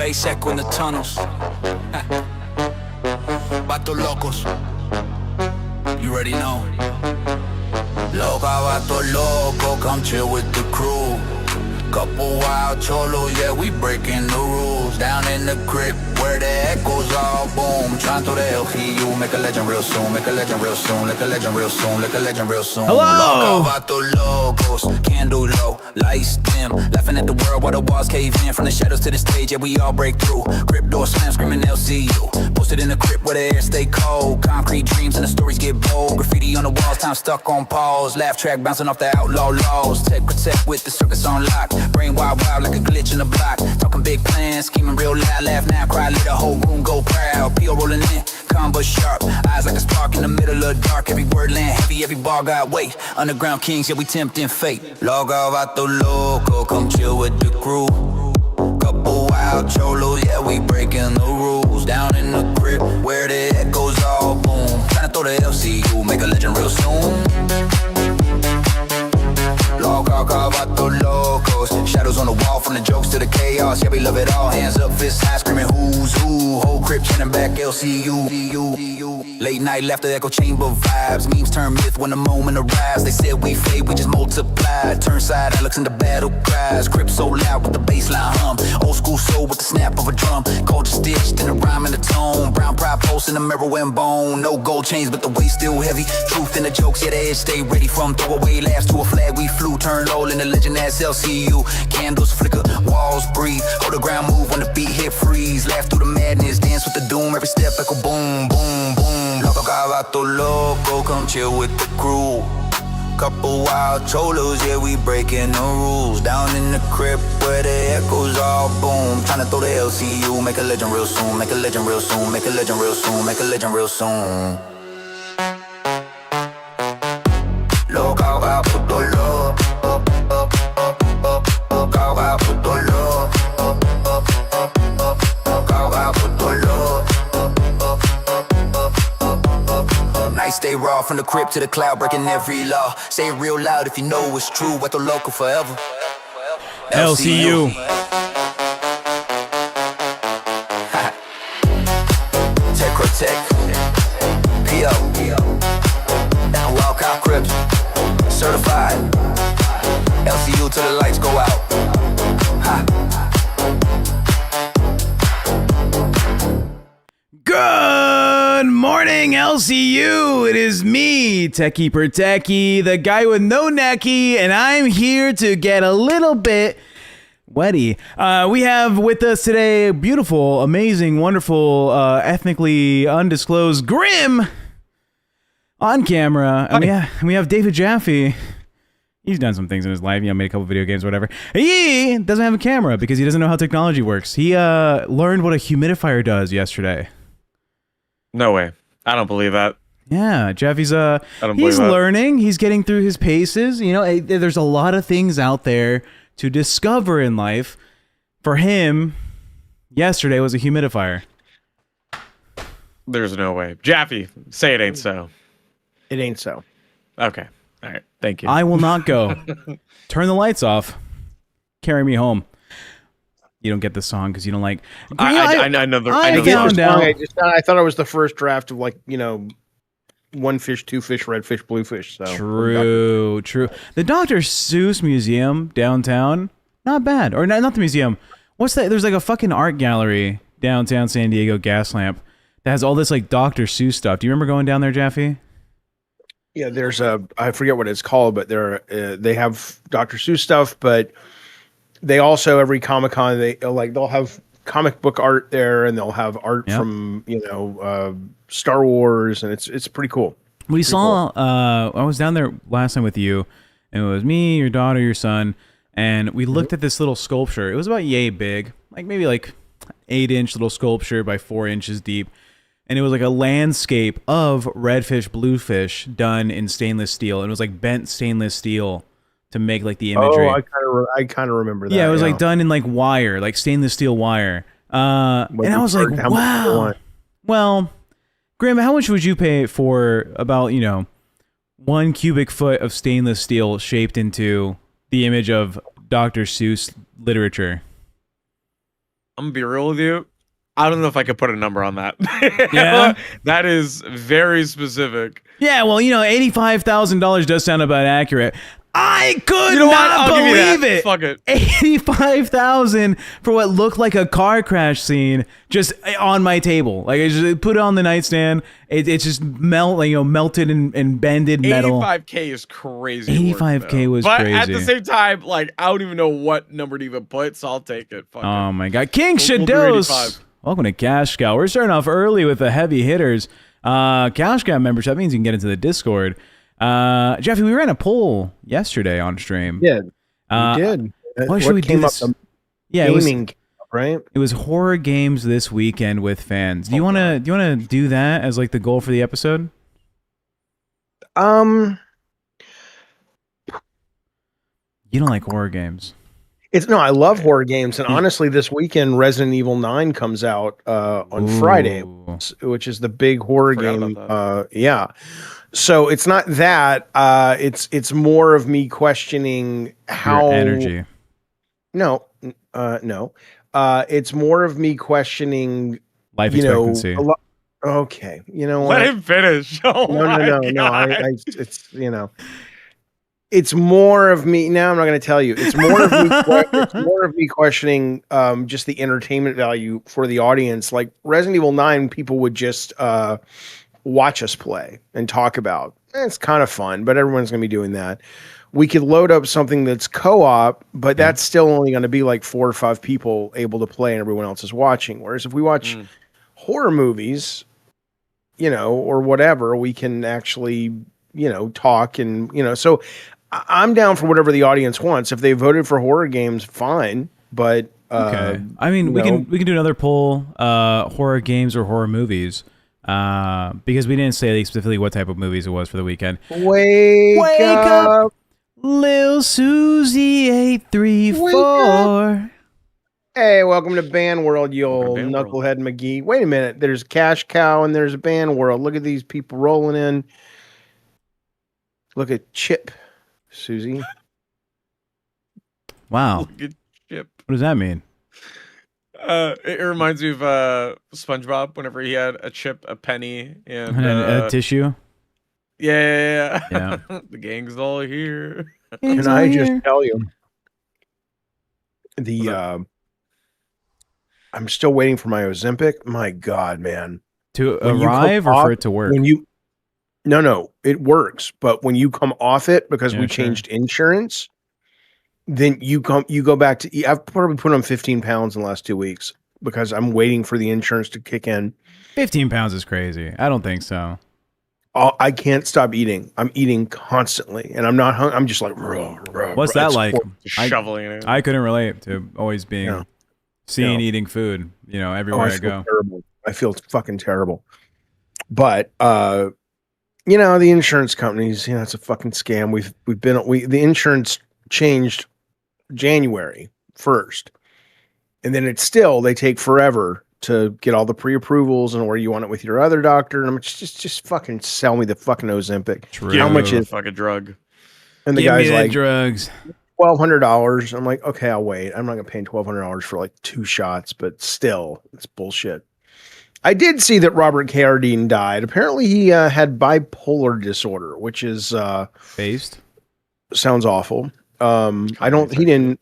bass echo in the tunnels. Vatos locos. You already know. Loca, vatos loco, come chill with the crew. Couple wild cholos, yeah, we breaking the rules. Down in the crib where the echoes all boom. Trying through the LCU, make a legend real soon. Make a legend real soon, make a legend real soon, make a legend real soon. Hello! Loca, vatos locos, candle low, lights dim. Laughing at the world while the walls cave in. From the shadows to the stage, yeah, we all break through. Crib door slam, screaming LCU. Posted in the crib where the air stay cold. Concrete dreams and the stories get bold. Graffiti on the walls, time stuck on pause. Laugh track bouncing off the outlaw laws. TechProtect with the circus on lock. Brain wild like a glitch in the block. Talking big plans, scheming real loud. Laugh now, cry, let the whole room go proud. P.O. rolling in, combo sharp. Eyes like a spark in the middle of dark. Every word land heavy, every bar got weight. Underground kings, yeah, we tempting fate. Loca, vato loco, come chill with the crew. Couple wild cholos, yeah, we breaking the rules. Down in the crib where the echoes all boom. Tryna throw the LCU, make a legend real soon. Loca, vato locos. Shadows on the wall from the jokes to the chaos. Yeah, we love it all. Hands up, fists high, screaming who's who. Whole crib chanting back LCU. Late night laughter, echo chamber vibes. Memes turn myth when the moment arrives. They said we fade, we just multiply. Turn side Alex into battle cries. Crib so loud with the bassline hum. Old school soul with the snap of a drum. Culture stitched in a rhyme and a tone. Brown pride pulse in the mirror and bone. No gold chains, but the weight still heavy. Truth in the jokes, yeah, the edge stay ready. From throwaway laughs to a flag we flew. Turn low in the legend as LCU. Candles flicker, walls breathe. Hold the ground move when the beat hit freeze. Laugh through the madness, dance with the doom. Every step echo boom, boom, boom. Loca, vato loco, come chill with the crew. Couple wild cholos, yeah, we breaking the rules. Down in the crib where the echoes all boom. Tryna throw the LCU, make a legend real soon. Make a legend real soon, make a legend real soon. Make a legend real soon. Loca, vato loco. Stay raw from the crib to the cloud, breaking every law. Say it real loud if you know it's true. What the local forever. LCU. TechProtect. P.O. Now LolCow Crips. Certified. LCU till the lights go out. Good morning, LCU. It is me, Techie per Techie, the guy with no necky, and I'm here to get a little bit wetty. We have with us today a beautiful, amazing, wonderful, ethnically undisclosed Grim on camera. And we have David Jaffe. He's done some things in his life, made a couple video games or whatever. He doesn't have a camera because he doesn't know how technology works. He learned what a humidifier does yesterday. No way. I don't believe that. Yeah, Jaffe's he's learning. He's getting through his paces. There's a lot of things out there to discover in life. For him, yesterday was a humidifier. There's no way. Jaffe, say it ain't so. It ain't so. Okay. All right. Thank you. I will not go. Turn the lights off. Carry me home. You don't get the song because you don't like. I know the I thought it was the first draft of one fish, two fish, red fish, blue fish. So true. The Dr. Seuss Museum downtown, not bad. Or not the museum. What's that? There's like a fucking art gallery downtown San Diego, Gaslamp, that has all this Dr. Seuss stuff. Do you remember going down there, Jaffe? Yeah, there's I forget what it's called, but they have Dr. Seuss stuff, but they also, every Comic-Con, they'll have comic book art there, and they'll have art from Star Wars, and it's pretty cool. We saw I was down there last time with you, and it was me, your daughter, your son, and we looked at this little sculpture. It was about yay big, maybe 8-inch little sculpture by 4 inches deep, and it was a landscape of redfish, bluefish done in stainless steel, and it was bent stainless steel to make the imagery. Oh, I kind of remember that. Yeah, it was done in wire, stainless steel wire. And I was wow. Well, Graham, how much would you pay for about 1 cubic foot of stainless steel shaped into the image of Dr. Seuss literature? I'm gonna be real with you. I don't know if I could put a number on that. Yeah, that is very specific. Yeah, well, $85,000 does sound about accurate. I could what? not I'll give you believe that. it. Fuck it. 85,000 for what looked like a car crash scene just on my table. Like I just put it on the nightstand. It's just melted and bended metal. 85K is crazy. 85K was but crazy. At the same time, like I don't even know what number to even put, so I'll take it. Fuck Oh it. my God, King We'll do Shados. 85. Welcome to Cash Cow. We're starting off early with the heavy hitters. Cash Cow members. That means you can get into the Discord. Jeffy, we ran a poll yesterday on stream. Yeah, we did. Why should we do this? Yeah, gaming, right? It was horror games this weekend with fans. Do you want to do that as like the goal for the episode? You don't like horror games. I love horror games, and honestly, this weekend Resident Evil 9 comes out on Friday, which is the big horror game. Yeah, so it's not that. It's more of me questioning how your energy. No. It's more of me questioning life expectancy. Okay, Let him finish. Oh no. It's more of me. Now I'm not going to tell you. It's more of me. It's more of me questioning just the entertainment value for the audience. Like Resident Evil 9, people would just watch us play and talk about. It's kind of fun, but everyone's going to be doing that. We could load up something that's co-op, but that's still only going to be like 4 or 5 people able to play, and everyone else is watching. Whereas if we watch horror movies, or whatever, we can actually, talk and so. I'm down for whatever the audience wants. If they voted for horror games, fine. But okay, I mean, we can do another poll: horror games or horror movies, because we didn't say specifically what type of movies it was for the weekend. Wake up, Lil Susie 834. Hey, welcome to Band World, you old knucklehead McGee. Wait a minute, there's Cash Cow and there's Band World. Look at these people rolling in. Look at Chip. Susie. Wow. Good chip. What does that mean? It reminds me of SpongeBob whenever he had a chip, a penny, and a tissue. Yeah. The gang's all here. Can I just tell you I'm still waiting for my Ozempic. My God, man. To arrive or for it to work? No, it works. But when you come off it, because we changed insurance, then you go back to, I've probably put on 15 pounds in the last 2 weeks because I'm waiting for the insurance to kick in. 15 pounds is crazy. I don't think so. I can't stop eating. I'm eating constantly and I'm not hungry. I'm just like, what's that like? Shoveling it. I couldn't relate to always being eating food, everywhere I go. Terrible. I feel fucking terrible. But, the insurance companies, it's a fucking scam. The insurance changed January 1st. And then they take forever to get all the pre-approvals and where you want it with your other doctor. And I'm just fucking sell me the fucking Ozempic. True. How much is fucking drug? And the guy's like, drugs. $1,200. I'm like, okay, I'll wait. I'm not gonna pay $1,200 for like 2 shots, but still, it's bullshit. I did see that Robert Carradine died. Apparently he had bipolar disorder, which is based. Sounds awful. Apparently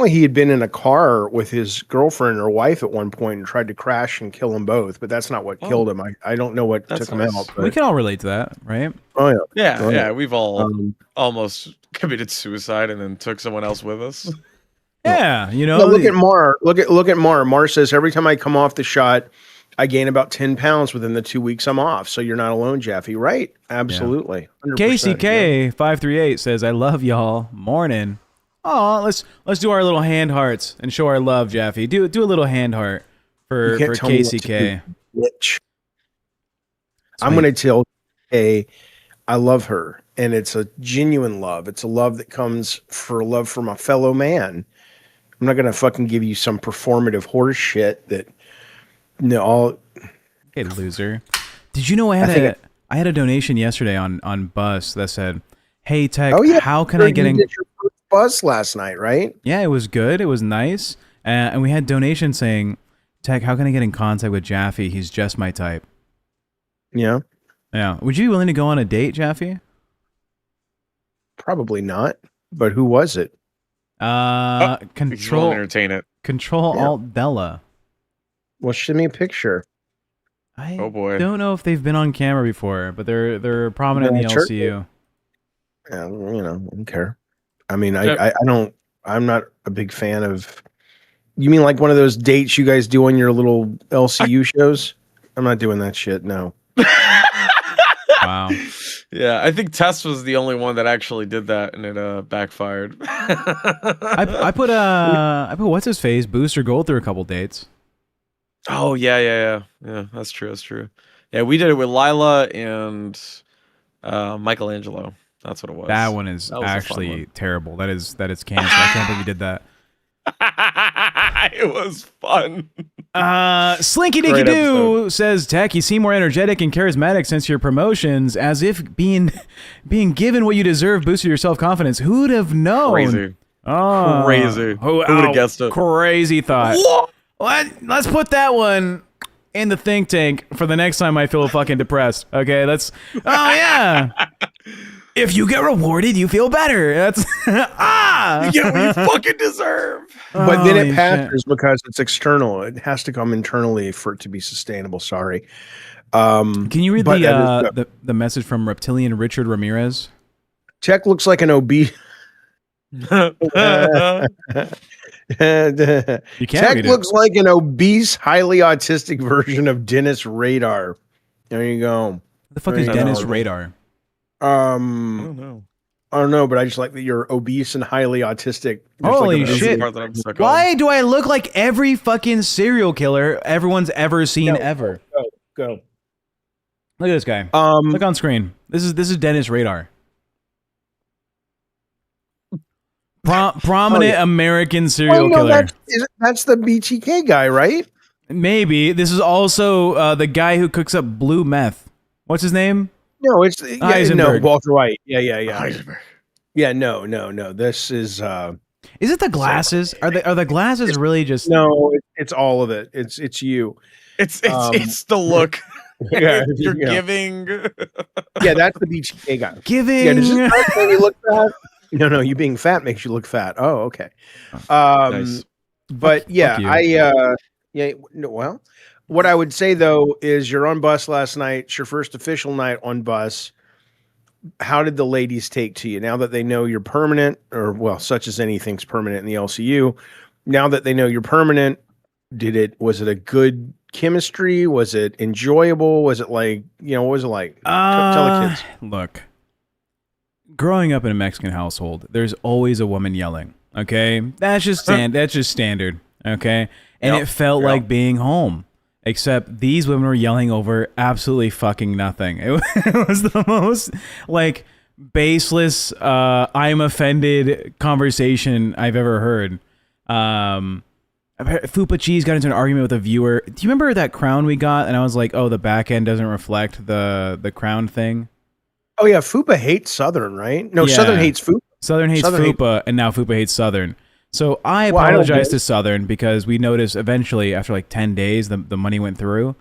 he had been in a car with his girlfriend or wife at one point and tried to crash and kill them both, but that's not what killed him. I don't know what took him out. But... We can all relate to that, right? Oh yeah. Yeah. We've all almost committed suicide and then took someone else with us. Yeah, look at Mar. Look at Mar. Mar says every time I come off the shot, I gain about 10 pounds within the 2 weeks I'm off. So you're not alone, Jaffe. Right? Absolutely. Yeah. KCK 538 says, "I love y'all. Morning. Oh, let's do our little hand hearts and show our love, Jaffe. Do a little hand heart for KCK. I'm going to tell I love her, and it's a genuine love. It's a love that comes for love from a fellow man. I'm not gonna fucking give you some performative horse shit that Hey, loser. Did you know I had a donation yesterday on Bus that said, "Hey Tech, how can I get in?" Your first bus last night, right? Yeah, it was good. It was nice. And we had donations saying, Tech, how can I get in contact with Jaffe? He's just my type. Yeah. Yeah. Would you be willing to go on a date, Jaffe? Probably not. But who was it? If you Control, won't entertain it. Control Yeah. Alt Della. Well, send me a picture. I Oh, boy. don't know if they've been on camera before, but they're prominent in the They're LCU. Yeah, I don't care. I mean, Yep. I don't. I'm not a big fan of. You mean like one of those dates you guys do on your little LCU shows? I'm not doing that shit. No. Wow. Yeah, I think Tess was the only one that actually did that, and it backfired. I put what's his face Booster Gold through a couple dates. Oh yeah. That's true. Yeah, we did it with Lila and Michelangelo. That's what it was. That one is That was a fun actually one. terrible. That is cancer. I can't believe you did that. It was fun. Slinky Dinky Great Doo episode. says, Tech, you seem more energetic and charismatic since your promotions, as if being given what you deserve boosted your self-confidence. Who'd have known? Crazy. Oh, Crazy. Who would've guessed it? Crazy thought. Let's put that one in the think tank for the next time I feel fucking depressed. Okay, oh yeah. If you get rewarded, you feel better. That's You get what you fucking deserve. But then Holy it shit. passes because it's external. It has to come internally for it to be sustainable. Sorry. Can Can you read but the message from Reptilian Richard Ramirez? Tech looks like an obese. You can't Tech read looks like an obese, highly autistic version of Dennis Radar. There you go. The fuck is I Dennis know. Radar? I don't know. I don't know, but I just like that you're obese and highly autistic. Holy like a- shit. Part that I'm stuck Why do I look like every fucking serial killer everyone's ever seen ever? Go. Look at this guy. Um, Look on screen. This is Dennis Radar. Prominent American serial killer. That's the BTK guy, right? Maybe this is also the guy who cooks up blue meth. What's his name? No, it's no Heisenberg. Walter White. Yeah. Heisenberg. Yeah, no. This is Is it the glasses? Are the glasses really just? no. It's all of it. It's you. It's the look. Yeah, You're yeah. giving. Yeah, that's the BTK guy. Giving. Yeah, does this make you look fat? No, you being fat makes you look fat. Oh, okay. Nice. But yeah, Fuck you. well, what I would say though is you're on bus last night. It's your first official night on bus. How did the ladies take to you now that they know you're permanent, or well, such as anything's permanent in the LCU? Now that they know you're permanent, was it a good chemistry? Was it enjoyable? Was it like, what was it like? Tell the kids. Look, growing up in a Mexican household, there's always a woman yelling. Okay, that's just standard. Okay, and Yep. it felt Yep. like being home. Except these women were yelling over absolutely fucking nothing. It was the most like baseless, I'm offended conversation I've ever heard. Fupa Cheese got into an argument with a viewer. Do you remember that crown we got? And I was like, oh, the back end doesn't reflect the crown thing. Oh yeah, Fupa hates Southern, right? No, Yeah. Southern hates Fupa. Southern hates Southern Fupa, and now Fupa hates Southern. So I Well, I don't apologize get- to Southern because we noticed eventually after like 10 days the money went through.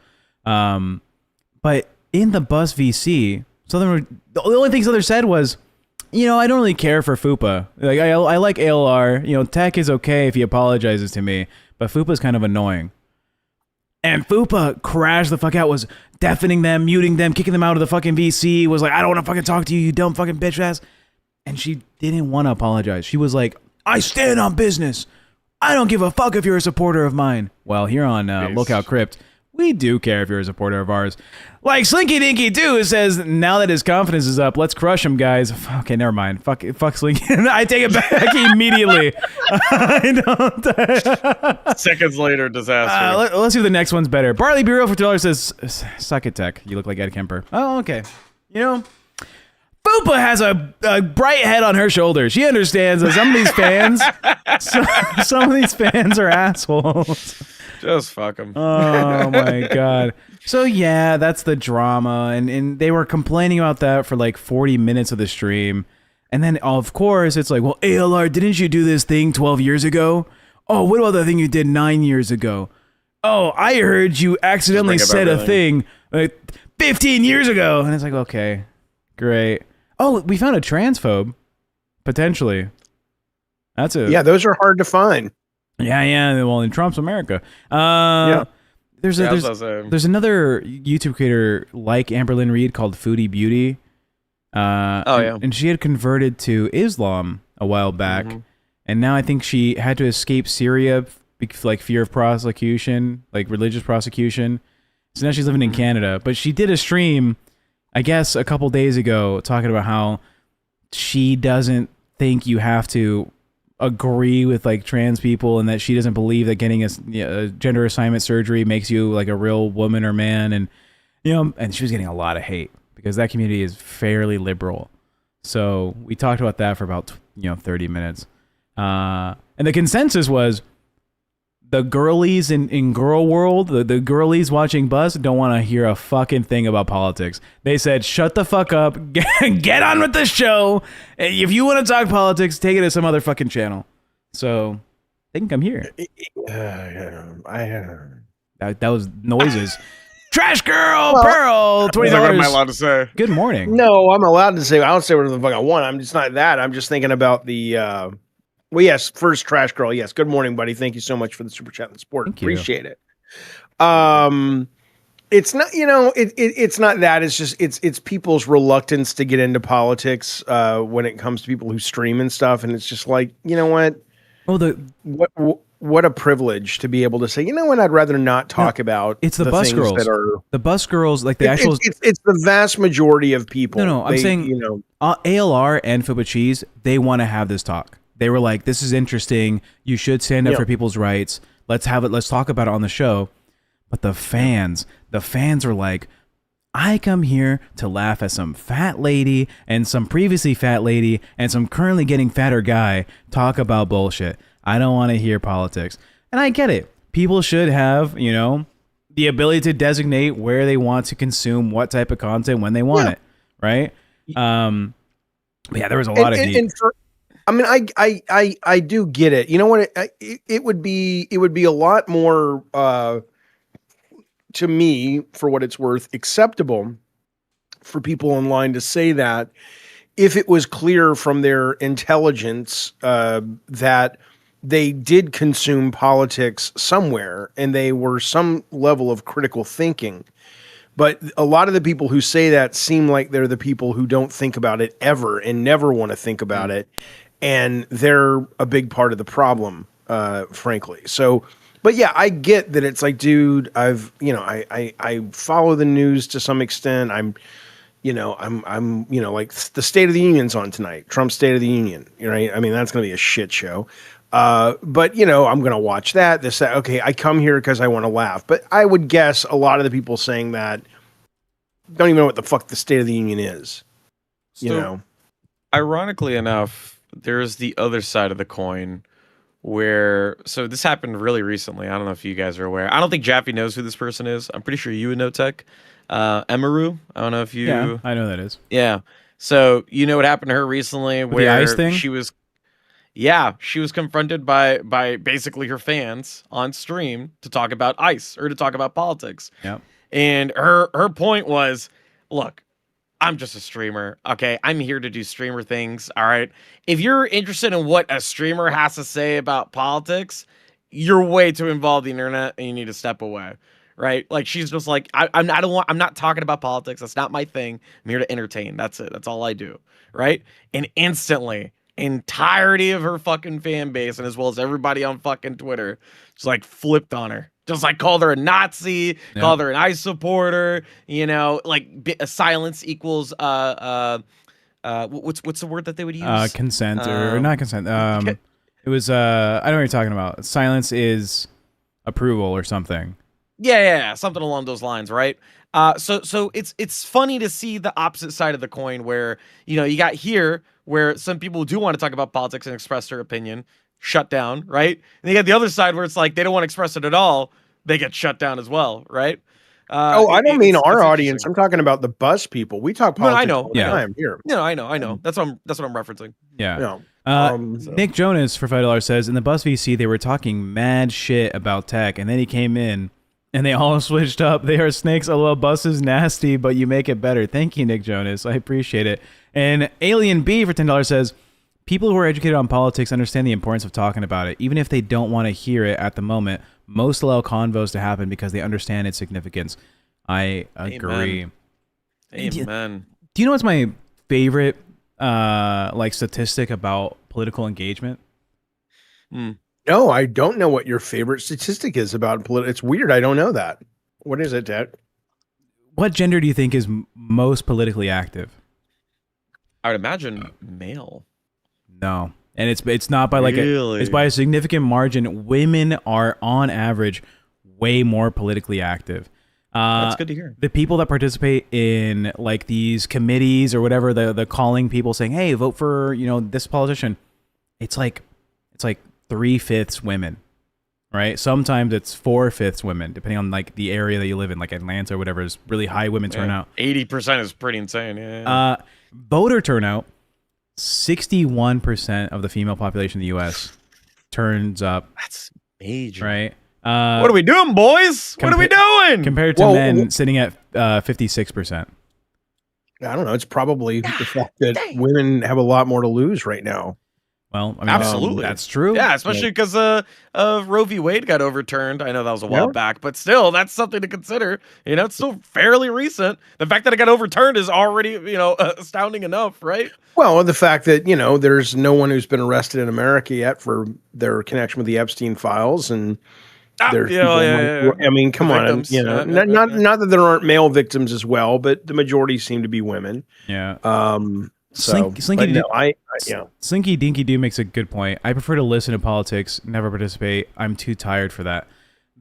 But in the bus VC, the only thing Southern said was, I don't really care for Fupa. Like I like ALR. Tech is okay if he apologizes to me, but Fupa's kind of annoying. And Fupa crashed the fuck out, was deafening them, muting them, kicking them out of the fucking VC, was like, I don't want to fucking talk to you, you dumb fucking bitch ass. And she didn't want to apologize. She was like, I stand on business. I don't give a fuck if you're a supporter of mine. Well, here on LolCow Crypt, we do care if you're a supporter of ours. Like Slinky Dinky Doo says, now that his confidence is up, let's crush him, guys. Okay, never mind. Fuck Slinky. I take it back immediately. I don't. Seconds later, disaster. Let's see if the next one's better. Barley Bureau for $2 says, suck it, Tech. You look like Ed Kemper. Oh, okay. Fupa has a bright head on her shoulder. She understands that some of these fans, some of these fans are assholes. Just fuck him. Oh my god. So yeah, that's the drama, and they were complaining about that for like 40 minutes of the stream, and then of course it's like, well, ALR, didn't you do this thing 12 years ago? Oh, what about that thing you did 9 years ago? Oh, I heard you accidentally bring up said a everything. thing like 15 years ago. And it's like, okay, great. Oh, we found a transphobe, potentially. That's a... Yeah, those are hard to find. Yeah. Well, in Trump's America. Yeah. There's Yeah, I was gonna say. there's another YouTube creator like Amberlynn Reed called Foodie Beauty. Yeah. And she had converted to Islam a while back, and now I think she had to escape Syria, like fear of prosecution, like religious prosecution. So now she's living in Canada. But she did a stream, I guess, a couple days ago, talking about how she doesn't think you have to agree with like trans people, and that she doesn't believe that getting a gender assignment surgery makes you like a real woman or man, and and she was getting a lot of hate because that community is fairly liberal. So we talked about that for about 30 minutes, and the consensus was the girlies in girl world, the girlies watching Buzz don't want to hear a fucking thing about politics. They said, shut the fuck up, get on with the show. If you want to talk politics, take it to some other fucking channel. So they can come here. That was noises. Trash girl, Pearl, $20. What am I allowed to say? Good morning. No, I'm allowed to say. I don't say whatever the fuck I want. I'm just not that. I'm just thinking about the. Well, yes. First, Trash Girl. Yes. Good morning, buddy. Thank you so much for the super chat and support. Thank you. Appreciate it. It's not. It's not that. It's just. It's people's reluctance to get into politics when it comes to people who stream and stuff. And it's just like, you know what? Oh, what a privilege to be able to say, you know what, I'd rather not talk about. It's the bus things girls that are the bus girls, like the actual. It's the vast majority of people. No, I'm saying ALR and Fuba Cheese, they want to have this talk. They were like, this is interesting. You should stand up for people's rights. Let's have it. Let's talk about it on the show. But the fans are like, I come here to laugh at some fat lady and some previously fat lady and some currently getting fatter guy talk about bullshit. I don't want to hear politics. And I get it. People should have, the ability to designate where they want to consume what type of content when they want it, right? But yeah, there was a lot of heat. I do get it. You know what? It would be a lot more to me, for what it's worth, acceptable for people online to say that if it was clear from their intelligence that they did consume politics somewhere and they were some level of critical thinking. But a lot of the people who say that seem like they're the people who don't think about it ever and never want to think about it. And they're a big part of the problem, frankly. So, but yeah, I get that it's like, dude, I follow the news to some extent. I'm like the State of the Union's on tonight, Trump's State of the Union, right? I mean, that's going to be a shit show. But I'm going to watch that. Okay, I come here because I want to laugh. But I would guess a lot of the people saying that don't even know what the fuck the State of the Union is. Ironically enough, there's the other side of the coin where, so this happened really recently. I don't know if you guys are aware. I don't think Jaffe knows who this person is. I'm pretty sure you would know, Tech. Emaru. I don't know if you. Yeah, I know who that is. Yeah. So you know what happened to her recently, With where the ice thing? she was confronted by basically her fans on stream to talk about ICE or to talk about politics. Yep. And her point was, look, I'm just a streamer. Okay, I'm here to do streamer things. All right. If you're interested in what a streamer has to say about politics, you're way too involved in the internet and you need to step away. Right? Like, she's just like, I'm not talking about politics. That's not my thing. I'm here to entertain. That's it. That's all I do. Right? And instantly, entirety of her fucking fan base, and as well as everybody on fucking Twitter, just like flipped on her. Just like called her a Nazi, called her an ICE supporter, like silence equals what's the word that they would use? Consent or not consent. It was I know what you're talking about. Silence is approval or something. Yeah, something along those lines, right? So it's funny to see the opposite side of the coin where, you got here where some people do want to talk about politics and express their opinion, shut down, right? And you got the other side where it's like they don't want to express it at all, they get shut down as well, right? I don't mean our audience. I'm talking about the bus people. We talk politics all the time here. I know. That's what I'm referencing. Yeah. Nick Jonas for $5 says, in the bus VC, they were talking mad shit about tech, and then he came in, and they all switched up. They are snakes. LOL, bus is nasty, but you make it better. Thank you, Nick Jonas. I appreciate it. And Alien B for $10 says, people who are educated on politics understand the importance of talking about it, even if they don't want to hear it at the moment. Most allow convos to happen because they understand its significance. I agree. Amen. Do you know what's my favorite statistic about political engagement? No, I don't know what your favorite statistic is about political. It's weird. I don't know that. What is it, Dad? What gender do you think is most politically active? I would imagine male. No. And it's not by Really? it's by a significant margin. Women are on average way more politically active. That's good to hear. The people that participate in like these committees or whatever, the calling people saying, "Hey, vote for, this politician." It's like 3/5 women, right? Sometimes it's 4/5 women, depending on like the area that you live in, like Atlanta or whatever is really high women turnout. 80% is pretty insane. Yeah. Voter turnout, 61% of the female population in the U.S. turns up. That's major. Right. What are we doing, boys? What are we doing? Compared to men sitting at 56%. I don't know. It's probably the fact that women have a lot more to lose right now. Well, I mean, absolutely, that's true. Yeah, especially because Roe v. Wade got overturned. I know that was a while back, but still, that's something to consider. It's still fairly recent. The fact that it got overturned is already, astounding enough, right? Well, the fact that there's no one who's been arrested in America yet for their connection with the Epstein files, and there's I mean, come on, victims. Not that there aren't male victims as well, but the majority seem to be women. Yeah. Slinky Dinky Doo makes a good point. I prefer to listen to politics, never participate. I'm too tired for that.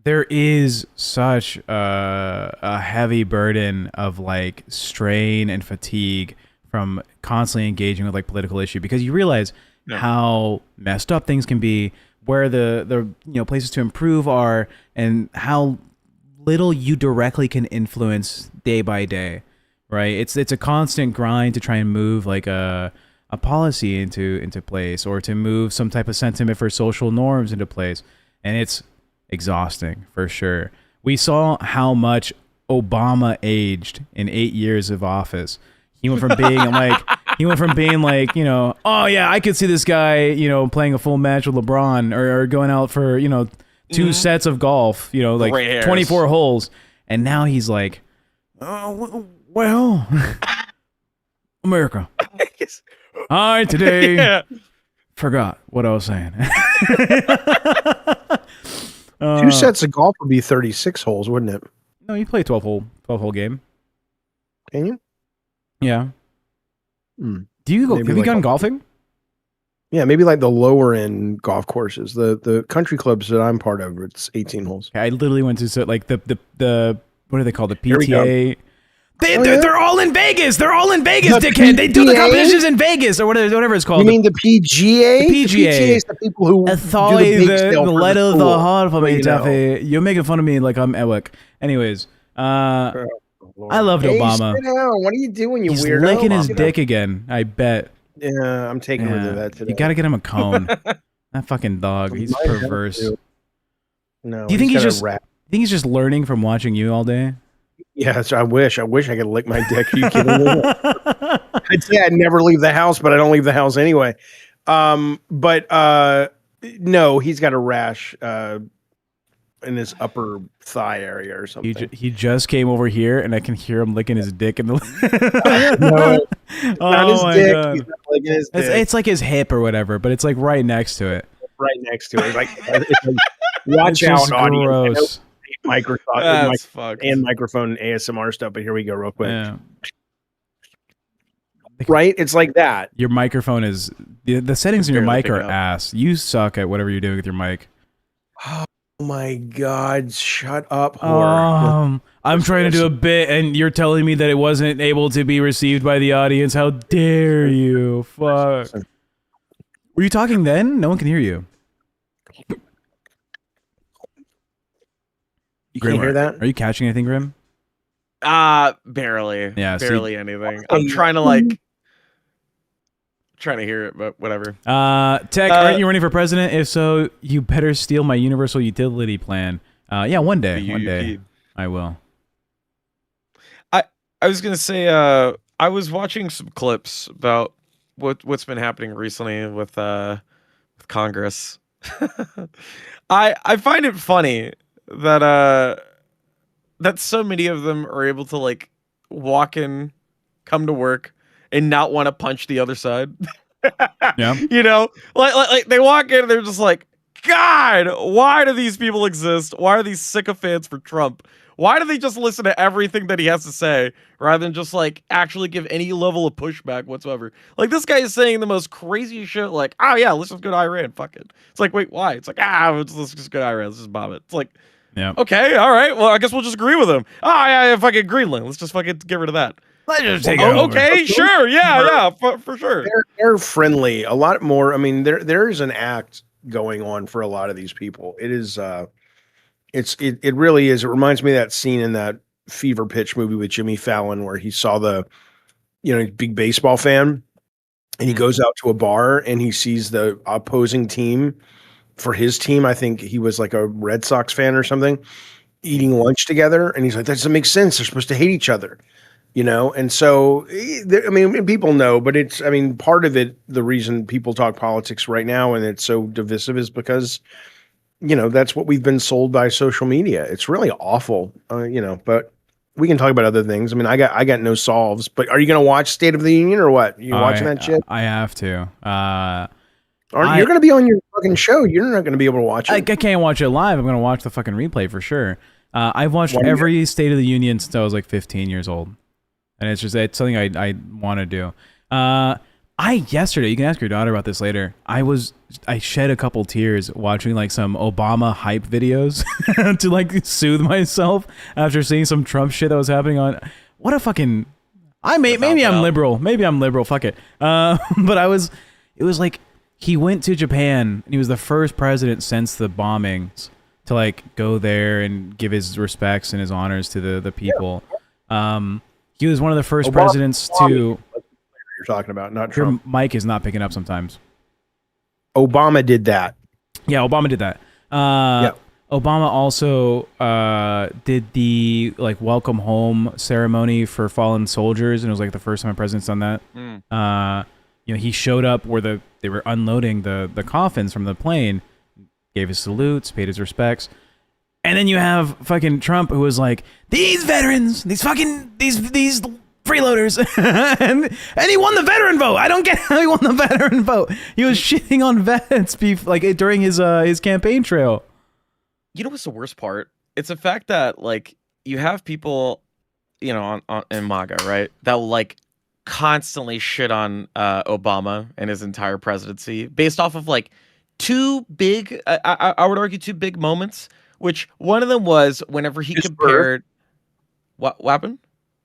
There is such a heavy burden of like strain and fatigue from constantly engaging with like political issue, because you realize how messed up things can be, where the places to improve are, and how little you directly can influence day by day. Right, it's a constant grind to try and move like a policy into place, or to move some type of sentiment for social norms into place, and it's exhausting for sure. We saw how much Obama aged in 8 years of office. He went from being oh yeah, I could see this guy playing a full match with LeBron, or going out for two sets of golf, like 24 holes, and now he's like, oh. Well, America. I today forgot what I was saying. 2 sets of golf would be 36 holes, wouldn't it? No, you play a 12 hole game. Can you? Yeah. Do you go? Have you gone golfing? Yeah, maybe like the lower end golf courses. The country clubs that I'm part of, it's 18 holes. I literally went to like the what are they called? The PTA. They're all in Vegas. They're all in Vegas, dickhead. They do the competitions in Vegas, or whatever it's called. You mean the PGA? The PGA. The is the people who do the letter of the heart for me, Jaffe. You're making fun of me like I'm Ewick. Anyways, I loved Obama. Sit down. What are you doing, you He's weirdo? licking his dick again, I bet. Yeah, I'm taking him to that today. You got to get him a cone. That fucking dog. He's perverse. No. Do you think he's just learning from watching you all day? Yes, I wish I could lick my dick. Are you kidding me? I'd say I'd never leave the house, but I don't leave the house anyway. But no, he's got a rash in his upper thigh area or something. He just came over here, and I can hear him licking his dick in the. No, not his dick. God. He's not licking his dick. It's like his hip or whatever, but it's like right next to it. Right next to it. It's like watch out, audience. Microphone and ASMR stuff, but here we go real quick. Yeah. Right? It's like that. Your microphone is the settings in your mic are ass. You suck at whatever you're doing with your mic. Oh my God, shut up, whore. I'm trying to do a bit and you're telling me that it wasn't able to be received by the audience. How dare you? Fuck. Were you talking then? No one can hear you. You can't hear that? Are you catching anything, Grim? Barely. Yeah, barely anything. I'm trying to like. trying to hear it, but whatever. Tech, aren't you running for president? If so, you better steal my universal utility plan. Yeah, one day. One day. I will. I was gonna say, I was watching some clips about what's been happening recently with Congress. I find it funny that that so many of them are able to like walk in, come to work, and not want to punch the other side. Yeah. You know, like they walk in and they're just like, God, why do these people exist? Why are these sycophants for Trump? Why do they just listen to everything that he has to say rather than just like actually give any level of pushback whatsoever? Like this guy is saying the most crazy shit. Like, oh yeah, let's just go to Iran. Fuck it. It's like, wait, why? It's like, let's just go to Iran. Let's just bomb it. It's like, yeah. Okay, all right. Well, I guess we'll just agree with him. Oh yeah, fucking Greenland. Let's just fucking get rid of that. Let's just take it over. Okay, sure. Yeah, for sure. They're friendly. A lot more. I mean, there is an act going on for a lot of these people. It is. It really is. It reminds me of that scene in that Fever Pitch movie with Jimmy Fallon where he saw the, big baseball fan, and he goes out to a bar and he sees the opposing team for his team. I think he was like a Red Sox fan or something, eating lunch together, and he's like, that doesn't make sense. They're supposed to hate each other, And so, I mean, people know, but part of it, the reason people talk politics right now and it's so divisive is because that's what we've been sold by social media. It's really awful, but we can talk about other things. I mean, I got no solves, but are you going to watch State of the Union or what? You watching that shit? I have to. You're going to be on your fucking show. You're not going to be able to watch it. I can't watch it live. I'm going to watch the fucking replay for sure. I've watched every State of the Union since I was like 15 years old. And it's something I want to do. Yesterday, you can ask your daughter about this later. I shed a couple tears watching like some Obama hype videos to like soothe myself after seeing some Trump shit that was happening on. What a fucking. Maybe I'm liberal. Maybe I'm liberal. Fuck it. But it was like he went to Japan and he was the first president since the bombings to like go there and give his respects and his honors to the people. He was one of the first presidents to. You're talking about, not Trump. Your mic is not picking up sometimes. Obama did that. Yeah, Obama did that. Obama also did the like welcome home ceremony for fallen soldiers, and it was like the first time a president's done that. He showed up where they were unloading the coffins from the plane, gave his salutes, paid his respects. And then you have fucking Trump, who was like, these veterans, these freeloaders, and he won the veteran vote. I don't get how he won the veteran vote. He was shitting on vets during his campaign trail. You know what's the worst part? It's the fact that like you have people, on in MAGA, right? That will like constantly shit on Obama and his entire presidency based off of like two big, I would argue, two big moments. Which one of them was whenever he compared. What happened?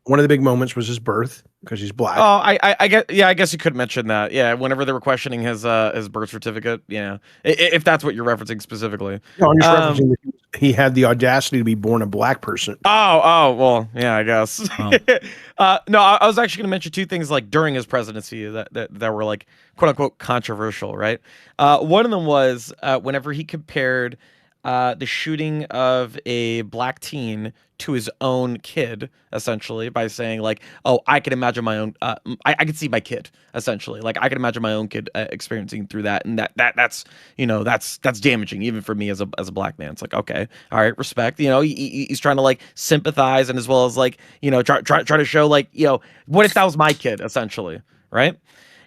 One of the big moments was his birth because he's black. Oh, I guess you could mention that. Yeah, whenever they were questioning his birth certificate. Yeah, if that's what you're referencing specifically. No, I'm just referencing that he had the audacity to be born a black person. Oh, well, yeah, I guess. Oh. No, I was actually going to mention two things like during his presidency that were like quote unquote controversial, right? One of them was whenever he compared the shooting of a black teen to his own kid, essentially, by saying like, oh, I can imagine my own, I can see my kid, essentially. Like I can imagine my own kid experiencing through that. And that's damaging even for me as a black man. It's like, okay, all right, respect, he's trying to like sympathize and as well as like, try to show like, what if that was my kid, essentially. Right.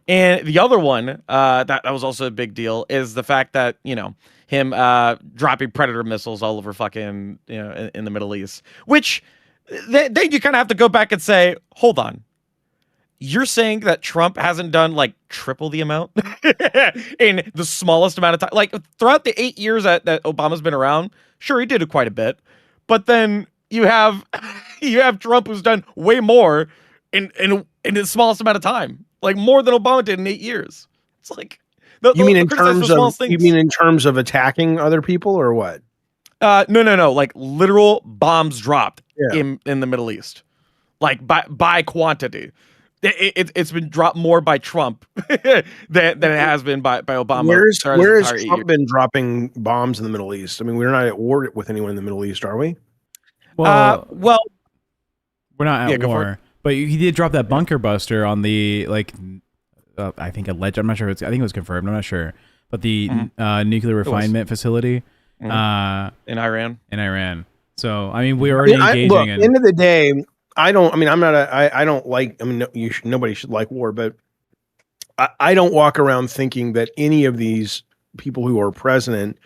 And the other one that was also a big deal is the fact that, him dropping Predator missiles all over fucking, in the Middle East, which then you kind of have to go back and say, hold on. You're saying that Trump hasn't done like triple the amount in the smallest amount of time? Like throughout the 8 years that Obama's been around, sure, he did it quite a bit. But then you have Trump who's done way more in the smallest amount of time, like more than Obama did in 8 years. It's like, you mean in terms of attacking other people or what? No. Like literal bombs dropped in the Middle East, like by quantity. It's been dropped more by Trump than it has been by Obama. Where has Trump been dropping bombs in the Middle East? I mean, we're not at war with anyone in the Middle East, are we? Well, well, we're not at war, but he did drop that bunker buster on the I think alleged. I'm not sure. I think it was confirmed. I'm not sure, but the nuclear refinement facility in Iran. In Iran. So I mean, we're already engaging. Look, at the end of the day, I don't like. I mean, nobody should like war, but I don't walk around thinking that any of these people who are president,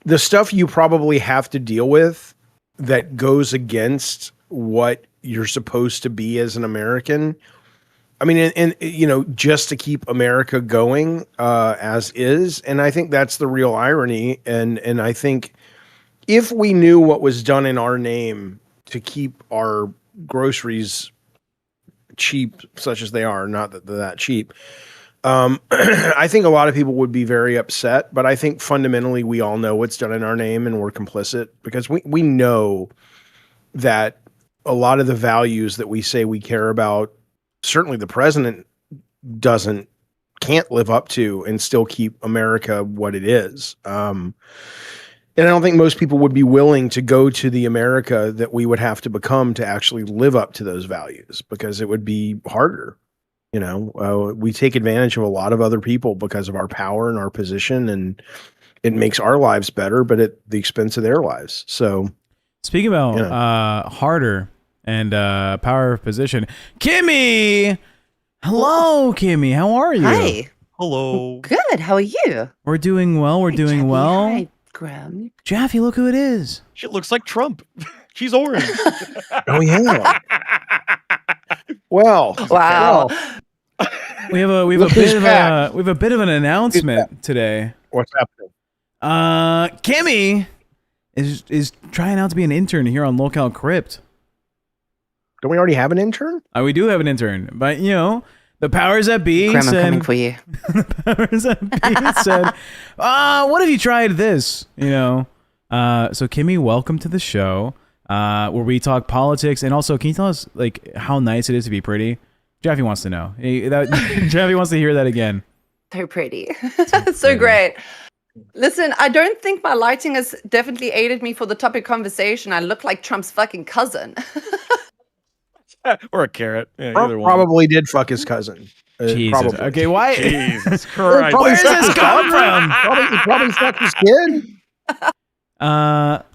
the stuff you probably have to deal with that goes against what you're supposed to be as an American. I mean, and just to keep America going as is, and I think that's the real irony. And I think if we knew what was done in our name to keep our groceries cheap, such as they are, not that they're that cheap, I think a lot of people would be very upset. But I think fundamentally, we all know what's done in our name, and we're complicit because we know that a lot of the values that we say we care about, certainly the president can't live up to and still keep America what it is. And I don't think most people would be willing to go to the America that we would have to become to actually live up to those values, because it would be harder. We take advantage of a lot of other people because of our power and our position, and it makes our lives better, but at the expense of their lives. So speaking about harder and power of position, Kimmy. Hello, Kimmy. How are you? Hi. Hello. Good. How are you? We're doing well. We're doing Jaffe. well. Hi, Graham. Jaffe, look who it is. She looks like Trump. She's orange. Oh yeah. Well, Wow. We have a bit of an announcement today. What's happening? Kimmy is trying out to be an intern here on LolCow Crypt. Don't we already have an intern? We do have an intern, but the powers that be Graham, I'm said. coming for you. The powers that be said, what if you tried this? So Kimmy, welcome to the show, where we talk politics, and also, can you tell us how nice it is to be pretty? Jaffe wants to know. Jaffe wants to hear that again. So pretty. So great. Listen, I don't think my lighting has definitely aided me for the topic conversation. I look like Trump's fucking cousin. Or a carrot. Yeah, Trump probably did fuck his cousin. Jesus. Probably. Okay, why? Jesus Christ. Where's this come from? He probably fucked his kid.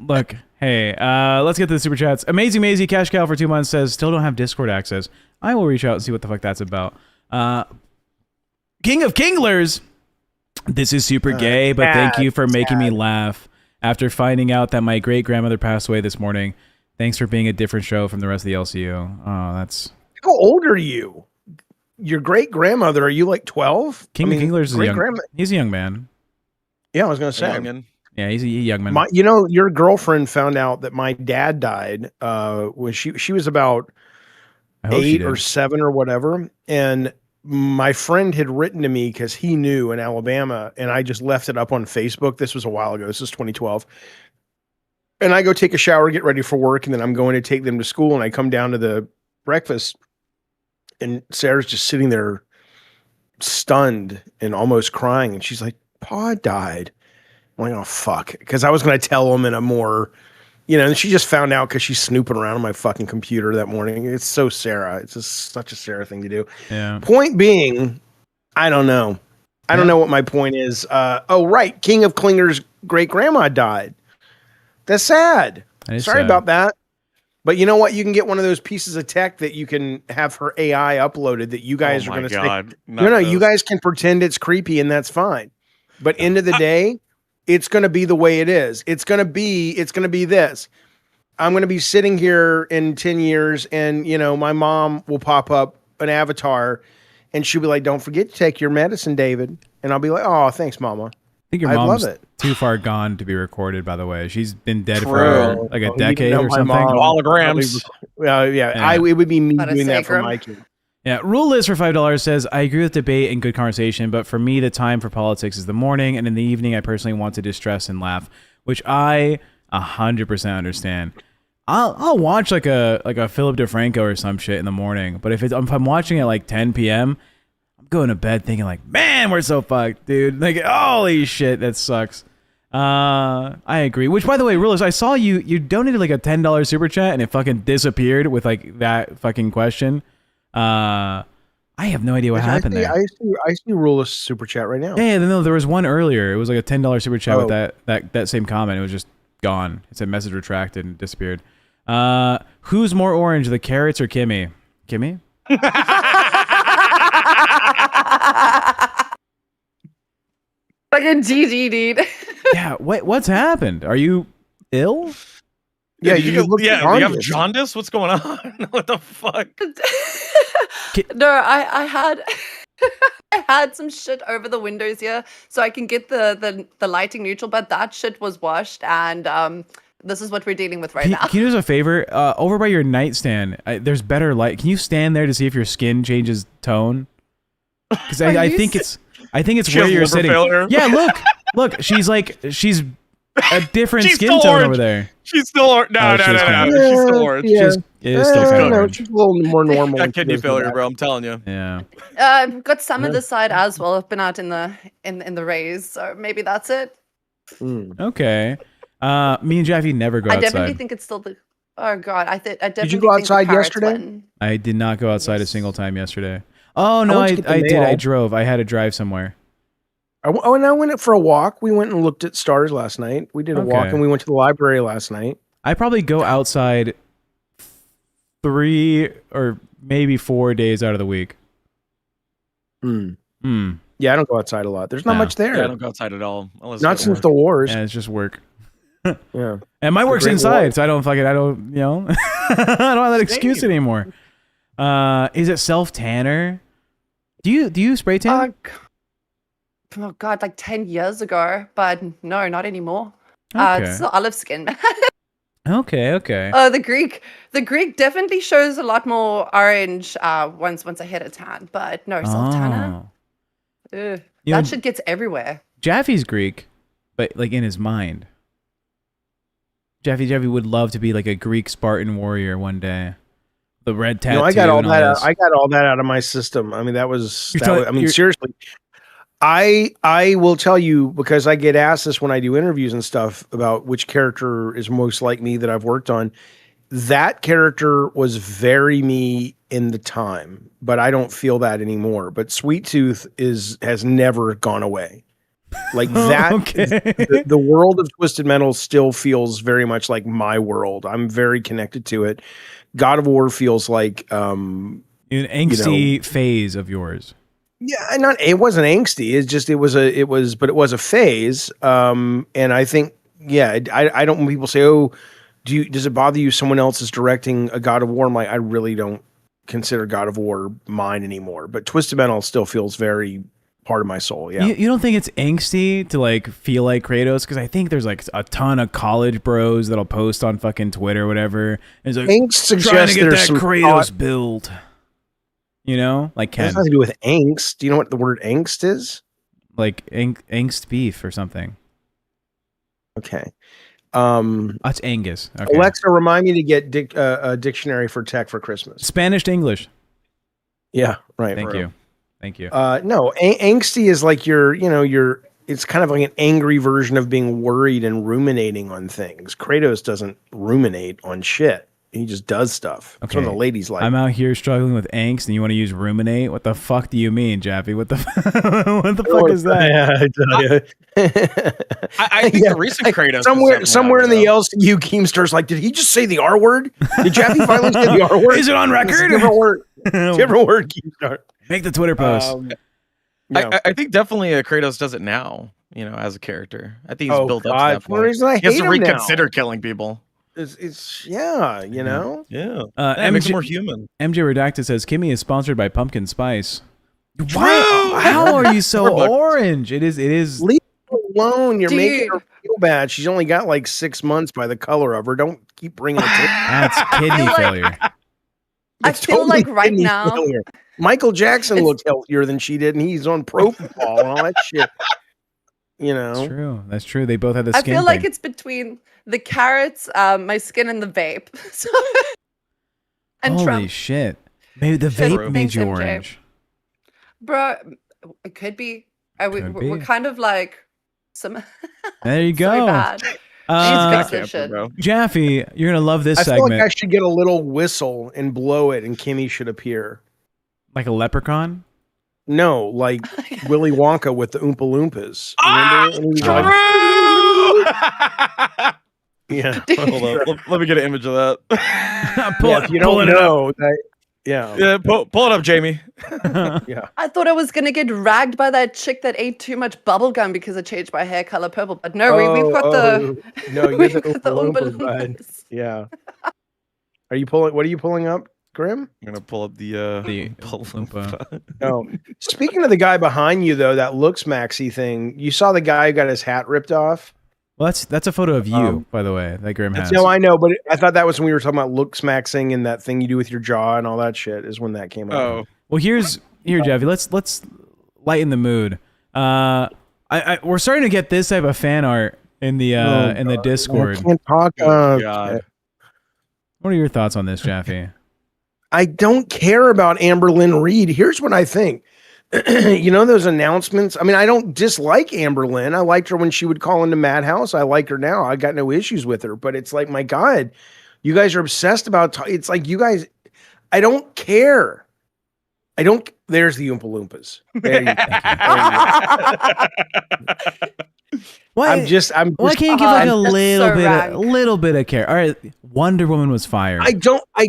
Look, hey, let's get to the super chats. Amazing Maisie Cash Cow for 2 months says, still don't have Discord access. I will reach out and see what the fuck that's about. King of Kinglers, this is super gay, but thank you for making me laugh after finding out that my great grandmother passed away this morning. Thanks for being a different show from the rest of the LCU. Oh, that's... How old are you? Your great grandmother? Are you like 12? King of Kinglers is he's a young man. Yeah, I was gonna say. Yeah, he's a young man. Your girlfriend found out that my dad died when she was about 8 or 7 or whatever, and my friend had written to me because he knew in Alabama, and I just left it up on Facebook. This was a while ago. This is 2012. And I go take a shower, get ready for work, and then I'm going to take them to school, and I come down to the breakfast, and Sarah's just sitting there stunned and almost crying, and she's like, Pa died. I'm like, oh, fuck. Because I was going to tell them in a more, and she just found out because she's snooping around on my fucking computer that morning. It's so Sarah. It's just such a Sarah thing to do. Yeah. Point being, I don't know. I don't know what my point is. Right. King of Klinger's great grandma died. That's sad. Sorry about that. But you know what? You can get one of those pieces of tech that you can have her AI uploaded that you guys are going to say. No, you guys can pretend it's creepy and that's fine. But end of the day, it's going to be the way it is. It's going to be this. I'm going to be sitting here in 10 years and, my mom will pop up an avatar and she'll be like, don't forget to take your medicine, David. And I'll be like, oh, thanks, Mama. I think your mom's too far gone to be recorded, by the way. She's been dead for like a decade or something. Holograms. Yeah. It would be me doing that for my kid. Yeah, Rule List for $5 says, I agree with debate and good conversation, but for me, the time for politics is the morning, and in the evening, I personally want to distress and laugh, which I 100% understand. I'll watch like a Philip DeFranco or some shit in the morning. But if I'm watching at like 10 p.m., I'm going to bed thinking like, man, we're so fucked, dude. Like, holy shit, that sucks. I agree. Which, by the way, Rulers, I saw you donated like a $10 super chat and it fucking disappeared with like that fucking question. I have no idea what happened there. I see Rulus super chat right now. Yeah, no, there was one earlier. It was like a $10 super chat with that same comment. It was just gone. It said message retracted and disappeared. Who's more orange, the carrots or Kimmy? Kimmy? Fucking GG, dude. Yeah, what's happened? Are you ill? Yeah, you look you have jaundiced. jaundice? What's going on? What the fuck? No, I had I had some shit over the windows here, so I can get the lighting neutral, but that shit was washed, and this is what we're dealing with right now. Can you do us a favor? Over by your nightstand, there's better light. Can you stand there to see if your skin changes tone? Because I think it's She where has you're liver sitting. failure. Yeah, look, she's a different She's skin still tone orange. over there. She's still orange. No, she's no, kinda- no. She's still orange. Yeah. It is still kind of no, orange. she's a little more normal. Got kidney failure, bro. I'm telling you. Yeah. I've got some of this side as well. I've been out in the rays, so maybe that's it. Okay. Me and Jaffe never go I outside. definitely think it's still the. Oh god, I definitely. you go think the outside carrots yesterday? win. I did not go outside a single time yesterday. Oh no, went I to get the did. I mail. drove. I had to drive somewhere. And I went for a walk. We went and looked at stars last night. We did a walk, Okay. and we went to the library last night. I probably go outside 3 or maybe 4 days out of the week. Yeah, I don't go outside a lot. There's not No. much there. Yeah, I don't go outside at all. Not since the wars. Yeah, it's just work. Yeah. And my work's Great inside, War. so I don't, I don't have that excuse anymore. Is it self tanner? Do you spray tan? Oh god, like 10 years ago, but no, not anymore. Okay. It's still olive skin. Okay. The Greek definitely shows a lot more orange once I hit a tan, but no self tanner. You That know, shit gets everywhere. Jaffe's Greek, but like in his mind. Jaffe would love to be like a Greek Spartan warrior one day. The red tattoo. I got all and that. this. I got all that out of my system. I mean, that was. You're- Seriously. I will tell you, because I get asked this when I do interviews and stuff about which character is most like me that I've worked on. That character was very me in the time, but I don't feel that anymore. But Sweet Tooth has never gone away. Like that, Okay. the world of Twisted Metal still feels very much like my world. I'm very connected to it. God of War feels like An angsty phase of yours. yeah, it wasn't angsty. It's just it was a phase. And I think I don't, when people say, oh, does it bother you someone else is directing a God of War? I'm like, I really don't consider God of War mine anymore. But Twisted Metal still feels very part of my soul. Yeah. You don't think it's angsty to like feel like Kratos? Because I think there's like a ton of college bros that'll post on fucking Twitter or whatever. And it's like Angst trying to suggests get there's that some Kratos build. You know, like It has Ken, nothing to do with angst. Do you know what the word angst is? like angst beef or something. Okay. That's Angus. Okay. Alexa, remind me to get a dictionary for tech for Christmas. Spanish to English. Yeah, right. Thank bro. you. Thank you. No, angsty is like it's kind of like an angry version of being worried and ruminating on things. Kratos doesn't ruminate on shit. He just does stuff. That's what Okay. the ladies like. I'm out here struggling with angst, and you want to use ruminate? What the fuck do you mean, Jaffe? What the what the fuck is that? Yeah, I tell you. I think the recent Kratos is somewhere in the though. LCU, Keemstar's like, did he just say the R word? Did Jaffe finally say the R word? Is it on It's a record? different word. Different word, Keemstar. Make the Twitter post. No. I think definitely Kratos does it now. As a character, I think he's Oh, built up God. to that For the point. reason I He has hate to him now. reconsider killing people. It's yeah, you know. Yeah, it makes him more human. MJ Redacted says Kimmy is sponsored by Pumpkin Spice. Why? How are you so orange? It is. Leave her alone. You're Dude. making her feel bad. She's only got like 6 months by the color of her. Don't keep bringing it to That's kidney like- failure. I It's feel totally like right kidney now. failure. Michael Jackson looked healthier than she did, and he's on propofol and all that shit. You That's know, true. That's true. They both had the I skin feel like thing. it's between the carrots, my skin, and the vape. So, and Holy Trump. shit. Maybe the Shit, vape made thanks, you MJ. orange. Bro, it could be. Could We're be. kind of like some. There you So go. bad. Uh, Fix this Camper, shit. bro. Jaffe, you're gonna love this I feel like segment. I should get a little whistle and blow it, and Kimmy should appear. Like a leprechaun. No, like Willy Wonka with the Oompa Loompas. Ah, Remember? And he's like, yeah. Hold up. Let me get an image of that. Pull Yeah, it, if you pulling don't it up. know, that, yeah. Yeah, pull it up, Jamie. Yeah. I thought I was gonna get ragged by that chick that ate too much bubble gum because it changed my hair color purple. But no, we've got the no, you're we've the got the Oompa Oompa Loompa, bud. Loompas. Yeah. Are you pulling? What are you pulling up, Grim? I'm gonna pull up the Oompa. Oh, speaking of the guy behind you, though, that looks Maxi thing. You saw the guy who got his hat ripped off. Well, that's a photo of you, by the way, that Grim has. No, I know, but I thought that was when we were talking about looks maxing and that thing you do with your jaw and all that shit. Is when that came out. Oh, Well, here, Jaffe. Let's lighten the mood. We're starting to get this type of fan art in the Discord. I can't talk. God. What are your thoughts on this, Jaffe? I don't care about Amber Lynn Reed. Here's what I think. You know those announcements? I mean, I don't dislike Amber Lynn. I liked her when she would call into Madhouse. I like her now. I got no issues with her. But it's like, my God, you guys are obsessed about. It's like you guys. I don't care. I don't. There's the Oompa Loompas. There you go. Why? I'm just. Why can't you give like a That's so little bit of care? All right, Wonder Woman was fired. I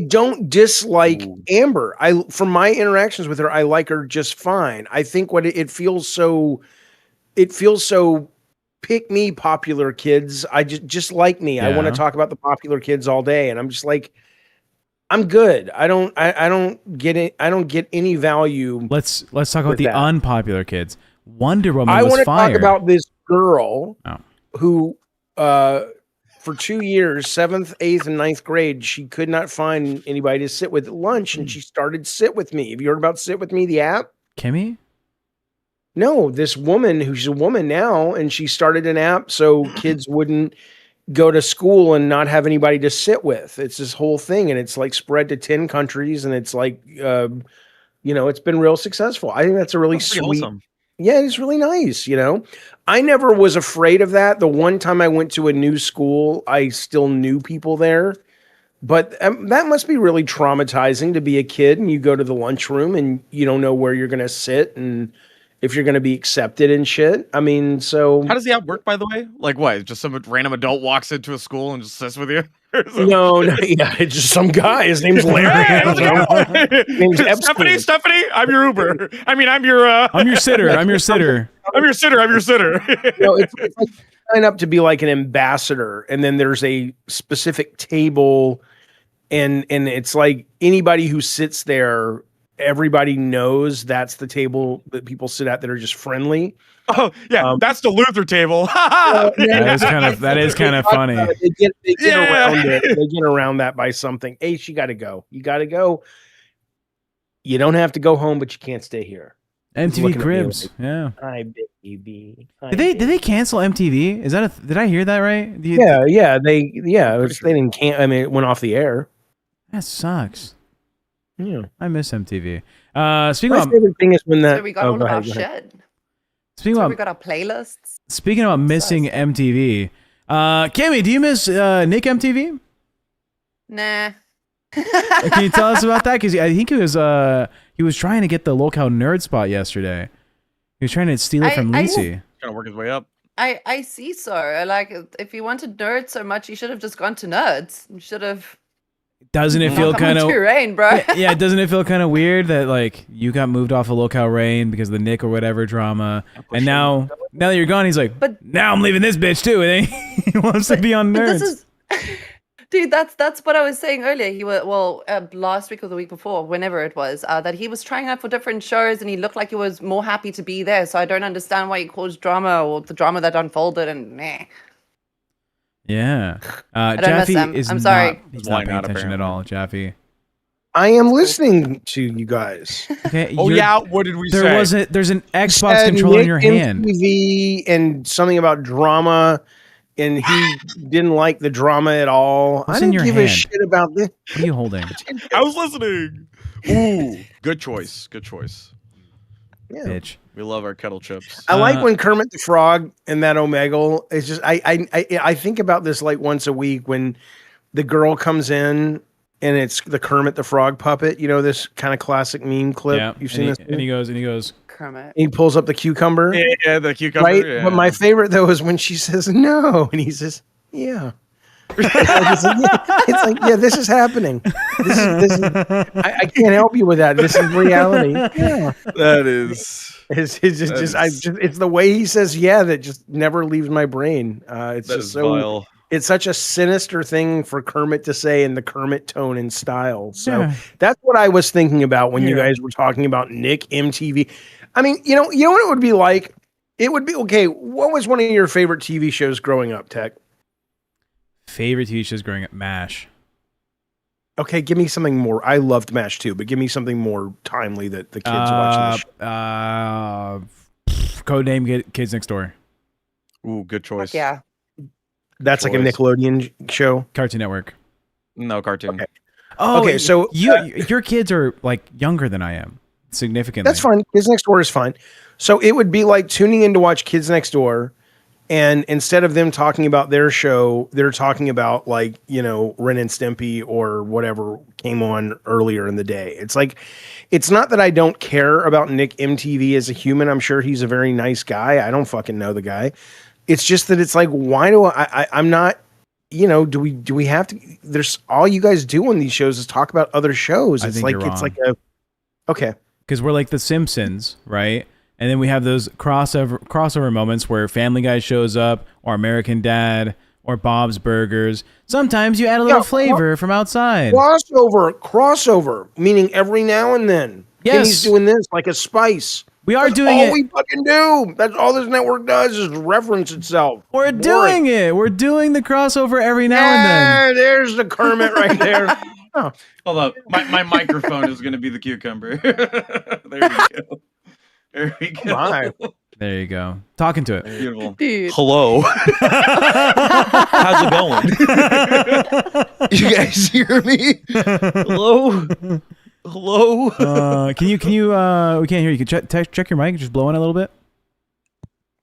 don't dislike Amber. From my interactions with her, I like her just fine. I think what it feels so pick me popular kids. I just like me. I want to Yeah. talk about the popular kids all day, and I'm just like, I'm good. I don't get it. I don't get any value. Let's talk about with the that. unpopular kids. Wonder Woman I was want to fired. talk about this girl Oh. who, for 2 years, 7th, 8th, and 9th grade, she could not find anybody to sit with at lunch, and she started Sit With Me. Have you heard about Sit With Me, the app? Kimmy. No, this woman who's a woman now, and she started an app so kids wouldn't go to school and not have anybody to sit with. It's this whole thing, and it's like spread to 10 countries, and it's like, it's been real successful. I think that's a really That's pretty sweet. wholesome. Yeah, it's really nice, I never was afraid of that. The one time I went to a new school, I still knew people there. But that must be really traumatizing to be a kid and you go to the lunchroom and you don't know where you're going to sit and if you're going to be accepted and shit. I mean, so. How does the app work, by the way? Like what? Just some random adult walks into a school and just sits with you? No, yeah, it's just some guy. His name's Larry. Hey, I don't know. His name's Epstein. Stephanie, I'm your Uber. I mean, I'm your sitter. I'm your sitter. I'm your sitter. It's like sign up to be like an ambassador, and then there's a specific table, and it's like anybody who sits there, everybody knows that's the table that people sit at that are just friendly. Oh yeah, that's the Luther table. That is kind of funny. They get Yeah. around it. They get around that by something. Ace, you got to go. You got to go. You don't have to go home, but you can't stay here. MTV looking at me Cribs. like, Yeah. Hi, baby. Hi, Did they cancel MTV? Is that did I hear that right? Yeah. They didn't can't. I mean, it went off the air. That sucks. Yeah. I miss MTV. My Speaking of favorite thing is when that. So we got all of our shit. speaking So of we got our playlists. speaking about missing MTV, Kimmy, do you miss Nick MTV? Nah. Can you tell us about that? Because I think he was trying to get the LolCow nerd spot yesterday. He was trying to steal it from Lisi. Trying to work his way up. I see so. Like, if you wanted nerds so much, you should have just gone to nerds. You should have. Doesn't it feel Come kind on of to Rain, bro? yeah? Doesn't it feel kind of weird that like you got moved off of LolCow Rain because of the Nick or whatever drama, and now that you're gone, he's like, But- now I'm leaving this bitch too, and then he wants to be on But nerds. this is, dude. That's what I was saying earlier. He was last week or the week before, whenever it was, that he was trying out for different shows, and he looked like he was more happy to be there. So I don't understand why he caused drama or the drama that unfolded. And Yeah. don't miss Jaffe him. is I'm sorry. He's Why not paying not, attention at apparently? all, Jaffe. I am listening to you guys. Okay. Oh yeah, what did we say? There's an Xbox controller in your hand. MTV and something about drama, and he didn't like the drama at all. What's I in didn't your give hand? a shit about this. What are you holding? I was listening. Ooh, good choice. Good choice. Yeah. Bitch. We love our kettle chips. I like when Kermit the Frog and that Omegle is just. I think about this like once a week when the girl comes in and it's the Kermit the Frog puppet. You know, this kind of classic meme clip. Yeah. You've seen this. And he goes. Kermit. He pulls up the cucumber. Yeah, the cucumber. Right. Yeah. But my favorite though is when she says no, and he says, "Yeah." It's like, yeah, this is happening. This is I can't help you with that. This is reality. Yeah. That is. It's the way he says yeah that just never leaves my brain. It's That just is so vile. it's such a sinister thing for Kermit to say in the Kermit tone and style. So Yeah. that's what I was thinking about when you guys were talking about Nick MTV. I mean, you know what it would be like? It would be okay. What was one of your favorite TV shows growing up, Tech? Favorite TV shows growing up? MASH. Okay, give me something more. I loved MASH too, but give me something more timely that the kids watching the show. Codename Kids Next Door. Ooh, good choice. Yeah. That's like a choice. Nickelodeon show. Cartoon Network. No cartoon. Okay. Oh, Okay, so, your kids are like younger than I am, significantly. That's fine. Kids Next Door is fine. So it would be like tuning in to watch Kids Next Door, and instead of them talking about their show, they're talking about like, you know, Ren and Stimpy or whatever came on earlier in the day. It's like, it's not that I don't care about Nick MTV as a human. I'm sure he's a very nice guy. I don't fucking know the guy. It's just that it's like, why do I'm not, you know, do we have to, there's all you guys do on these shows is talk about other shows. I It's think like, you're it's wrong. like okay. Because we're like the Simpsons, right? And then we have those crossover moments where Family Guy shows up, or American Dad, or Bob's Burgers. Sometimes you add a little flavor from outside. Crossover, meaning every now and then. Yes. Kenny's doing this like a spice. We are That's doing all it. we fucking do. That's all this network does is reference itself. We're doing it. We're doing the crossover every now and then. There's the Kermit right there. Oh. Hold up. My microphone is going to be the cucumber. There we go. There we go. My. There you go. Talking to it. Beautiful. Dude. Hello. How's it going? You guys hear me? Hello? Hello? Can you we can't hear you. Can check your mic, just blow in a little bit.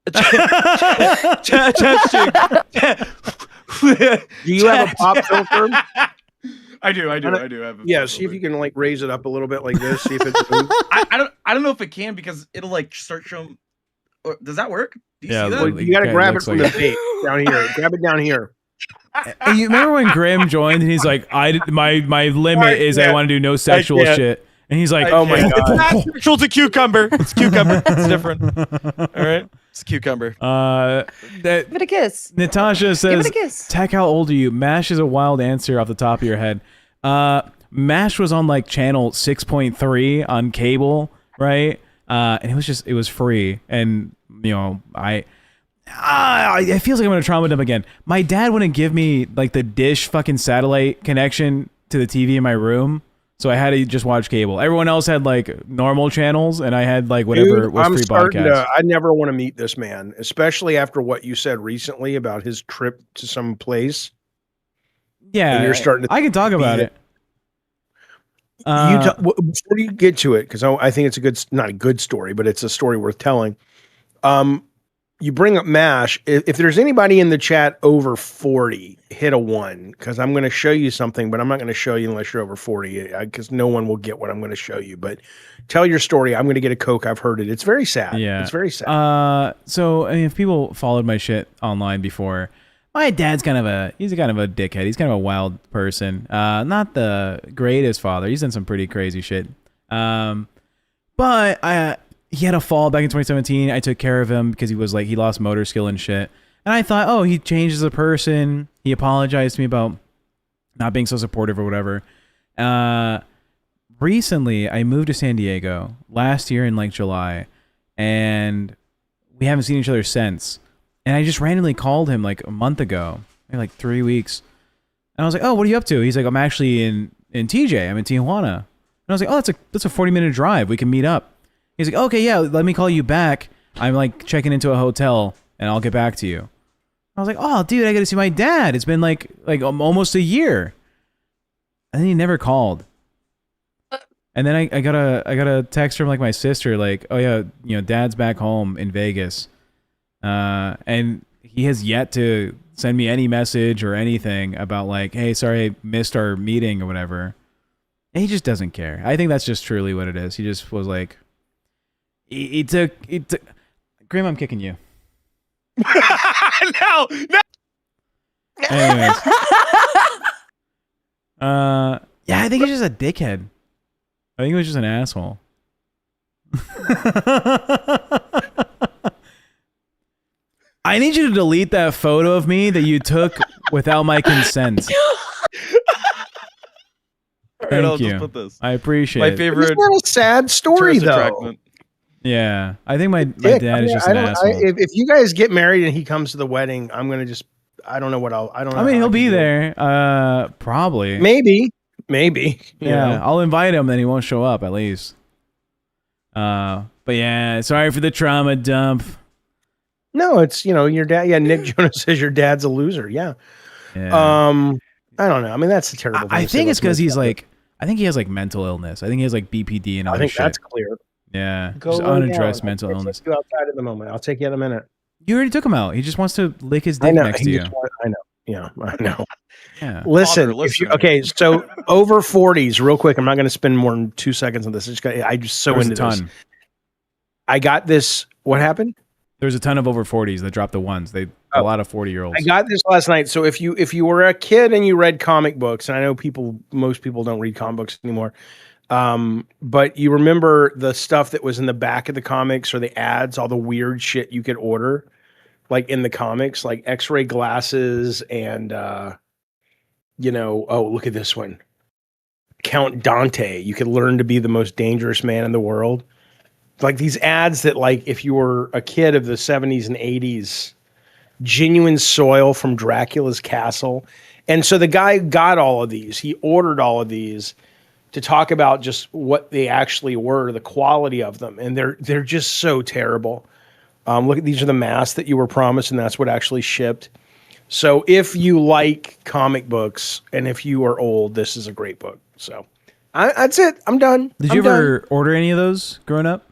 Do you have a pop filter? I do have a Yeah, see if you can like raise it up a little bit like this. See if it moves. I don't know if it can because it'll like start showing. Does that work? Do you Yeah, see that? well, You got to Okay, grab it looks from like the base down here. Grab it down here. Hey, you remember when Grim joined and he's like, my limit is I can't. want to do no sexual can't. shit. And he's like, Oh my It's god. not sexual, it's a cucumber. It's cucumber. It's different. All right. It's a cucumber. that Give it a kiss. Natasha Give says, it a kiss. Tech, how old are you? MASH is a wild answer off the top of your head. MASH was on like channel 6.3 on cable, right? And it was free. And, you know, it feels like I'm going to trauma dump again. My dad wouldn't give me like the dish fucking satellite connection to the TV in my room. So I had to just watch cable. Everyone else had like normal channels, and I had like whatever Dude, was I'm free starting podcast. I never want to meet this man, especially after what you said recently about his trip to some place. Yeah, and you're starting to I can talk about be it. Before you get to it, because I think it's not a good story, but it's a story worth telling. You bring up MASH. If there's anybody in the chat over 40, hit a 1, because I'm going to show you something, but I'm not going to show you unless you're over 40, because no one will get what I'm going to show you. But tell your story. I'm going to get a Coke. I've heard it. It's very sad. Yeah, it's very sad. So I mean, if people followed my shit online before, my dad's kind of a dickhead. He's kind of a wild person. Not the greatest father. He's done some pretty crazy shit. But he had a fall back in 2017. I took care of him because he lost motor skill and shit. And I thought, oh, he changed as a person. He apologized to me about not being so supportive or whatever. Recently, I moved to San Diego last year in like July, and we haven't seen each other since. And I just randomly called him like a month ago, maybe like 3 weeks. And I was like, oh, what are you up to? He's like, I'm actually in in TJ. I'm in Tijuana. And I was like, oh, that's a 40-minute drive. We can meet up. He's like, okay, yeah, let me call you back. I'm like checking into a hotel, and I'll get back to you. I was like, oh, dude, I got to see my dad. It's been like almost a year. And then he never called. And then I got a text from like my sister, like, oh yeah, dad's back home in Vegas. And he has yet to send me any message or anything about like, hey, sorry, I missed our meeting or whatever. And he just doesn't care. I think that's just truly what it is. He just was like, he took Grim, I'm kicking you. No. Anyways. Yeah, I think he's just a dickhead. I think he was just an asshole. I need you to delete that photo of me that you took without my consent. Thank you. Just put this. I appreciate My it. favorite. It's not a sad story tourist though. attraction. Yeah, I think my Dick, dad is just I an don't- asshole. if you guys get married and he comes to the wedding, I'm gonna just. I don't know what I don't know. I mean, how he'll can be do it. there. Probably. Maybe. You Yeah, know? I'll invite him, then he won't show up at least. But yeah, sorry for the trauma dump. No, it's your dad. Yeah, Nick Jonas says your dad's a loser. Yeah. Yeah. I don't know. I mean, that's a terrible. I thing to say. think it's because Let's make he's that like, I think he has like mental illness. I think he has like BPD and up. I other think shit. that's clear. Yeah, Go just lay down. unaddressed I mental can't illness. take you outside at the moment. I'll take you in a minute. You already took him out. He just wants to lick his I dick know. next to you. I know. Yeah, I know. Yeah. Listen, Father, if you, listen. okay, so over 40s, real quick. I'm not going to spend more than 2 seconds on this. I'm just so There's into a this. ton. I got this. What happened? There's a ton of over 40s that dropped the ones. A lot of 40-year-olds. I got this last night. So if you were a kid and you read comic books, and I know most people don't read comic books anymore, but you remember the stuff that was in the back of the comics or the ads, all the weird shit you could order, like in the comics, like X-ray glasses and oh, look at this one, Count Dante. You could learn to be the most dangerous man in the world. Like these ads that, like, if you were a kid of the 70s and 80s, genuine soil from Dracula's castle. And so the guy got all of these. He ordered all of these to talk about just what they actually were, the quality of them. And they're just so terrible. Look at, these are the masks that you were promised, and that's what actually shipped. So if you like comic books and if you are old, this is a great book. So that's it. I'm done. Did you ever order any of those growing up?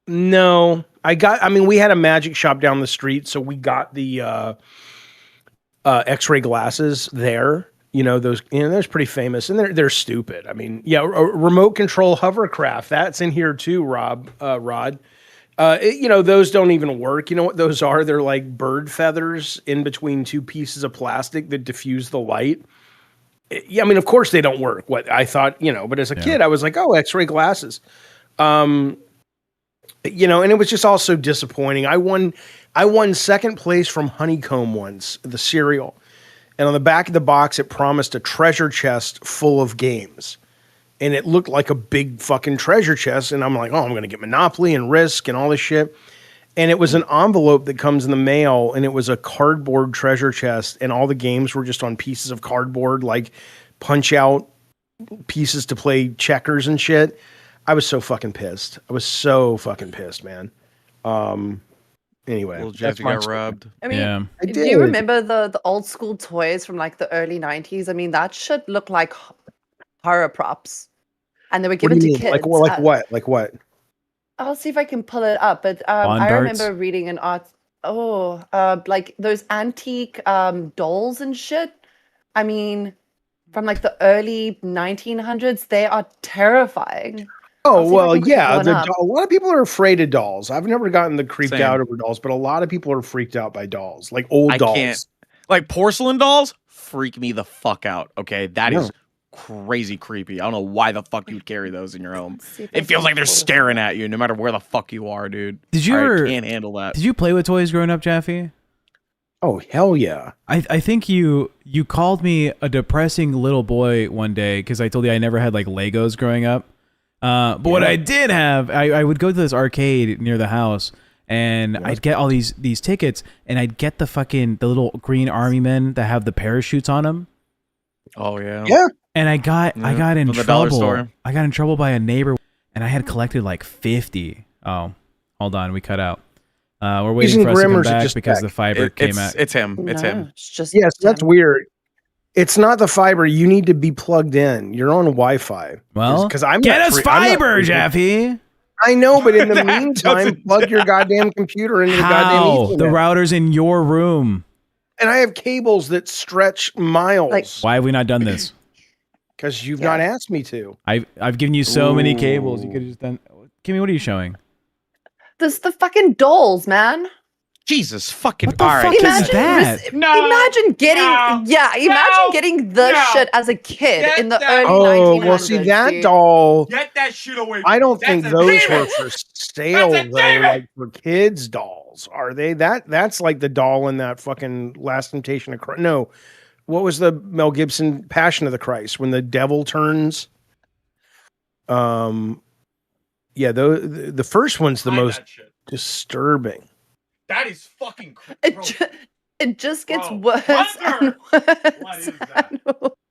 No, we had a magic shop down the street, so we got the X-ray glasses there. Those, those pretty famous, and they're stupid. I mean, yeah, remote control hovercraft, that's in here too, Rod. Those don't even work. You know what those are? They're like bird feathers in between two pieces of plastic that diffuse the light. Yeah, I mean, of course they don't work. What I thought, but as a kid, I was like, oh, X-ray glasses. And it was just all so disappointing. I won second place from Honeycomb once, the cereal. And on the back of the box, it promised a treasure chest full of games. And it looked like a big fucking treasure chest. And I'm like, oh, I'm going to get Monopoly and Risk and all this shit. And it was an envelope that comes in the mail, and it was a cardboard treasure chest. And all the games were just on pieces of cardboard, like punch out pieces to play checkers and shit. I was so fucking pissed. Man. Anyway, Well, Jaffe got robbed. I mean, Yeah. do you remember the old school toys from like the early 90s? I mean, that shit looked like horror props. And they were What do given you to mean? kids. Like what? I'll see if I can pull it up. But Bond I darts? remember reading an art. Like those antique dolls and shit. I mean, from like the early 1900s, they are terrifying. Oh, I'll see if I well, can quickly yeah. pull one up. A lot of people are afraid of dolls. I've never gotten the creeped Same. out over dolls, but a lot of people are freaked out by dolls, like old I dolls. can't. Like porcelain dolls freak me the fuck out. Okay, that is No. crazy creepy. I don't know why the fuck you'd carry those in your home. Let's see if I It feels can like they're pull this staring up. at you no matter where the fuck you are, dude. Did you ever? I can't handle that. Did you play with toys growing up, Jaffe? Oh, hell yeah. I think you called me a depressing little boy one day because I told you I never had like Legos growing up. But what I did have, I would go to this arcade near the house, and I'd get all these tickets, and I'd get the little green army men that have the parachutes on them. Oh yeah. Yeah. And I got in From the dollar trouble. store. I got in trouble by a neighbor, and I had collected like 50. Oh, hold on, we cut out. We're waiting Using for us to Grim come or is it back just because tech? the fiber came out. It's him. It's No, him. It's just Yes, that's Tim. weird. It's not the fiber. You need to be plugged in. You're on Wi-Fi. Well, because I'm get not us free- I'm not fiber, free- Jaffe. I know, but in the That meantime, doesn't- plug your goddamn computer into the goddamn How? Ethernet. The router's in your room. And I have cables that stretch miles. Like- Why have we not done this? Because you've Yeah. not asked me to. I've given you so many cables. You Ooh. could have just done. Kimmy, what are you showing? This the fucking dolls, man. Jesus fucking. What the all right, fuck is just- that? No, imagine getting no, imagine getting this no. shit as a kid Get in the that- early Oh, 1900s. well, see, that dude. doll, Get that shit away. I don't think those were demon. for sale, That's a though, demon. like for kids' dolls. Are they? That's like the doll in that fucking Last Temptation of Christ. No, what was the Mel Gibson Passion of the Christ when the devil turns? Yeah, the first one's the Hide most that shit. disturbing. That is fucking. It just gets Bro, worse Hunter! and worse. What is that?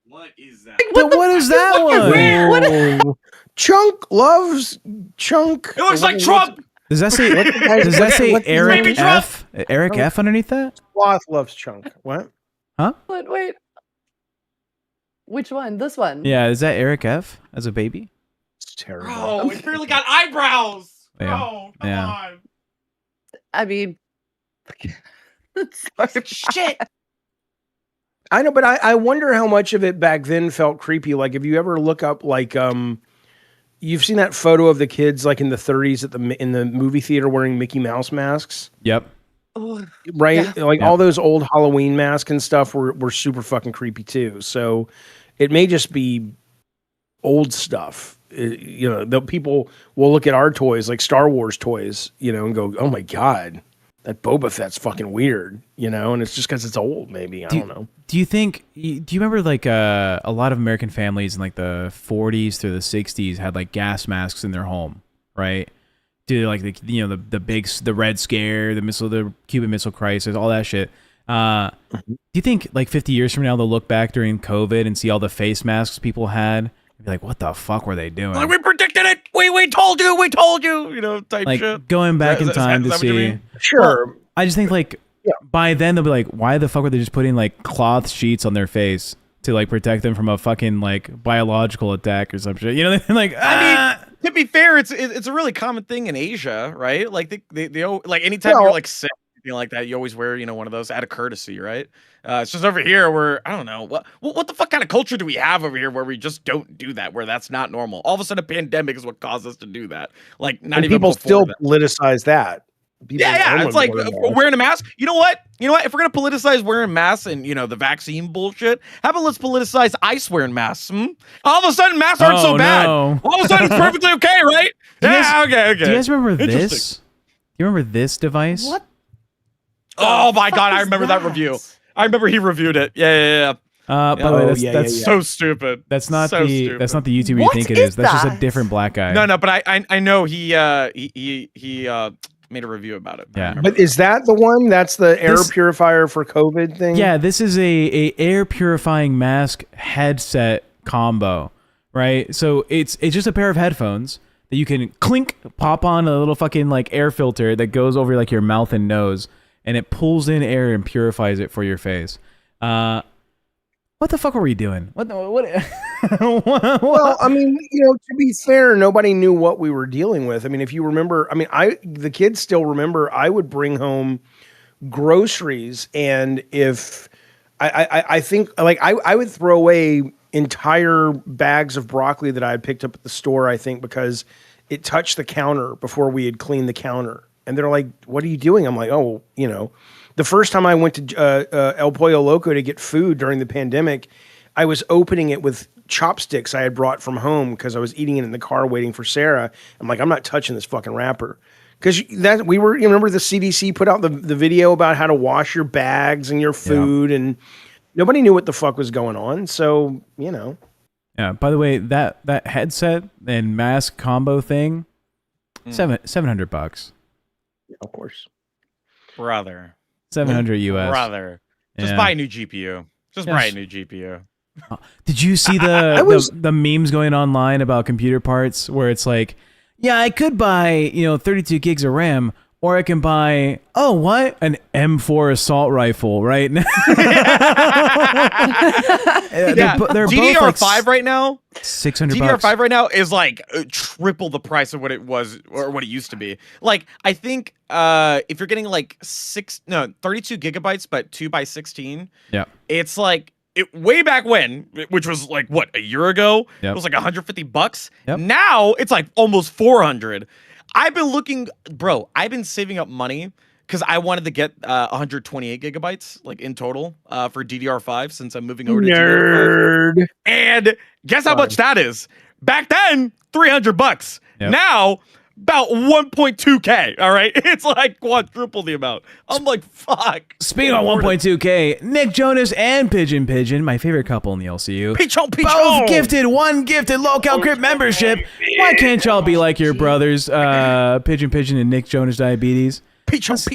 What is that? But what is that one? Oh, Chunk loves Chunk. It looks like Trump. Does that say? What's the guy's- Does that say what's his Eric name? F? Eric F underneath that? Sloth loves Chunk. What? Wait. Which one? This one? Yeah, is that Eric F as a baby? It's terrible. Bro, it barely got eyebrows. Yeah. Bro, come Yeah. on. I mean, it's so Shit. I know, but I wonder how much of it back then felt creepy. Like, if you ever look up, like, you've seen that photo of the kids, like in the 30s in the movie theater wearing Mickey Mouse masks, Yep. Oh, right? Yeah. Like Yeah. all those old Halloween masks and stuff were super fucking creepy too. So it may just be old stuff. You know, the people will look at our toys, like Star Wars toys, you know, and go, "Oh my god, that Boba Fett's fucking weird," you know, and it's just because it's old, maybe. I don't know. Do you think? Do you remember like a lot of American families in like the 40s through the 60s had like gas masks in their home, right? Due to like the Red Scare, the Cuban Missile Crisis, all that shit. Do you think like 50 years from now they'll look back during COVID and see all the face masks people had and be like, what the fuck were they doing? Like, we predicted it. We told you. You know, type Like shit. going back Is in that- time is to that what you see. mean? Sure. I just think like Yeah. by then they'll be like, why the fuck were they just putting like cloth sheets on their face to like protect them from a fucking like biological attack or some shit? You know, like I mean, to be fair, it's a really common thing in Asia, right? Like they like anytime Well- you're like sick, anything like that, you always wear one of those out of courtesy, right? It's just over here where I don't know what the fuck kind of culture do we have over here where we just don't do that, where that's not normal. All of a sudden, a pandemic is what caused us to do that. Like not And even people before still that. politicize that. People Yeah, own it's like wearing masks. wearing a mask. You know what? If we're gonna politicize wearing masks and the vaccine bullshit, how about let's politicize ICE wearing masks? All of a sudden, masks aren't so Oh, bad. no. All of a sudden, it's perfectly okay, right? Do you Yeah, guys- okay. do you guys remember Interesting. this? Do you remember this device? what? Oh my fuck god, I is remember that that? review. I remember he reviewed it. Yeah. By the way, Oh, that's, yeah, that's yeah. So stupid. that's not So the stupid. that's not the YouTube you What think it is is. That's just a that? different black guy. No, but I know he made a review about it. Yeah. I remember But is that the one? That's the air This- purifier for COVID thing? Yeah, this is a air purifying mask headset combo, right? So it's just a pair of headphones that you can clink, pop on a little fucking like air filter that goes over like your mouth and nose, and it pulls in air and purifies it for your face. What the fuck were we doing? What? Well, I mean, to be fair, nobody knew what we were dealing with. I mean, if you remember, the kids still remember, I would bring home groceries, and if I think like I would throw away entire bags of broccoli that I had picked up at the store, I think, because it touched the counter before we had cleaned the counter. And they're like, "What are you doing?" I'm like, "Oh, the first time I went to El Pollo Loco to get food during the pandemic, I was opening it with chopsticks I had brought from home because I was eating it in the car waiting for Sarah. I'm like, I'm not touching this fucking wrapper. Because remember the CDC put out the video about how to wash your bags and your food, and nobody knew what the fuck was going on. So, Yeah. By the way, that headset and mask combo thing, $700. Of course. brother. 700 US. Brother. Just Yeah. buy a new GPU. Just Yes. buy a new GPU. Did you see the memes going online about computer parts where it's like, yeah, I could buy 32 gigs of RAM, or I can buy an M4 assault rifle, right? Yeah, they're DDR5 both like right now. $600. DDR5 right now is like triple the price of what it was or what it used to be. Like, I think if you're getting like 32 gigabytes, but 2x16, yeah, it's like way back when, which was like what, a year ago, yep. It was like $150. Yep. Now it's like almost 400. I've been looking, bro. I've been saving up money because I wanted to get 128 gigabytes, like in total, for DDR5 since I'm moving over to DDR5. And guess how much that is? Back then, $300. Yep. Now, about 1.2K. All right, it's like quadruple the amount. I'm like, fuck. Speaking of 1.2K, Nick Jonas and Pigeon Pigeon, my favorite couple in the LCU, both gifted one gifted LolCow Crypt membership. Why can't y'all be like your brothers, Pigeon Pigeon and Nick Jonas Diabetes? Let's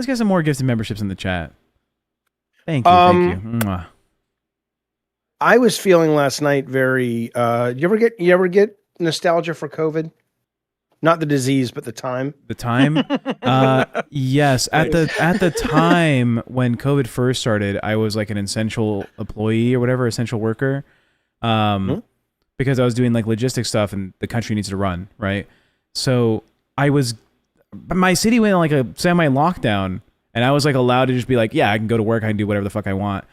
get some more gifted memberships in the chat. Thank you. Thank you. Mwah. I was feeling last night very. You ever get nostalgia for COVID? Not the disease, but the time. The time? Yes. At the time when COVID first started, I was like an essential employee or whatever, essential worker. Because I was doing like logistics stuff and the country needs to run, right? So my city went on like a semi-lockdown and I was like allowed to just be like, yeah, I can go to work, I can do whatever the fuck I want.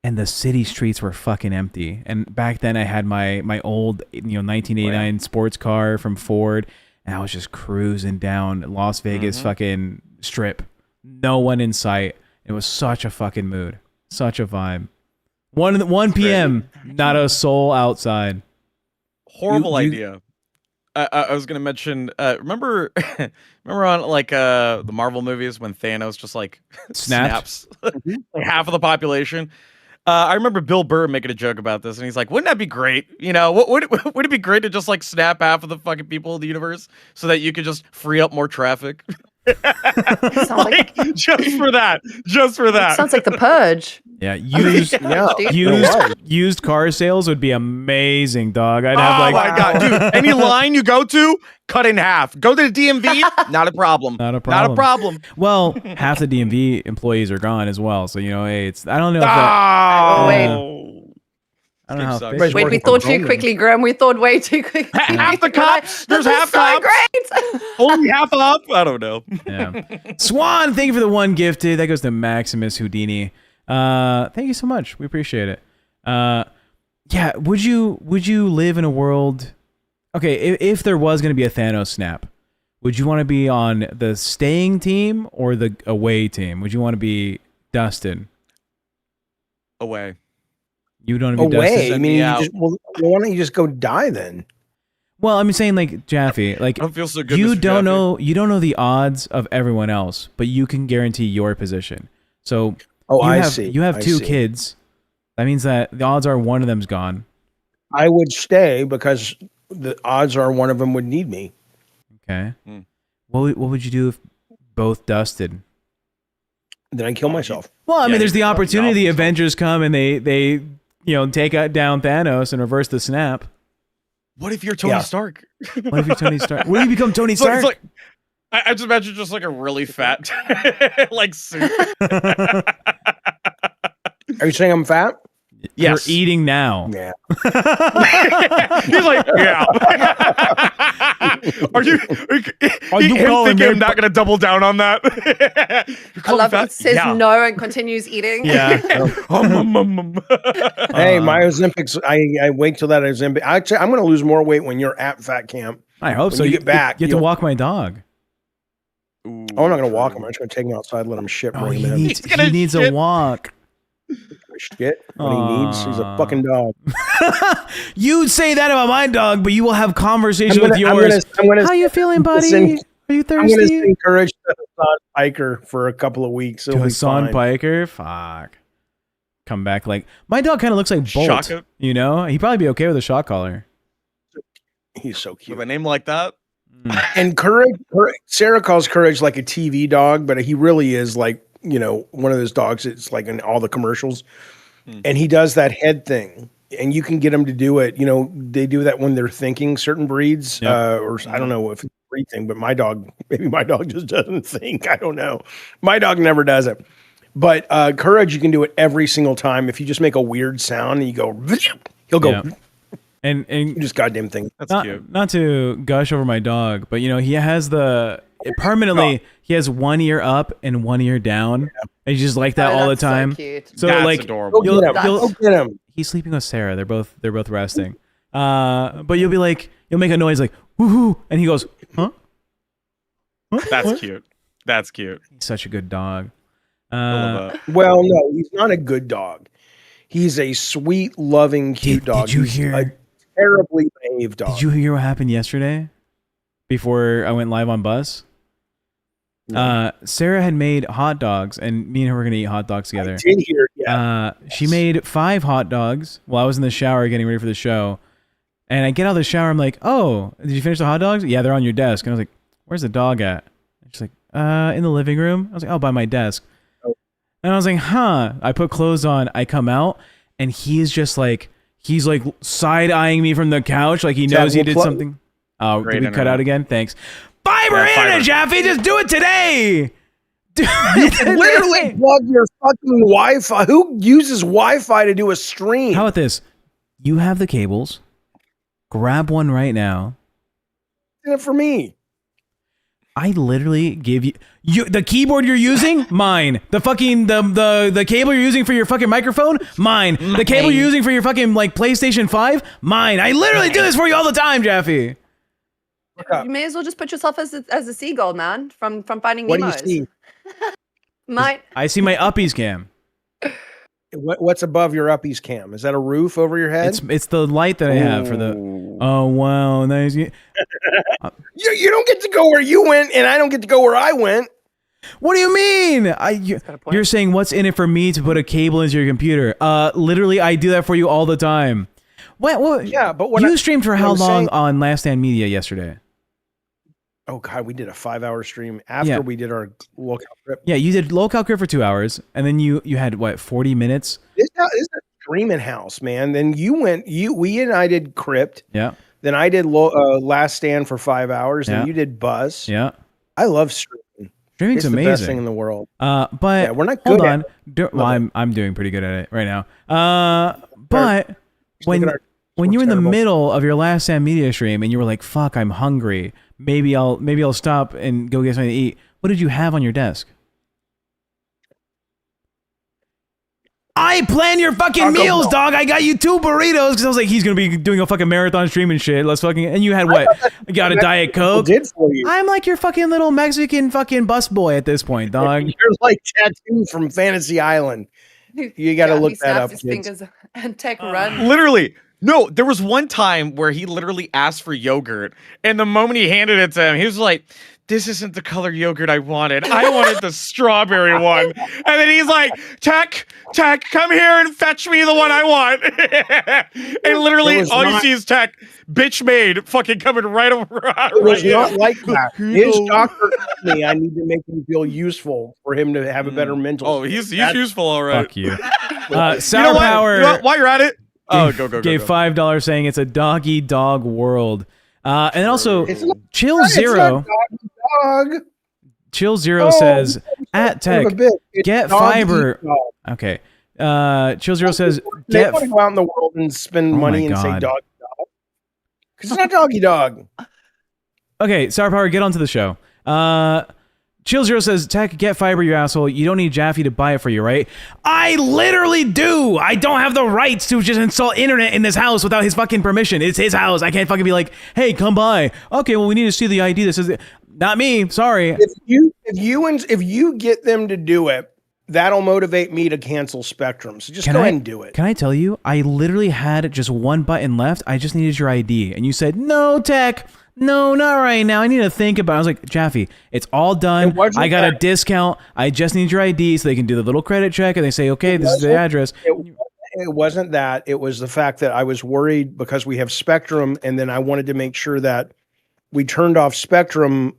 And the city streets were fucking empty. And back then I had my old 1989 sports car from Ford. And I was just cruising down Las Vegas fucking strip. No one in sight. It was such a fucking mood. Such a vibe. 1 p.m., not a soul outside. Horrible idea. I was going to mention, remember on like the Marvel movies when Thanos just like snaps like half of the population? I remember Bill Burr making a joke about this, and he's like, "Wouldn't that be great? Would it be great to just like snap half of the fucking people in the universe so that you could just free up more traffic?" Like, just for that. Sounds like the Purge. Yeah, used car sales would be amazing, dog. I'd have like, oh my god, dude! Any line you go to, cut in half. Go to the DMV, not a problem. Not a problem. Well, half the DMV employees are gone as well, so hey, it's I don't know. I don't know how. Wait, we thought too quickly, Graham. We thought way too quickly. Half the cops. There's half cops. Great. Only half up. I don't know. Yeah. Swan, thank you for the one gifted. That goes to Maximus Houdini. Thank you so much. We appreciate it. Yeah. Would you live in a world? Okay, if there was going to be a Thanos snap, would you want to be on the staying team or the away team? Would you want to be Dustin? Away. You don't want to be away. Dustin? I mean, why don't you just go die then? Well, I'm saying like Jaffe, like I don't feel so good. You don't know the odds of everyone else, but you can guarantee your position. So I see. You have two kids. That means that the odds are one of them's gone. I would stay because the odds are one of them would need me. Okay. What would you do if both dusted? Then I kill myself. Well, I mean, there's the opportunity. The Avengers come and they take down Thanos and reverse the snap. What if you're Tony Stark? What if you're Tony Stark? What if you become Tony Stark? It's like, I just imagine just like a really fat like suit. Are you saying I'm fat? Yes. You're eating now. Yeah. He's like, yeah. Are you calling me? I'm not going to double down on that. I love it. Says no and continues eating. Yeah. Hey, my Ozempics, I wait till that Ozempic. Actually, I'm going to lose more weight when you're at fat camp. I hope so. You get back. You have to walk my dog. Ooh, I'm not going to walk him. I'm just going to take him outside, let him shit. He needs a walk. Shit. What he needs, he's a fucking dog. You say that about my dog, but you will have conversation with yours. How you feeling, buddy? Are you thirsty? I'm going to encourage Hassan Piker for a couple of weeks. Hassan Piker? Fuck. Come back like my dog kind of looks like Bolt. He'd probably be okay with a shot collar. He's so cute. With a name like that. And Courage, Sarah calls Courage like a TV dog, but he really is like, one of those dogs. It's like in all the commercials. And he does that head thing. and you can get them to do it. You know, they do that when they're thinking, certain breeds, or I don't know if it's a breed thing, but maybe my dog just doesn't think. I don't know. My dog never does it. But courage, you can do it every single time. If you just make a weird sound and you go, he'll go. Yeah. And just goddamn thing. That's cute. Not to gush over my dog, but you know, he has permanently he has one ear up and one ear down. And he's just like that all the time. So cute. So That's like adorable. Go get him. he's sleeping with Sarah. They're both resting. But you'll make a noise like woohoo, and he goes, huh? That's cute. That's cute. He's such a good dog. I love that. Well, no, he's not a good dog. He's a sweet, loving, cute dog. Did you He's hear? a terribly behaved dog? Did you hear what happened yesterday? Before I went live on Bus? No. Sarah had made hot dogs, and me and her were going to eat hot dogs together. I did hear, yeah. She made 5 hot dogs while I was in the shower getting ready for the show. And I get out of the shower, I'm like, oh, did you finish the hot dogs? Yeah, they're on your desk. And I was like, where's the dog at? And she's like, in the living room. I was like, oh, by my desk. Oh. And I was like, huh. I put clothes on. I come out, and he's like side-eyeing me from the couch like he knows he did something. Oh, Great did we cut out again? Thanks. Fiber Yeah, internet, fiber. Jaffe! Just do it today! Do it today! Literally plug your fucking Wi-Fi. Who uses Wi-Fi to do a stream? How about this? You have the cables. Grab one right now. Did it for me? I literally give you the keyboard you're using, mine. The fucking the cable you're using for your fucking microphone, mine. The cable you're using for your fucking like PlayStation 5, mine. I literally do this for you all the time, Jaffe. You may as well just put yourself as a seagull, man, from Finding What Nemo. do you see? I see my uppies cam. What's above your uppies cam? Is that a roof over your head? It's the light that I have for the. Oh wow, nice. You don't get to go where you went, and I don't get to go where I went. What do you mean? You're saying what's in it for me to put a cable into your computer? Literally, I do that for you all the time. What? Yeah, but what you streamed for how long saying, on Last Stand Media yesterday? Oh God, we did a 5-hour stream after we did our LolCow trip. Yeah, you did LolCow Crypt for 2 hours, and then you had what 40 minutes? This is a streaming house, man. Then we and I did Crypt. Yeah. Then I did Last Stand for 5 hours. Yeah. And you did Buzz. Yeah. I love streaming. Streaming's it's amazing. the best thing in the world. But yeah, we're not hold good on. Well, I'm doing pretty good at it right now. But when you're in the terrible. middle of your Last Stand Media stream and you were like, "Fuck, I'm hungry. Maybe I'll stop and go get something to eat." What did you have on your desk? I plan your fucking Taco meals, Bell. dog. I got you 2 burritos because I was like, he's gonna be doing a fucking marathon stream and shit. Let's fucking. And you had what? You got a Diet Coke. Did for you. I'm like your fucking little Mexican fucking busboy at this point, dog. You're like Tattoo from Fantasy Island. You got to look that up. His Kids. fingers and Tech run. Literally. No, there was one time where he literally asked for yogurt, and the moment he handed it to him, he was like, "This isn't the color yogurt I wanted. I wanted the strawberry one." And then he's like, Tech, come here and fetch me the one I want." And literally, all you see is Tech, bitch made, fucking coming right over. It was not like that. His doctor told me I need to make him feel useful for him to have a better mental. Oh, he's useful, all right. Fuck you. You Sour know Power. what? You know what? While you're at it, go. Gave $5 saying it's a doggy dog world. And then also, It's not- Chill It's Zero. not dog. Chill Zero Oh, says at Son of Tech a bitch. It's get dog fiber. eat dog. Okay. Chill Zero says They get. want to go out in the world and spend Oh my money and say God. doggy dog. Because it's not doggy dog. Okay, Sour Power, get onto the show. Chill Zero says, Tech, get fiber, you asshole. You don't need Jaffe to buy it for you, right? I literally do. I don't have the rights to just install internet in this house without his fucking permission. It's his house. I can't fucking be like, hey, come by. Okay, well, we need to see the ID. This is not me. Sorry. If you get them to do it, that'll motivate me to cancel Spectrum. So just go ahead and do it. Can I tell you? I literally had just one button left. I just needed your ID. And you said, no, Tech. No, not right now. I need to think about it. I was like, Jaffe, it's all done. I got a discount. I just need your ID so they can do the little credit check and they say, okay, this is the address. It wasn't that. It was the fact that I was worried because we have Spectrum, and then I wanted to make sure that we turned off Spectrum,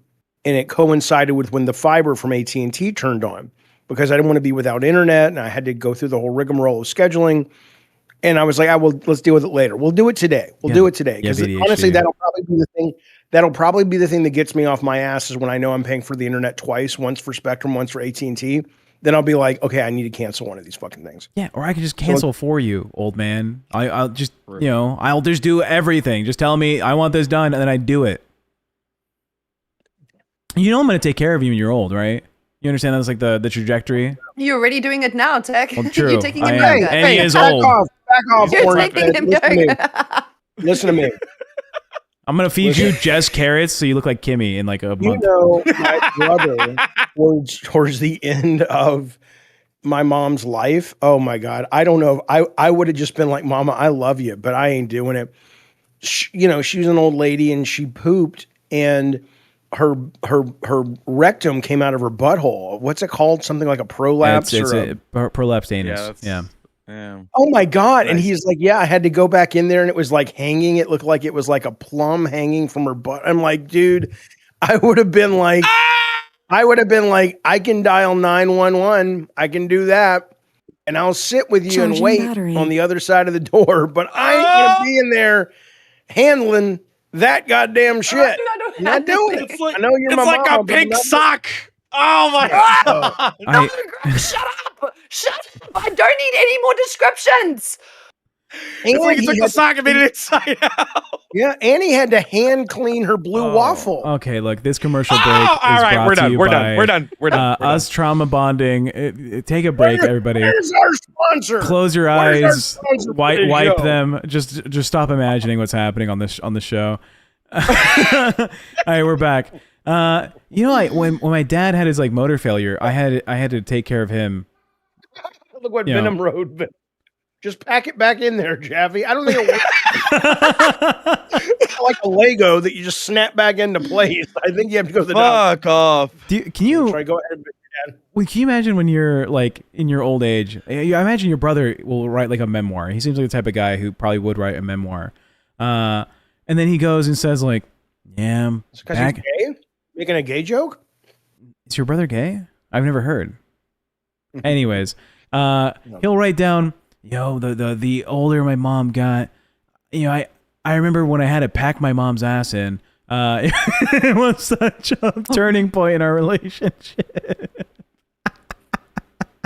and it coincided with when the fiber from AT&T turned on, because I didn't want to be without internet, and I had to go through the whole rigmarole of scheduling. And I was like, let's deal with it later. We'll do it today. We'll do it today. Because honestly, that'll probably be the thing. That'll probably be the thing that gets me off my ass is when I know I'm paying for the internet twice, once for Spectrum, once for AT&T. Then I'll be like, okay, I need to cancel one of these fucking things. Yeah, or I can just cancel for you, old man. I'll just, I'll just do everything. Just tell me I want this done, and then I do it. You know I'm going to take care of you when you're old, right? You understand that's like the trajectory? You're already doing it now, Tech. Well, true. You're taking him I am. younger. And he is back old. Back off. You're taking him younger. Listen to me. I'm going to feed you just carrots so you look like Kimmy in like a month. You know, my brother, towards the end of my mom's life, oh my God, I don't know. I would have just been like, Mama, I love you, but I ain't doing it. She was an old lady and she pooped and her rectum came out of her butthole. What's it called? Something like a prolapse? It's a prolapsed anus. Yeah. Oh my God. Nice. And he's like, yeah, I had to go back in there and it was like hanging. It looked like it was like a plum hanging from her butt. I'm like, dude, I would have been like, I can dial 911. I can do that. And I'll sit with you Charging and wait battery. On the other side of the door. But I ain't going to be in there handling that goddamn shit. I'm not doing it. I know you're my mom. It's like a pink sock. Oh my God. Shut up. Shut up. I don't need any more descriptions. It's like you took the sock and made it inside out. Yeah, Annie had to hand clean her blue waffle. Okay, look, this commercial break is brought to you by us trauma bonding. Take a break, everybody. Where's our sponsor? Close your eyes, wipe them. Just stop imagining what's happening on the show. All right, we're back. When my dad had his like motor failure, I had to take care of him. Look what Venom Road. But just pack it back in there, Jaffe. I don't think it works. It's like a Lego that you just snap back into place. I think you have to go to the doctor. Fuck off. Can you? Sorry, go ahead, Dad. Can you imagine when you're like in your old age? I imagine your brother will write like a memoir. He seems like the type of guy who probably would write a memoir. And then he goes and says like, "Yeah, I'm because he's gay? Making a gay joke? Is your brother gay? I've never heard." Anyways, he'll write down, "Yo, the older my mom got, I remember when I had to pack my mom's ass in. It was such a turning point in our relationship."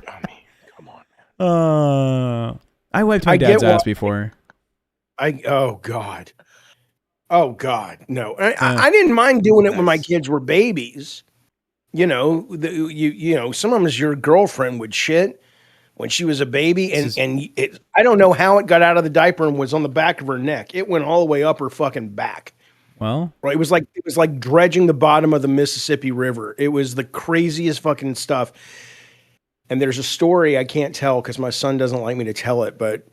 I mean, come on, man. I wiped my dad's ass before. Oh God, no. I didn't mind doing it when my kids were babies. Some of them your girlfriend would shit when she was a baby, and I don't know how it got out of the diaper and was on the back of her neck. It went all the way up her fucking back. Well, right. It was like dredging the bottom of the Mississippi River. It was the craziest fucking stuff. And there's a story I can't tell because my son doesn't like me to tell it. But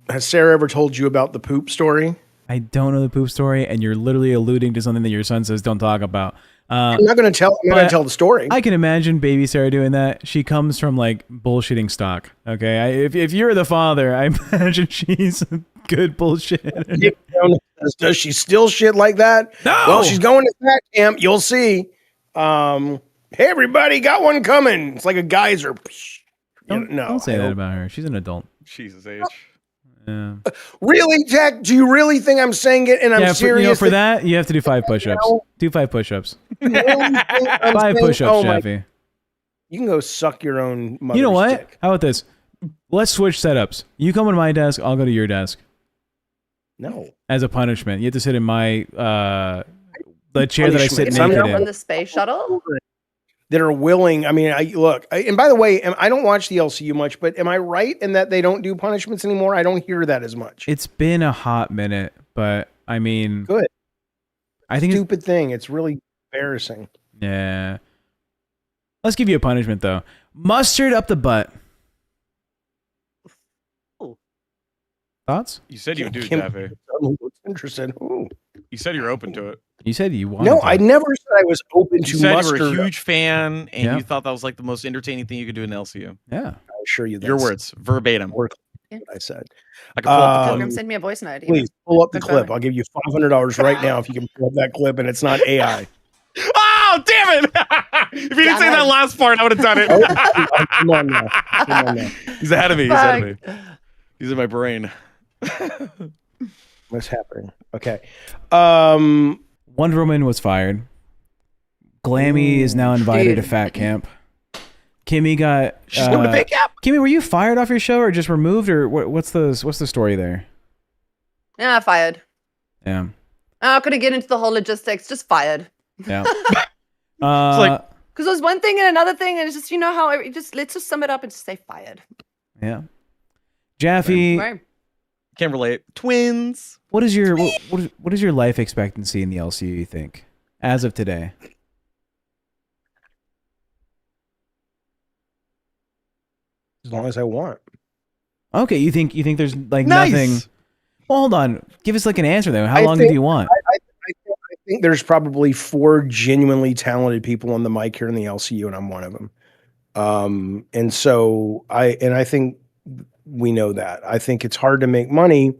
has Sarah ever told you about the poop story? I don't know the poop story, and you're literally alluding to something that your son says don't talk about. I'm not going to tell. I'm not going to tell the story. I can imagine baby Sarah doing that. She comes from like bullshitting stock. Okay, if you're the father, I imagine she's a good bullshit. Does she still shit like that? No. Well, she's going to fat camp. You'll see. Hey, everybody, got one coming. It's like a geyser. Don't say that about her. She's an adult. Jesus H. Yeah. Really, Tech? Do you really think I'm saying it? And I'm serious. For that, you have to do 5 push-ups. Do 5 push-ups. Really 5 push-ups, Jaffe. You can go suck your own mother's You know what? dick. How about this? Let's switch setups. You come to my desk, I'll go to your desk. No. As a punishment. You have to sit in my the chair that I sit You're naked not on in. the space shuttle? That are willing. I mean, and by the way, I don't watch the LCU much, but am I right in that they don't do punishments anymore? I don't hear that as much. It's been a hot minute, but I mean, good. I think stupid thing. It's really embarrassing. Yeah. Let's give you a punishment though. Mustard up the butt. Ooh. Thoughts? You said you would do it, Jaffe. Looks interested. Ooh. You said you were open to it. You said you wanted No, to. I never said I was open to you said mustard. You were a huge fan, and you thought that was like the most entertaining thing you could do in LCU. Yeah. I assure you. Your words, verbatim. What I said. I can pull up the Pilgrim, clip. send me a voice note. Please pull up the clip. I'll give you $500 right now if you can pull up that clip and it's not AI. Oh, damn it! If you didn't say that last part, I would have done it. Come on now. He's ahead of me. He's ahead of me. He's in my brain. What's happening? Okay. Um, Wonder Woman was fired. Glammy is now invited to Dude. Fat Camp. Kimmy got. She's going to pick up. Kimmy, were you fired off your show or just removed, or what's the story there? Yeah, fired. Yeah. I'm not gonna get into the whole logistics. Just fired. Yeah. like- Because there's one thing and another thing, and it's just how let's just sum it up and just say fired. Yeah. Jaffe, Right. Can't relate. Twins. what is your what is your life expectancy in the LCU? You think, as of today? as long as I want. Okay, you think there's like Nice. nothing. Well, hold on. Give us like an answer though. How I long think- do you want? I think there's probably 4 genuinely talented people on the mic here in the LCU, and I'm one of them. And so I think we know that. I think it's hard to make money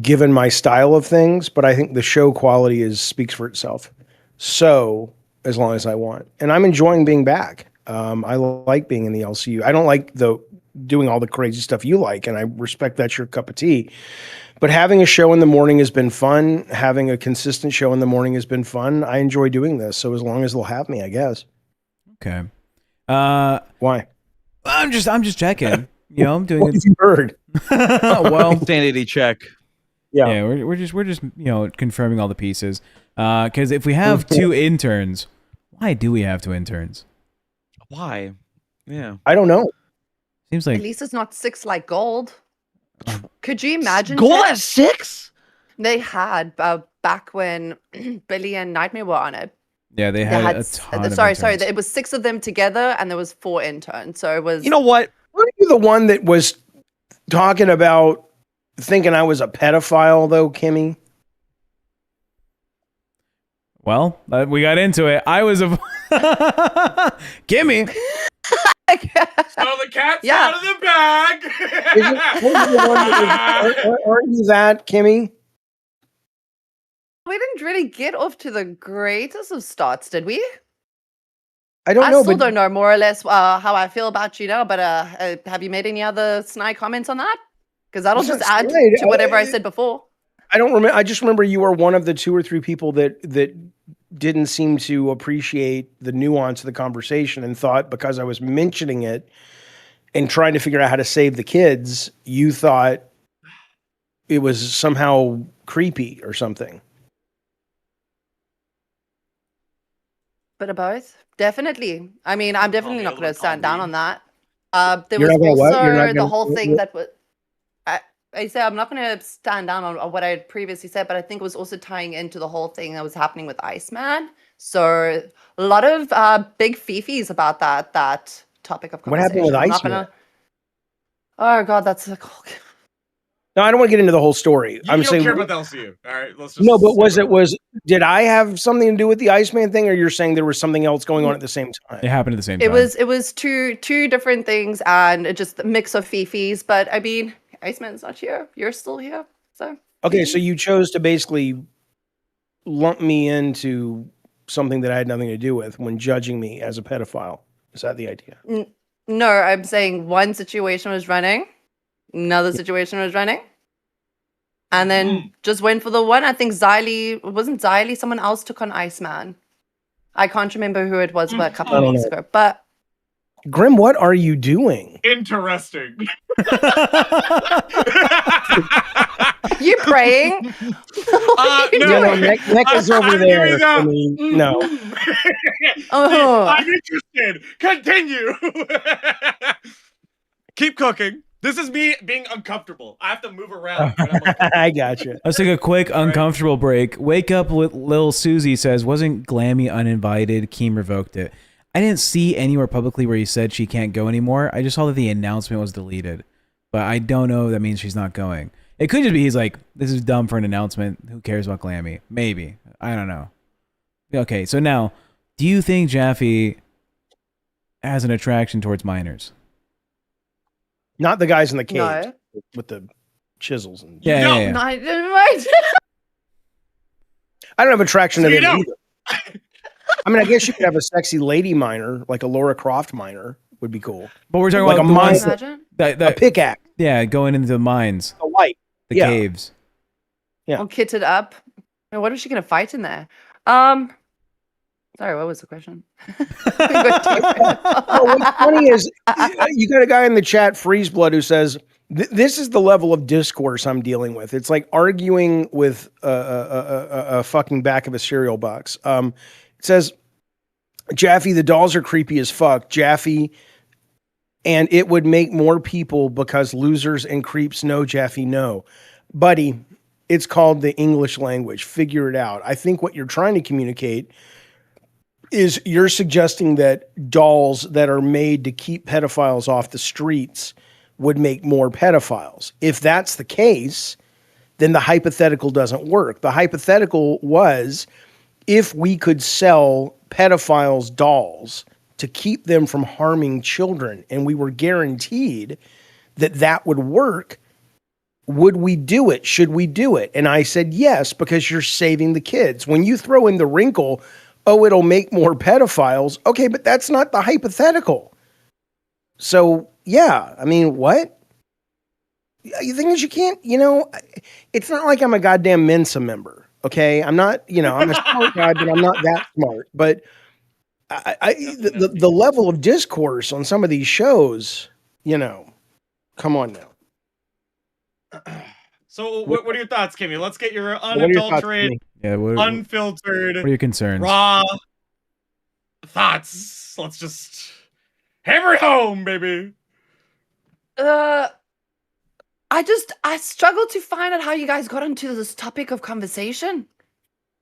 given my style of things, but I think the show quality speaks for itself. So as long as I want, and I'm enjoying being back. I like being in the LCU. I don't like doing all the crazy stuff you like, and I respect that's your cup of tea. But having a show in the morning has been fun. Having a consistent show in the morning has been fun. I enjoy doing this. So as long as they'll have me, I guess. Okay. Why? I'm just checking. You know, I'm doing What have you heard? it. Well, Sanity check. yeah, we're just confirming all the pieces. Because if we have 2 interns, why do we have 2 interns? Why? Yeah. I don't know. Seems At like least it's not 6 like gold. Could you imagine? Goal Ted? at 6? They had back when Billy and Nightmare were on it. yeah, they They had had a ton of sorry, interns. it was 6 of them together, and there was 4 interns. So it was. You know what? Weren't you the one that was talking about thinking I was a pedophile, though, Kimmy? Well, we got into it. I was a Gimme. So the cat's Yeah. out of the bag. Aren't you that, Kimmy? We didn't really get off to the greatest of starts, did we? I don't I know, still but don't know more or less how I feel about you now. But have you made any other snide comments on that? Because that'll It's just not add snide. to whatever I said before. I don't remember. I just remember you were one of the 2 or 3 people that didn't seem to appreciate the nuance of the conversation and thought because I was mentioning it and trying to figure out how to save the kids, you thought it was somehow creepy or something. Bit of both, definitely. I mean, I'm definitely the not other going one to stand called down me. on that. There You're was not gonna what? You're not also the gonna- whole thing that was. I say I'm not going to stand down on what I had previously said, but I think it was also tying into the whole thing that was happening with Iceman. So a lot of big fifis about that topic of What conversation. happened with I'm not Iceman? gonna- Oh God, that's a No, I don't want to get into the whole story. I'm you saying don't care about the LCU. All right, let's just no, but stick with it. did I have something to do with the Iceman thing, or you're saying there was something else going on at the same time? It happened at the same time. It was two different things and just a mix of fifis. But I mean, Iceman's not here. You're still here. So Okay, so you chose to basically lump me into something that I had nothing to do with when judging me as a pedophile. Is that the idea? no, I'm saying one situation was running, another situation was running, and then just went for the one. I think wasn't Xylee, someone else took on Iceman. I can't remember who it was, but a couple I of don't weeks know. ago. But Grim, what are you doing? Interesting. you praying? No, No, Nick is over I'm there. doing that. I mean, no. Oh. I'm interested. Continue. Keep cooking. This is me being uncomfortable. I have to move around. when I'm uncomfortable. I gotcha. Let's take a quick uncomfortable break. Wake up with Lil Susie says, wasn't Glammy uninvited? Keem revoked it. I didn't see anywhere publicly where he said she can't go anymore. I just saw that the announcement was deleted. But I don't know if that means she's not going. It could just be he's like, this is dumb for an announcement. Who cares about Glammy? Maybe. I don't know. Okay, so now, do you think Jaffe has an attraction towards minors? Not the guys in the cage No. with the chisels. And Yeah, No, yeah, yeah. No, I didn't right. I don't have attraction to So you them don't. either. I mean, I guess you could have a sexy lady miner, like a Laura Croft miner, would be cool. But we're talking Like about a the mine- ones Imagine. that A pickaxe, yeah, going into the mines. a light. the Yeah. caves. Yeah. All kitted up. Now, what is she gonna fight in there? Sorry, what was the question? Well, what's funny is you got a guy in the chat, Freezeblood, who says, this is the level of discourse I'm dealing with. It's like arguing with a fucking back of a cereal box. It says, Jaffe, the dolls are creepy as fuck. Jaffe, and it would make more people because losers and creeps know Jaffe know. Buddy, it's called the English language. Figure it out. I think what you're trying to communicate is you're suggesting that dolls that are made to keep pedophiles off the streets would make more pedophiles. If that's the case, then the hypothetical doesn't work. The hypothetical was if we could sell pedophiles dolls to keep them from harming children and we were guaranteed that that would work, would we do it? Should we do it? And I said yes, because you're saving the kids. When you throw in the wrinkle, oh, it'll make more pedophiles. Okay, but that's not the hypothetical. So, yeah, I mean, what? The thing is, you can't, it's not like I'm a goddamn Mensa member, okay? I'm not, I'm a smart guy, but I'm not that smart. But the level of discourse on some of these shows, come on now. So, what are your thoughts, Kimmy? Let's get your What are your thoughts, unadulterated, Yeah, what unfiltered, are your concerns? raw thoughts. Let's just hammer it home, baby. I struggle to find out how you guys got into this topic of conversation.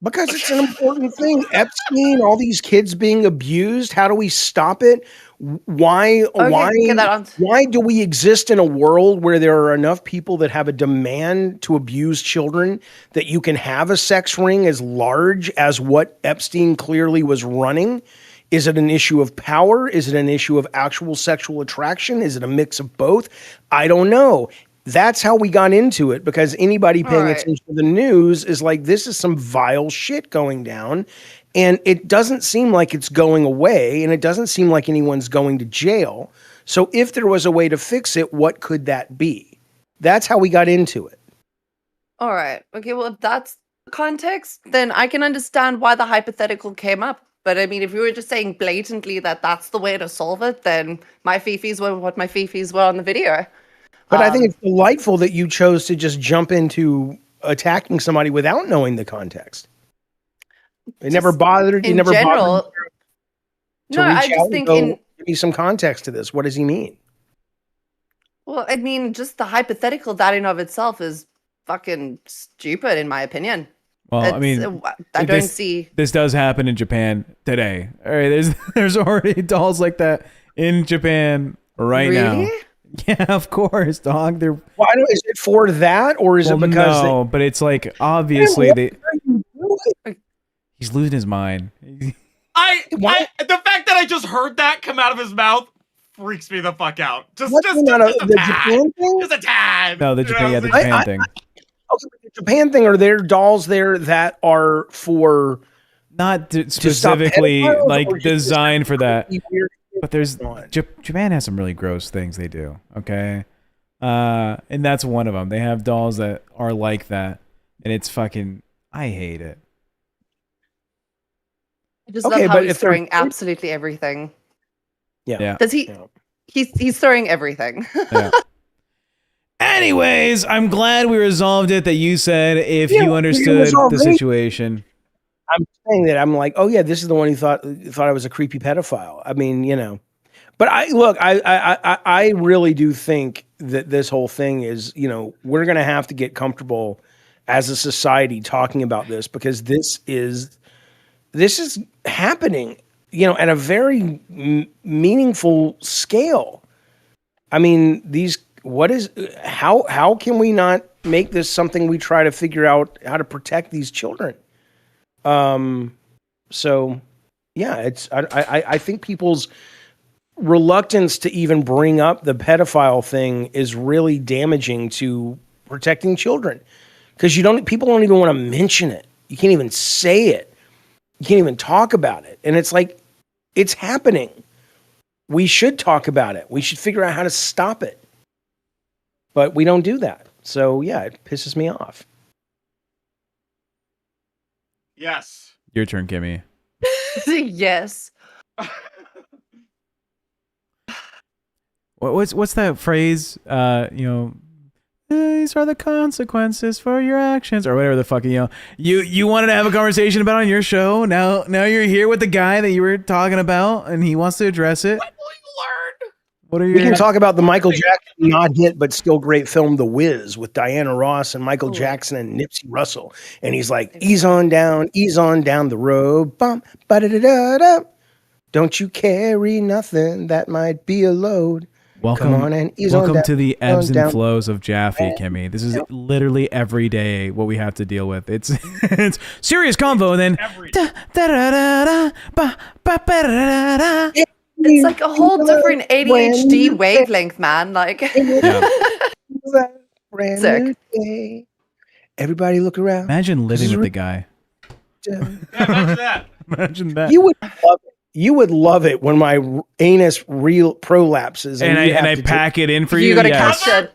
Because it's an important thing. Epstein, all these kids being abused. How do we stop it? Why do we exist in a world where there are enough people that have a demand to abuse children that you can have a sex ring as large as what Epstein clearly was running? Is it an issue of power? Is it an issue of actual sexual attraction? Is it a mix of both? I don't know. That's how we got into it, because anybody paying attention to the news is like, this is some vile shit going down. And it doesn't seem like it's going away, and it doesn't seem like anyone's going to jail. So if there was a way to fix it, what could that be? That's how we got into it. All right. Okay, well, if that's the context, then I can understand why the hypothetical came up. But I mean, if you were just saying blatantly that that's the way to solve it, then my fifis were what my fifis were on the video. But I think it's delightful that you chose to just jump into attacking somebody without knowing the context. It never bothered. You never bothered to No, I reach just out and think go, give me some context to this. What does he mean? Well, I mean, just the hypothetical, that in of itself is fucking stupid, in my opinion. Well, I mean, I don't see. This does happen in Japan today. All right, there's already dolls like that in Japan right now. Yeah, of course, dog. They're is it for that, or is it because no? But it's like obviously he's losing his mind. The fact that I just heard that come out of his mouth freaks me the fuck out. Just a tad. Just a tad. No, the Japan, the Japan thing. Okay, the Japan thing, are there dolls there that are for not specifically like designed for that? But there's Japan has some really gross things they do. Okay, and that's one of them. They have dolls that are like that, and it's fucking. I hate it. I just love how he's throwing absolutely everything. Yeah. Does he? Yeah. He's throwing everything. Yeah. Anyways, I'm glad we resolved it. That you said if you understood the situation. I'm saying that I'm like, oh yeah, this is the one who thought I was a creepy pedophile. I mean, but I really do think that this whole thing is, we're going to have to get comfortable as a society talking about this, because this is happening, at a very meaningful scale. I mean, how can we not make this something we try to figure out how to protect these children? So yeah, I think people's reluctance to even bring up the pedophile thing is really damaging to protecting children, because people don't even want to mention it. You can't even say it. You can't even talk about it. And it's like, it's happening. We should talk about it. We should figure out how to stop it. But we don't do that. So yeah, it pisses me off. Yes. Your turn, Kimmy. Yes. What's that phrase? These are the consequences for your actions, or whatever the fuck. You wanted to have a conversation about on your show. Now you're here with the guy that you were talking about, and he wants to address it. What will you learn? What are We your? can talk about the Michael Jackson not hit but still great film The Wiz with Diana Ross and Michael Jackson and Nipsey Russell. And he's like, ease on down the road. Bump, ba-da-da-da-da. Don't you carry nothing that might be a load. Come on and ease on down, to the ebbs and down. flows of Jaffe, Kimmy. This is literally every day what we have to deal with. It's serious convo, and then It's like a whole different ADHD wavelength, man. Like, sick. Everybody look around. Imagine living with the guy. Imagine that. Imagine that. You would love it. You would love it when my anus real prolapses and I pack it in for you. You gotta yes. catch it.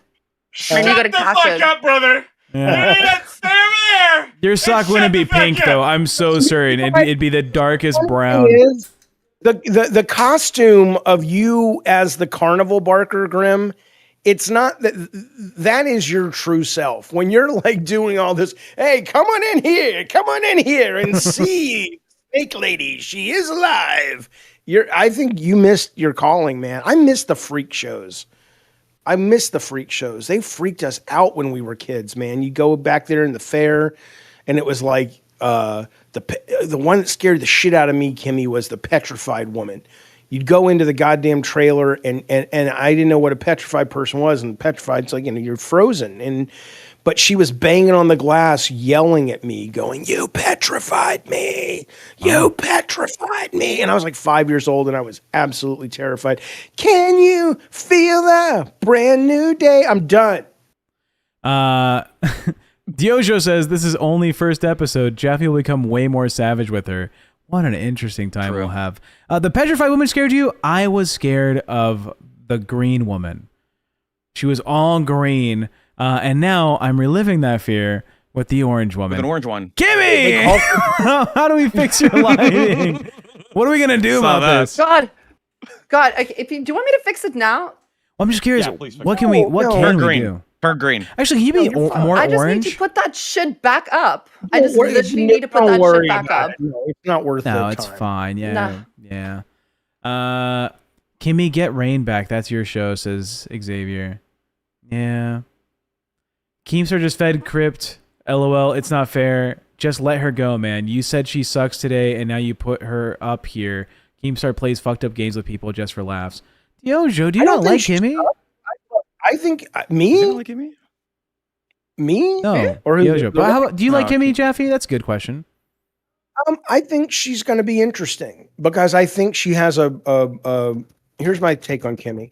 Shut And you gotta the catch fuck it. up, brother. Yeah. You need to stay over there. Your sock And wouldn't shut be the fuck pink up. though. I'm so certain. It'd be the darkest brown. Is the costume of you as the carnival barker, Grim. It's not that is your true self. When you're like doing all this, hey, come on in here and see Snake Lady. She is alive. I think you missed your calling, man. I miss the freak shows. They freaked us out when we were kids, man. You go back there in the fair, and it was like the one that scared the shit out of me, Kimmy, was the petrified woman. You'd go into the goddamn trailer, and I didn't know what a petrified person was, and petrified's like, you're frozen, but she was banging on the glass, yelling at me, going, "You petrified me! You petrified me!" And I was like 5 years old, and I was absolutely terrified. Can you feel the brand new day? I'm done. Diojo says this is only first episode. Jaffe will become way more savage with her. What an interesting time we'll have. The petrified woman scared you? I was scared of the green woman. She was all green. And now I'm reliving that fear with the orange woman. With an orange one. Kimmy! How do we fix your lighting? What are we going to do about this? God. Okay, do you want me to fix it now? Well, I'm just curious. Yeah, please fix What it. can we green. do? Turn green. Actually, can you be more I just orange? need to put that shit back up. I just literally need to put that shit back up. No, it's not worth it. No, it's fine. Yeah. Nah. Yeah. Kimmy, get Rain back. That's your show, says Xavier. Yeah. Keemstar just fed Crypt. LOL, it's not fair. Just let her go, man. You said she sucks today, and now you put her up here. Keemstar plays fucked up games with people just for laughs. Joe, do you not like Kimmy? I think me? You don't like me? Me? No. Or Yojo. But how about, do you like No, Kimmy, Jaffe? That's a good question. I think she's going to be interesting because I think she has here's my take on Kimmy.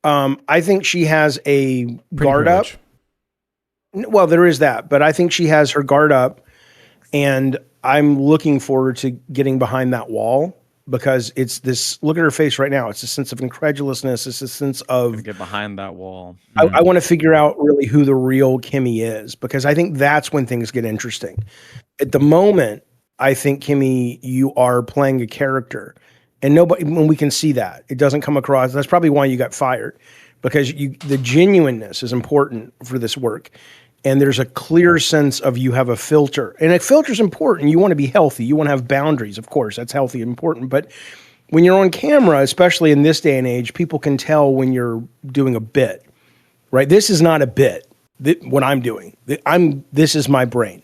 I think she has a guard up. Well, there is that, but I think she has her guard up, and I'm looking forward to getting behind that wall because it's this, look at her face right now. It's a sense of incredulousness. It's a sense of Get behind that wall. I want to figure out really who the real Kimmy is because I think that's when things get interesting. At the moment, I think, Kimmy, you are playing a character, and when we can see that, it doesn't come across. That's probably why you got fired, because the genuineness is important for this work, and there's a clear sense of you have a filter, and a filter is important. You want to be healthy. You want to have boundaries, of course. That's healthy and important, but when you're on camera, especially in this day and age, people can tell when you're doing a bit, right? This is not a bit. What I'm doing, this is my brain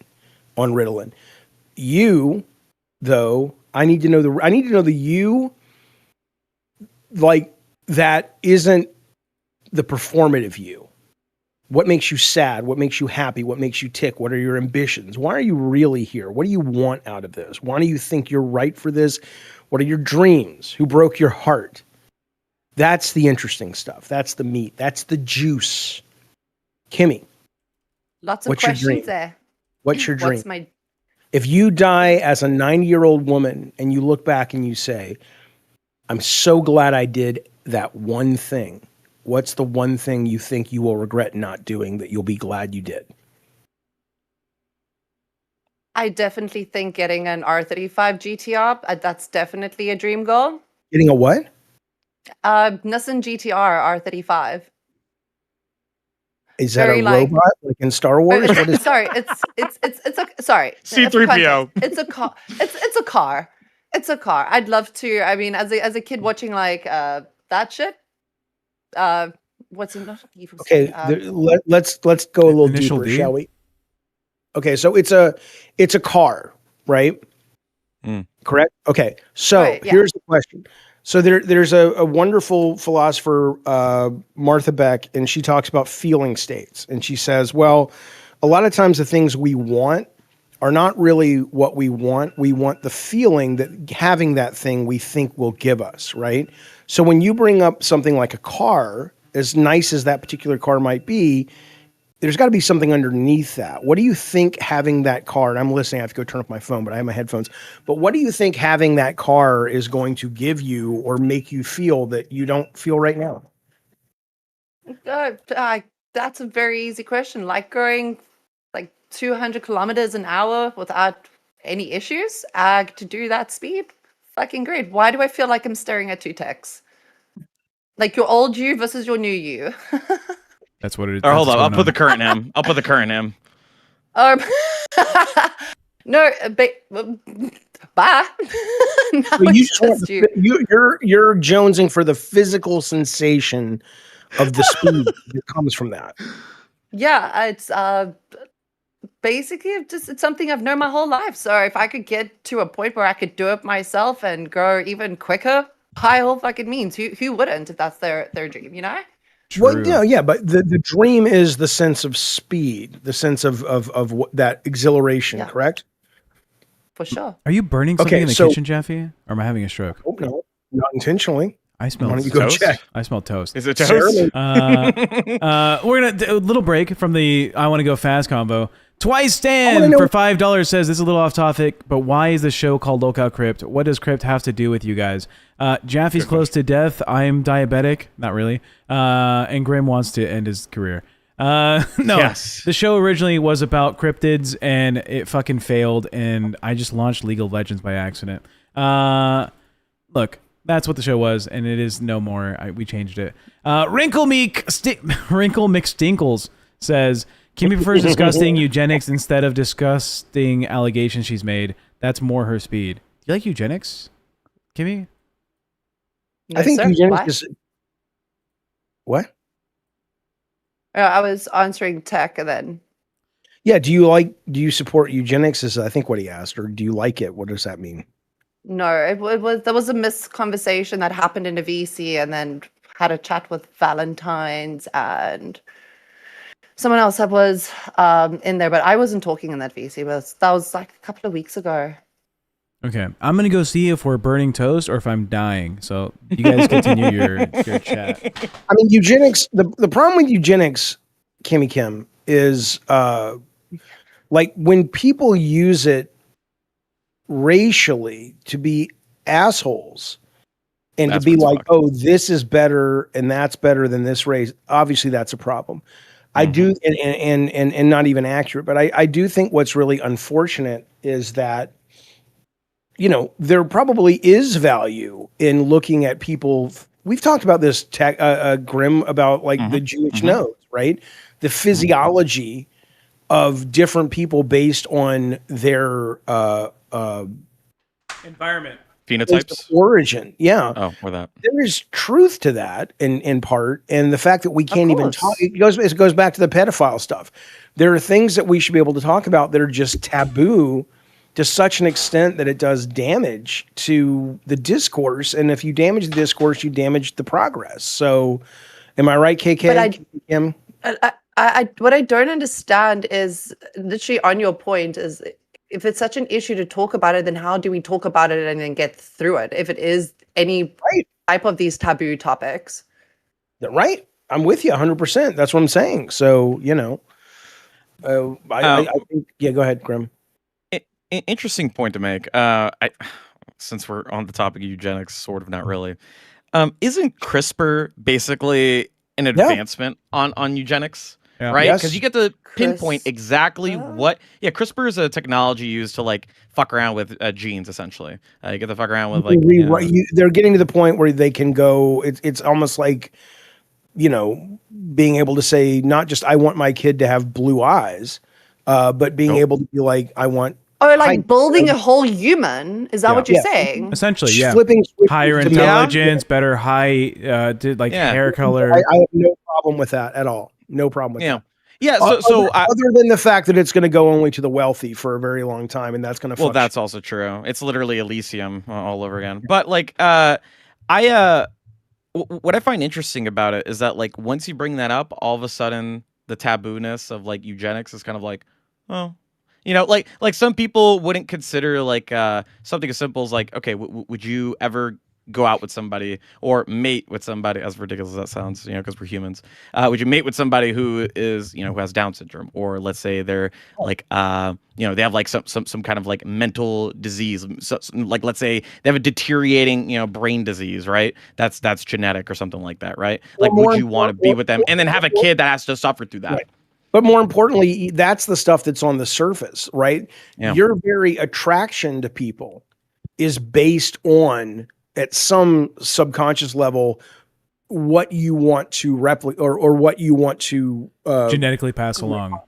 on Ritalin. You, though, I need to know the you, like, that isn't the performative you. What makes you sad? What makes you happy? What makes you tick? What are your ambitions? Why are you really here? What do you want out of this? Why do you think you're right for this? What are your dreams? Who broke your heart? That's the interesting stuff. That's the meat. That's the juice. Kimmy, Lots of what's your dream? questions there. What's your dream? What's my If you die as a 90-year-old woman and you look back and you say, I'm so glad I did that one thing, what's the one thing you think you will regret not doing that you'll be glad you did? I definitely think getting an R35 GTR, that's definitely a dream goal. Getting a what? Nissan GTR R35. Is that Very a like- robot like in Star Wars? What is sorry, it's a sorry. C-3PO. It's a car. It's a car. It's a car. I'd love to. I mean, as a kid watching like that shit. What's in not Need for okay? Speed, Let's go a little Initial deeper, D? shall we? Okay, so it's a car, right? Correct. Okay, so Right, yeah. here's the question. So there's a wonderful philosopher, Martha Beck, and she talks about feeling states, and she says, well, a lot of times the things we want are not really what we want. We want the feeling that having that thing we think will give us, right? So when you bring up something like a car, as nice as that particular car might be, there's got to be something underneath that. What do you think having that car, and I'm listening, I have to go turn off my phone, but I have my headphones. But what do you think having that car is going to give you or make you feel that you don't feel right now? that's a very easy question. Like going like 200 kilometers an hour without any issues. To do that speed, fucking great. Why do I feel like I'm staring at two techs? Like your old you versus your new you. That's what it is. Or hold that's up, I'll what's put the going current him. I'll put the current him. No, bye. No, So you it's just want just you. you're jonesing for the physical sensation of the speed that comes from that. Yeah, it's basically it's something I've known my whole life. So if I could get to a point where I could do it myself and go even quicker, by all fucking means, who wouldn't if that's their dream, you know? Well, True. yeah, but the dream is the sense of speed, the sense of what, that exhilaration, Yeah. correct? For sure. Are you burning something Okay, in the so- kitchen, Jaffe? Or am I having a stroke? Oh no, not intentionally. I Why smell don't you go Toast? check? I smell toast. Is it Sarah toast? made- We're gonna do a little break from the I want to go fast combo. Twice wanna Stan know- for $5 says this is a little off topic, but why is the show called LolCow Crypt? What does Crypt have to do with you guys? Jaffe's close to death. I'm diabetic, not really. And Grim wants to end his career. No, Yes. the show originally was about cryptids, and it fucking failed. And I just launched League of Legends by accident. Look. That's what the show was, and it is no more. We changed it. Wrinkle McStinkles says, Kimmy prefers disgusting eugenics instead of disgusting allegations she's made. That's more her speed. Do you like eugenics, Kimmy? No, I think sir. eugenics Why? is what? I was answering tech and then Yeah, do you support eugenics? Is I think what he asked, or do you like it? What does that mean? no, it was there was a misconversation that happened in a VC, and then had a chat with Valentine's and someone else that was in there, but I wasn't talking in that VC. But that was like a couple of weeks ago. Okay, I'm gonna go see if we're burning toast or if I'm dying. So you guys continue your chat. I mean, eugenics. The problem with eugenics, Kimmy Kim, is like when people use it racially to be assholes and That's to be what's like, fucked. oh, this is better and that's better than this race. Obviously, that's a problem. I do, and not even accurate, but I do think what's really unfortunate is that, you know, there probably is value in looking at people. We've talked about this, Grim, about like the Jewish nose, right? The physiology of different people based on their Environment. Phenotypes? origin. Yeah. Oh, or that. There is truth to that in part, and the fact that we can't even course. talk, it goes back to the pedophile stuff. There are things that we should be able to talk about that are just taboo to such an extent that it does damage to the discourse, and if you damage the discourse, you damage the progress. So, am I right, KK? But Kim? I what I don't understand is literally on your point is if it's such an issue to talk about it, then how do we talk about it and then get through it? If it is any Right. type of these taboo topics. Right. I'm with you 100%. That's what I'm saying. So, you know, I think, yeah, go ahead, Grim. Interesting point to make. Since we're on the topic of eugenics, sort of not really. Isn't CRISPR basically an advancement on eugenics, right? Yes. Because you get to pinpoint exactly CRISPR? what. Yeah, CRISPR is a technology used to like fuck around with genes. Essentially, you get to fuck around with like. They're getting to the point where they can go. It's almost like, being able to say not just I want my kid to have blue eyes, but being able to be like I want. Oh, like building a whole human? Is that what you're saying? Essentially, yeah. Flipping switches Higher to intelligence, better height, hair color. I have no problem with that at all. No problem with that. Yeah. Other than the fact that it's going to go only to the wealthy for a very long time, and that's going to. Well, that's also true. It's literally Elysium all over again. But like, what I find interesting about it is that like once you bring that up, all of a sudden the taboo-ness of like eugenics is kind of like, oh, like some people wouldn't consider like something as simple as like, okay, would you ever go out with somebody or mate with somebody, as ridiculous as that sounds, because we're humans, would you mate with somebody who is, who has Down syndrome, or let's say they're like, they have like some kind of like mental disease, like let's say they have a deteriorating, brain disease, right? That's genetic or something like that, right? Like, would you want to be with them and then have a kid that has to suffer through that? Right. But more importantly, that's the stuff that's on the surface, right? Yeah. Your very attraction to people is based on, at some subconscious level, what you want to replicate or what you want to genetically pass along.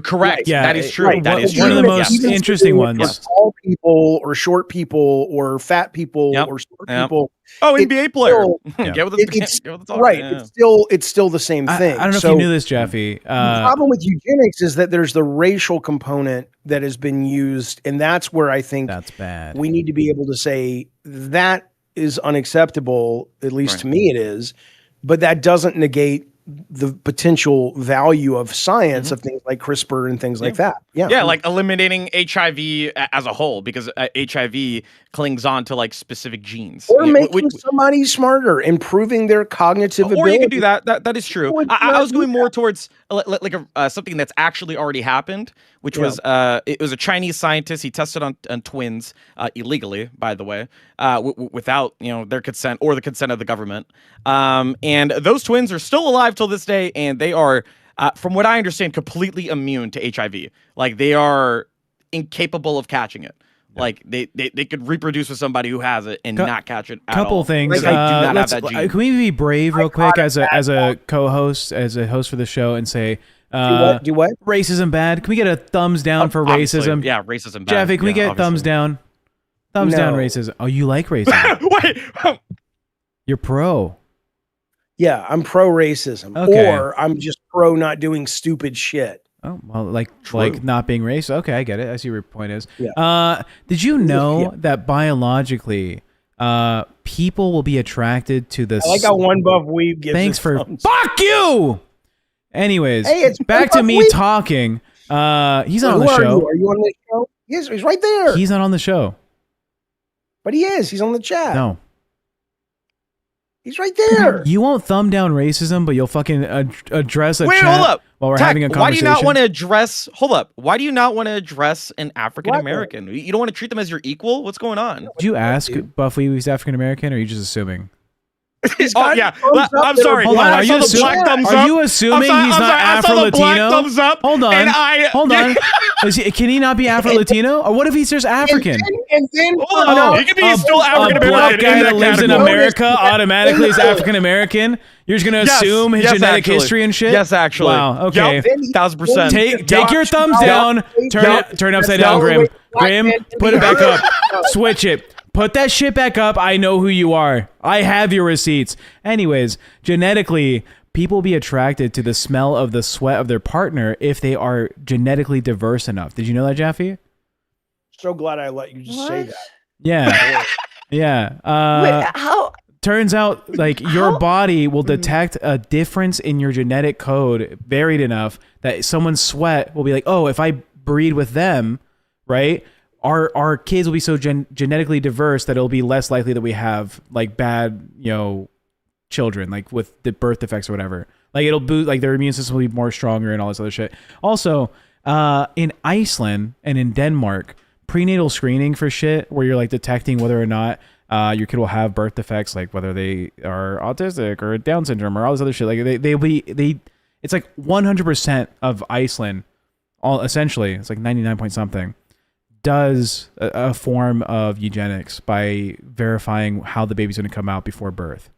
Correct. Right. Yeah, that is true. Right. That is one true. of the most Yes. interesting ones. Tall people or short people or fat people or short people. Oh, NBA player. Yeah. Get with the talk. Right. Yeah. It's still the same thing. I don't know if you knew this, Jaffe. The problem with eugenics is that there's the racial component that has been used, and that's where I think that's bad. we need to be able to say that is unacceptable, at least to me it is, but that doesn't negate the potential value of science of things like CRISPR and things like that. Yeah, like eliminating HIV as a whole, because HIV clings on to like specific genes. Or making somebody smarter, improving their cognitive ability. Or you can do that. That is true. I was going more towards like something that's actually already happened, which was it was a Chinese scientist. He tested on twins illegally, by the way, without their consent or the consent of the government. And those twins are still alive till this day, and they are, from what I understand, completely immune to HIV. Like, they are incapable of catching it. Like, they could reproduce with somebody who has it and not catch it at all. Couple things. Like, they do not have that gene. Can we be brave real quick as a co-host, as a host for the show, and say, do what? Racism bad? Can we get a thumbs down for Obviously, racism? yeah, racism bad. Jaffe, can we get thumbs down? Thumbs down racism. Oh, you like racism. Wait. You're pro. Yeah, I'm pro racism, or I'm just pro not doing stupid shit. Oh, well, like not being racist. Okay, I get it. I see what your point is. Yeah. Did you know that biologically, people will be attracted to the... I like how one buff weeb gives Thanks us for... thumbs. Fuck you! Anyways, Hey, it's back to me talking. He's not on the show. Are you on the show? Yes, he's right there. He's not on the show. But he is. He's on the chat. No. He's right there. You won't thumb down racism, but you'll fucking address a Wait, chat hold up. while we're Tech, having a conversation. why do you not want to address... Hold up. Why do you not want to address an African American? You don't want to treat them as your equal? What's going on? Did you ask Buff Weevy's African American, or are you just assuming? Oh, yeah. I'm sorry. Hold on. I saw the black thumbs up. Are you assuming he's not Afro-Latino? Thumbs up. Hold on. Hold on. Can he not be Afro-Latino? Or what if he's just African? And then he can be still African American. A black guy that lives in America automatically is African American? You're just going to assume his genetic history and shit? Yes, actually. Wow, okay. Yep. 1000%. Take your thumbs down. Turn it upside down, Grim. Grim, put it back up. Switch it. Put that shit back up. I know who you are. I have your receipts. Anyways, genetically, people will be attracted to the smell of the sweat of their partner if they are genetically diverse enough. Did you know that, Jaffe? So glad I let you just say that. Yeah. Yeah. Wait, how? Turns out, like, your body will detect a difference in your genetic code varied enough that someone's sweat will be like, oh, if I breed with them, right? Our kids will be so genetically diverse that it'll be less likely that we have like bad, children, like with the birth defects or whatever. Like it'll boost, like their immune system will be more stronger and all this other shit. Also, in Iceland and in Denmark, prenatal screening for shit where you're like detecting whether or not Your kid will have birth defects, like whether they are autistic or Down syndrome or all this other shit. Like it's like 100% of Iceland, all essentially, it's like 99 point something, does a form of eugenics by verifying how the baby's going to come out before birth.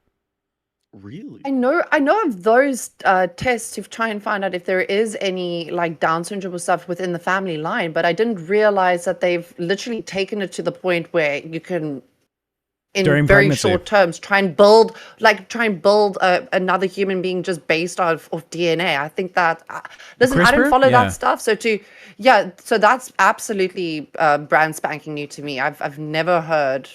Really? I know of those tests to try and find out if there is any like Down syndrome or stuff within the family line, but I didn't realize that they've literally taken it to the point where you can, in During very pregnancy. short terms, try and build another human being just based off of DNA. I think that listen, I CRISPR? don't follow Yeah. that stuff, so that's absolutely brand spanking new to me. I've never heard.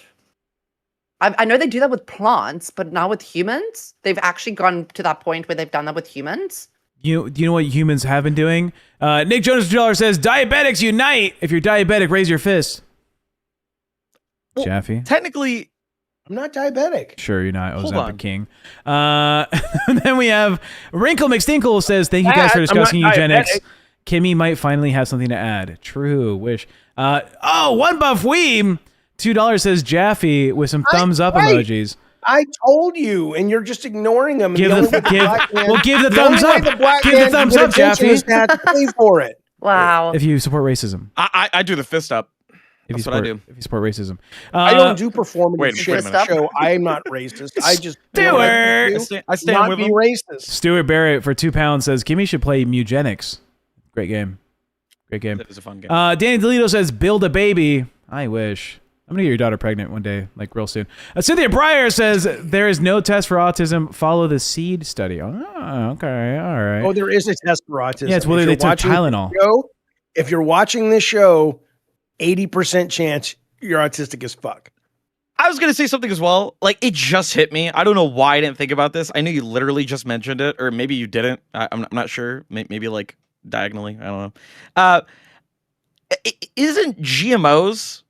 I know they do that with plants, but now with humans, they've actually gone to that point where they've done that with humans. Do you know what humans have been doing? Nick Jonas $2 says, diabetics unite. If you're diabetic, raise your fist. Well, Jaffe? Technically, I'm not diabetic. Sure, you're not Hold Ozempic on. King. Then we have Wrinkle McStinkle says, thank you guys for I'm discussing not eugenics. diabetic. Kimmy might finally have something to add. True, wish. One buff weeb, $2 says Jaffe with some thumbs up right. emojis. I told you, and you're just ignoring them. Give the thumbs up. Give the thumbs up, Jaffe. To have to pay for it. Wow. If you support racism. I do the fist up. That's what I do. If you support racism. I don't do performative wait a shit minute. show. I'm not racist. I just Stuart! I stand not with be him. racist. Stuart Barrett for £2 says, Kimmy should play Eugenics. Great game. Great game. That is a fun game. Danny DeLito says, build a baby. I wish. I'm going to get your daughter pregnant one day, like real soon. Cynthia Breyer says, there is no test for autism. Follow the SEED study. Oh, okay. All right. Oh, there is a test for autism. Yeah, it's whether If they you're took watching Tylenol. this show, if you're watching this show, 80% chance you're autistic as fuck. I was gonna say something as well. Like, it just hit me. I don't know why I didn't think about this. I know you literally just mentioned it, or maybe you didn't. I'm not sure. Maybe like diagonally. I don't know. Isn't GMOs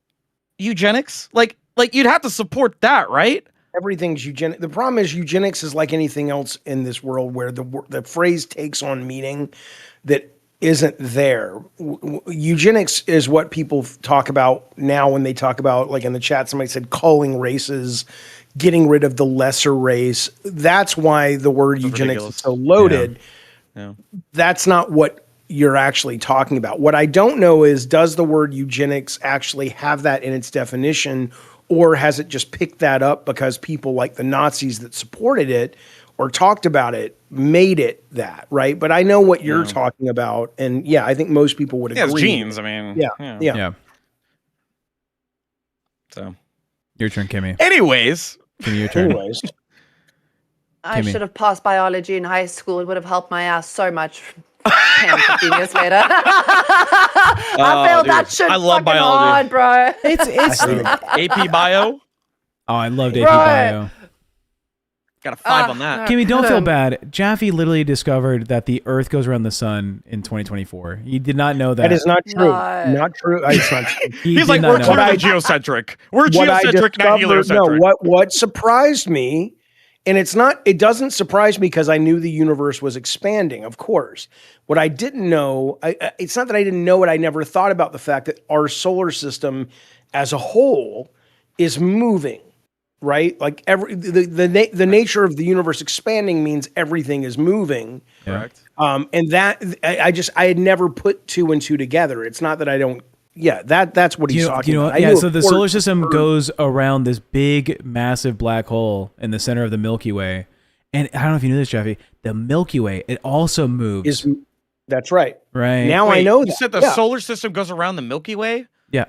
eugenics? Like you'd have to support that, right? Everything's eugenic. The problem is eugenics is like anything else in this world where the phrase takes on meaning that isn't there. Eugenics is what people talk about now when they talk about, like in the chat, somebody said culling races, getting rid of the lesser race. That's why the word eugenics ridiculous. is so loaded. Yeah. That's not what you're actually talking about. What I don't know is, does the word eugenics actually have that in its definition, or has it just picked that up because people like the Nazis that supported it or talked about it made it that, right? But I know what you're talking about, and yeah, I think most people would agree. Yeah, it's genes. I mean, Yeah. So, Your turn, Kimmy. anyways, Kimmy, your turn. Anyways, I Kimmy. should have passed biology in high school. It would have helped my ass so much. 10, 15 years later. I failed dude. that shit I love fucking biology. hard, bro. It's AP Bio Oh, I loved AP Right. Bio. got a 5 on that. no. Kimmy, don't feel bad. Jaffe literally discovered that the Earth goes around the sun in 2024. He did not know that. that is not true. No. Not true. It's not true. He He's did like, not we're know. clearly geocentric. We're What I geocentric, not heliocentric. what surprised me, and it doesn't surprise me because I knew the universe was expanding, of course. What I didn't know, it's not that I didn't know it, I never thought about the fact that our solar system as a whole is moving, right? Like the nature of the universe expanding means everything is moving. Correct. And that I had never put 2 and 2 together. It's not that I don't. Yeah, that's what he's talking about. I Yeah, knew, so of the course, solar system goes around this big, massive black hole in the center of the Milky Way. And I don't know if you knew this, Jaffe, the Milky Way, it also moves. That's right. Right. Now I Wait, know you that. said the Yeah. solar system goes around the Milky Way? Yeah.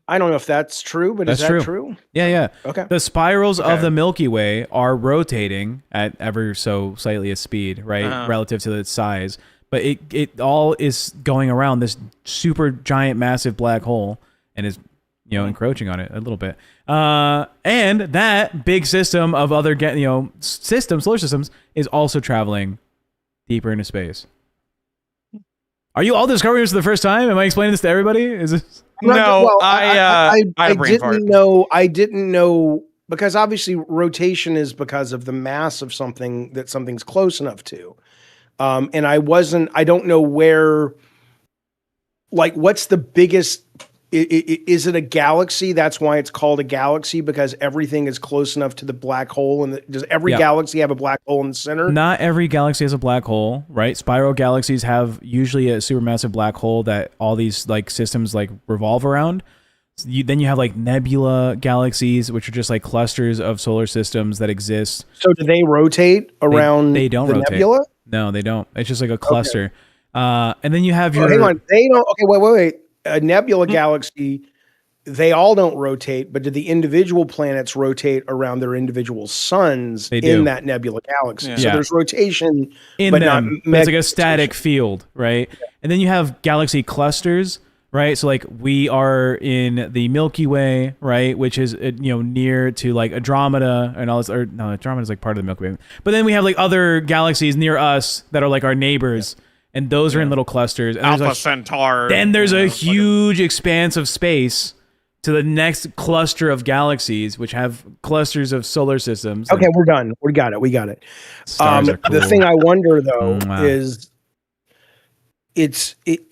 I don't know if that's true, but That's is that true. true? Yeah. Okay. The spirals of Okay. the Milky Way are rotating at ever so slightly a speed, right? Uh-huh. Relative to its size. But it all is going around this super giant, massive black hole and is, encroaching on it a little bit. And that big system of other, solar systems is also traveling deeper into space. Are you all discovering this for the first time? Am I explaining this to everybody? Is this? No, I had a brain didn't fart. know. I didn't know because obviously rotation is because of the mass of something that something's close enough to. And I don't know where, like, what's the biggest is it a galaxy? That's why it's called a galaxy, because everything is close enough to the black hole. And does every galaxy have a black hole in the center? Not every galaxy has a black hole, right? Spiral galaxies have usually a supermassive black hole that all these like systems like revolve around. Then you have like nebula galaxies, which are just like clusters of solar systems that exist. So do they rotate around they don't the rotate. nebula? No, they don't. It's just like a cluster. And then you have Oh, hang on. They don't. Okay, wait. A nebula galaxy, they all don't rotate, but do the individual planets rotate around their individual suns in that nebula galaxy? Yeah. So there's rotation in but them. not It's like a static field, right? Yeah. And then you have galaxy clusters, right? So like we are in the Milky Way, right? Which is near to like Andromeda and all this. Or no, Andromeda is like part of the Milky Way. But then we have like other galaxies near us that are like our neighbors. Yeah. And those are in little clusters. And Alpha Centauri. Then there's a huge expanse of space to the next cluster of galaxies, which have clusters of solar systems. Okay, we're done. We got it. Stars are cool. The thing I wonder though is,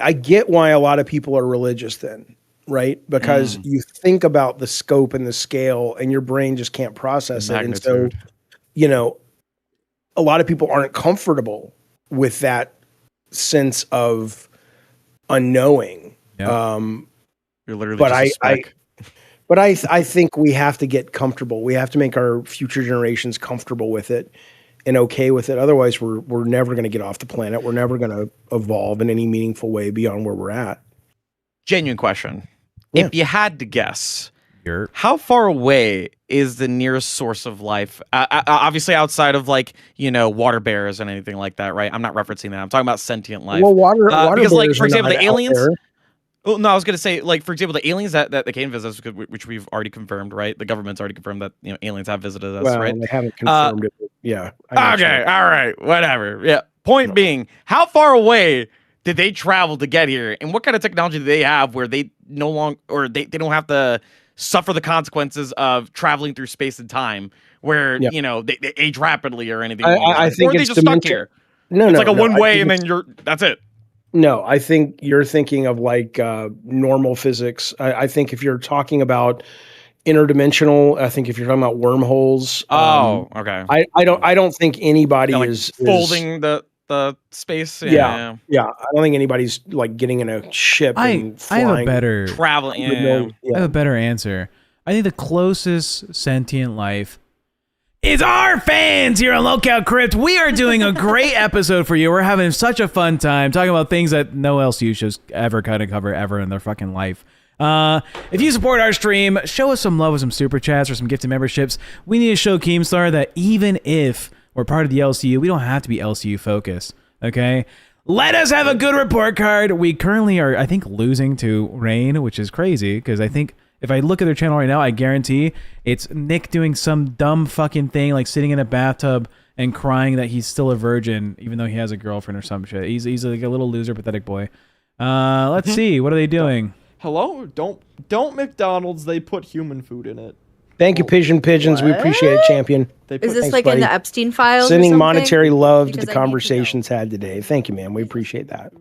I get why a lot of people are religious then, right? Because you think about the scope and the scale, and your brain just can't process it. And so, a lot of people aren't comfortable with that sense of unknowing. Yeah. You're literally just a speck. But I think we have to get comfortable. We have to make our future generations comfortable with it and okay with it. Otherwise, we're never going to get off the planet. We're never going to evolve in any meaningful way beyond where we're at. Genuine question. Yeah. If you had to guess, how far away is the nearest source of life? Obviously, outside of like water bears and anything like that, right? I'm not referencing that. I'm talking about sentient life. Well, water because, bears like, for example, the aliens. There. Well, no, I was gonna say, like, for example, the aliens that came visit us, which we've already confirmed, right? The government's already confirmed that aliens have visited us, right? They haven't confirmed it. Yeah. Okay. All right. Whatever. Yeah. Point being, how far away did they travel to get here, and what kind of technology do they have where they no longer, or they don't have to suffer the consequences of traveling through space and time, where they age rapidly or anything? I think or are they just stuck here? It's like a one way, and then that's it. No, I think you're thinking of like normal physics. I think if you're talking about interdimensional, I think if you're talking about wormholes. Okay. I don't think anybody is folding the space. Yeah. I don't think anybody's like getting in a ship and flying. I have a better traveling. I have a better answer. I think the closest sentient life is our fans here on LolCow Crypt. We are doing a great episode for you. We're having such a fun time talking about things that no LCU shows ever kind of cover ever in their fucking life. If you support our stream, show us some love with some super chats or some gifted memberships. We need to show Keemstar that even if we're part of the LCU, we don't have to be LCU focused. Okay? Let us have a good report card. We currently are, I think, losing to Rain, which is crazy because I think if I look at their channel right now, I guarantee it's Nick doing some dumb fucking thing, like sitting in a bathtub and crying that he's still a virgin, even though he has a girlfriend or some shit. He's like a little loser, pathetic boy. Let's see. What are they doing? Hello? Don't McDonald's, they put human food in it. Thank you, Pigeons. We appreciate it, champion. Is this like in the Epstein files? Sending monetary love to the conversations had today. Thank you, man. We appreciate that.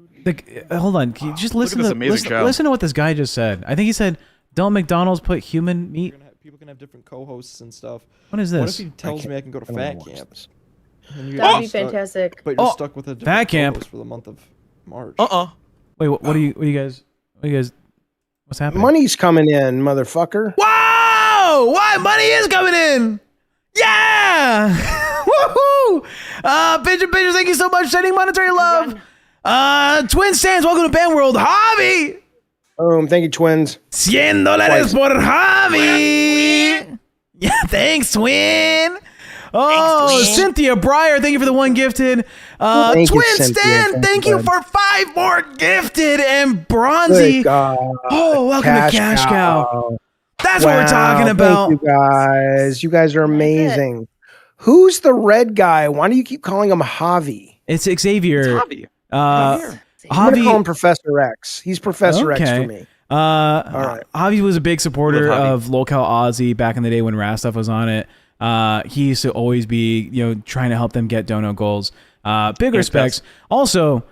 Hold on. Can you just listen to what this guy just said. I think he said, don't McDonald's put human meat? People can have different co-hosts and stuff. What is this? What if he tells me I can go to fat camp? That'd be fantastic. But you're stuck with a different fat camp for the month of March. Wait, what are you guys? What's happening? Money's coming in, motherfucker. Whoa! What? Money is coming in! Yeah! Woohoo! Pigeon, thank you so much for sending monetary love. Twin Stands, welcome to Band World. Javi! Thank you, Twins. $100 for Javi! Yeah, thanks, Twin! Oh, thanks, Twin. Cynthia Breyer, thank you for the one gifted. Twin Stan, thank you for 5 more gifted. And Bronzy. Oh, welcome to Cash Cow. That's what we're talking about. Thank you guys. You guys are amazing. Who's the red guy? Why do you keep calling him Javi? It's Xavier. It's Javi. I'm going to call him Professor X. He's Professor X for me. All right. Javi was a big supporter of LolCow Aussie back in the day when Rastuff was on it. He used to always be, trying to help them get dono goals. Big respects. Also,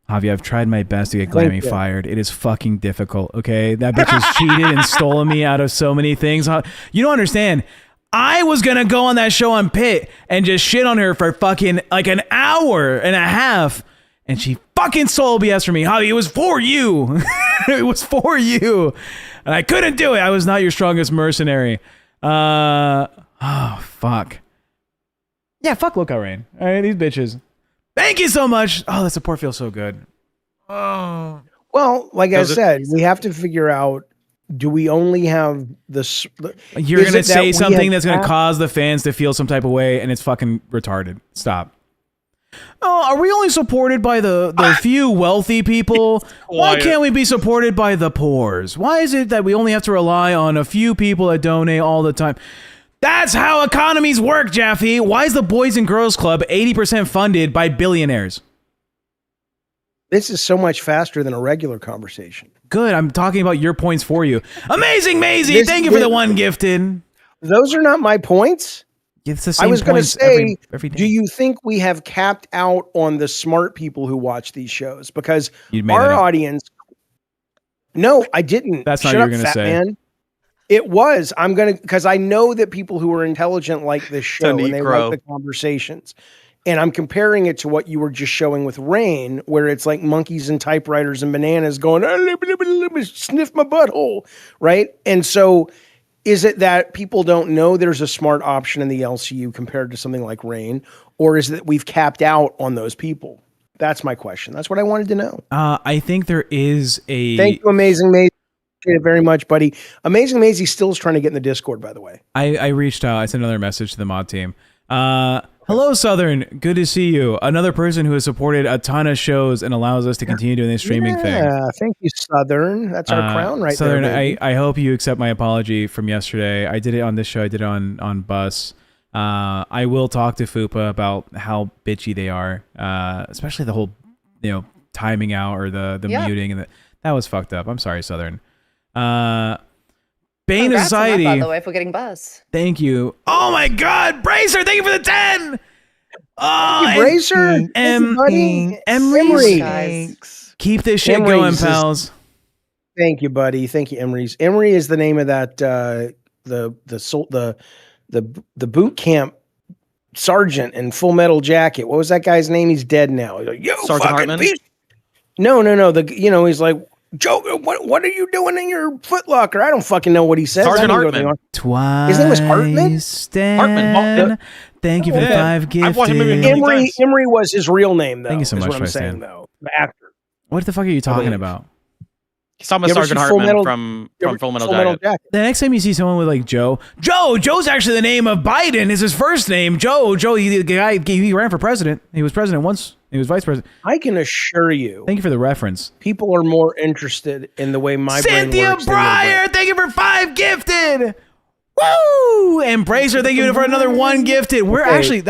Javi, I've tried my best to get Thank Glammy you. fired. It is fucking difficult, okay? That bitch has cheated and stolen me out of so many things. You don't understand. I was going to go on that show on Pitt and just shit on her for fucking like an hour and a half. And she fucking stole BS from me. Javi, it was for you. It was for you. And I couldn't do it. I was not your strongest mercenary. Oh, fuck. Yeah, fuck LolCow Rain. All right, these bitches. Thank you so much. Oh, the support feels so good. Oh. Well, like I said, we have to figure out, do we only have this? You're going to say something that's going to cause the fans to feel some type of way, and it's fucking retarded. Stop. Oh, are we only supported by the few wealthy people? Why can't we be supported by the poors? Why is it that we only have to rely on a few people that donate all the time? That's how economies work, Jaffe. Why is the Boys and Girls Club 80% funded by billionaires? This is so much faster than a regular conversation. Good. I'm talking about your points for you. Amazing Maisie. Thank you for the one gifted. Those are not my points. It's the same I was going to say, every day. do you think we have capped out on the smart people who watch these shows? Because our audience... No, I didn't. That's not what you're going to say. Man. It was. I'm going to... Because I know that people who are intelligent like this show and they like the conversations. And I'm comparing it to what you were just showing with Rain, where it's like monkeys and typewriters and bananas going, sniff my butthole, right? And so is it that people don't know there's a smart option in the LCU compared to something like Rain? Or is it that we've capped out on those people? That's my question. That's what I wanted to know. I think there is a... Thank you, Amazing Maisie. Appreciate it very much, buddy. Amazing Maisie still is trying to get in the Discord, by the way. I reached out. I sent another message to the mod team. Hello, Southern. Good to see you. Another person who has supported a ton of shows and allows us to continue doing this streaming thing. Yeah, thank you, Southern. That's our crown right Southern, there. Southern, I hope you accept my apology from yesterday. I did it on this show. I did it on Bus. I will talk to Fupa about how bitchy they are, especially the whole, timing out or the muting and that was fucked up. I'm sorry, Southern. Bane of Society. By the way, for getting Buzz. Thank you. Oh my God, Bracer! Thank you for the 10. Oh, Bracer, Emery. Keep this shit going, pals. Thank you, buddy. Thank you, Emery's. Emery is the name of that the boot camp sergeant in Full Metal Jacket. What was that guy's name? He's dead now. He's like, Sergeant Hartman. No. He's like, Joe, what are you doing in your footlocker? I don't fucking know what he says. Sergeant Hartman. His name was Hartman? Hartman. Thank you for the 5 gifted. Emery was his real name, though. Thank you so much, what I'm saying, though. The actor. What the fuck are you talking about? He's talking about Sergeant Hartman from Full Metal Jacket. The next time you see someone with like Joe's actually the name of Biden. Is his first name Joe? The guy he ran for president. He was president once. He was vice president. I can assure you. Thank you for the reference. People are more interested in the way my brain works. Cynthia Breyer, thank you for 5 gifted. Woo! And Bracer, thank you for another 1 gifted. We're actually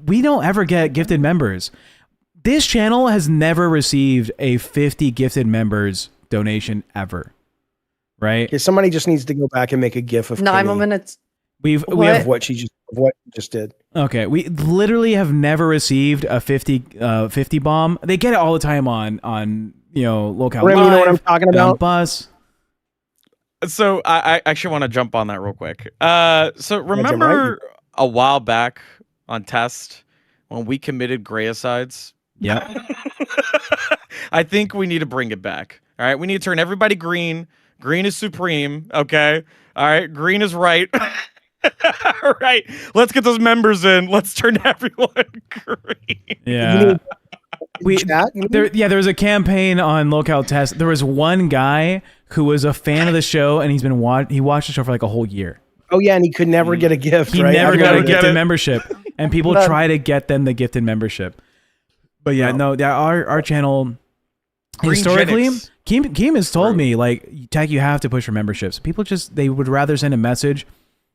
we don't ever get gifted members. This channel has never received a 50 gifted members donation ever. Right? Okay, somebody just needs to go back and make a gif of 9 more minutes. We have what you just did. Okay, we literally have never received a 50 bomb. They get it all the time on LolCow Live. You know what I'm talking about? Bus. So I actually want to jump on that real quick. So remember a while back on Test when we committed grayicides? Yeah. I think we need to bring it back. All right, we need to turn everybody green. Green is supreme. Okay. All right, green is right. All right, let's get those members in. Let's turn everyone green. Yeah. There was a campaign on LolCow Test. There was one guy who was a fan of the show, and he watched the show for like a whole year. Oh yeah, and he could never get a gift. He never got a gifted membership, and people try to get them the gifted membership. But our channel historically, Keem has told me like, Tech, you have to push for memberships. People they would rather send a message.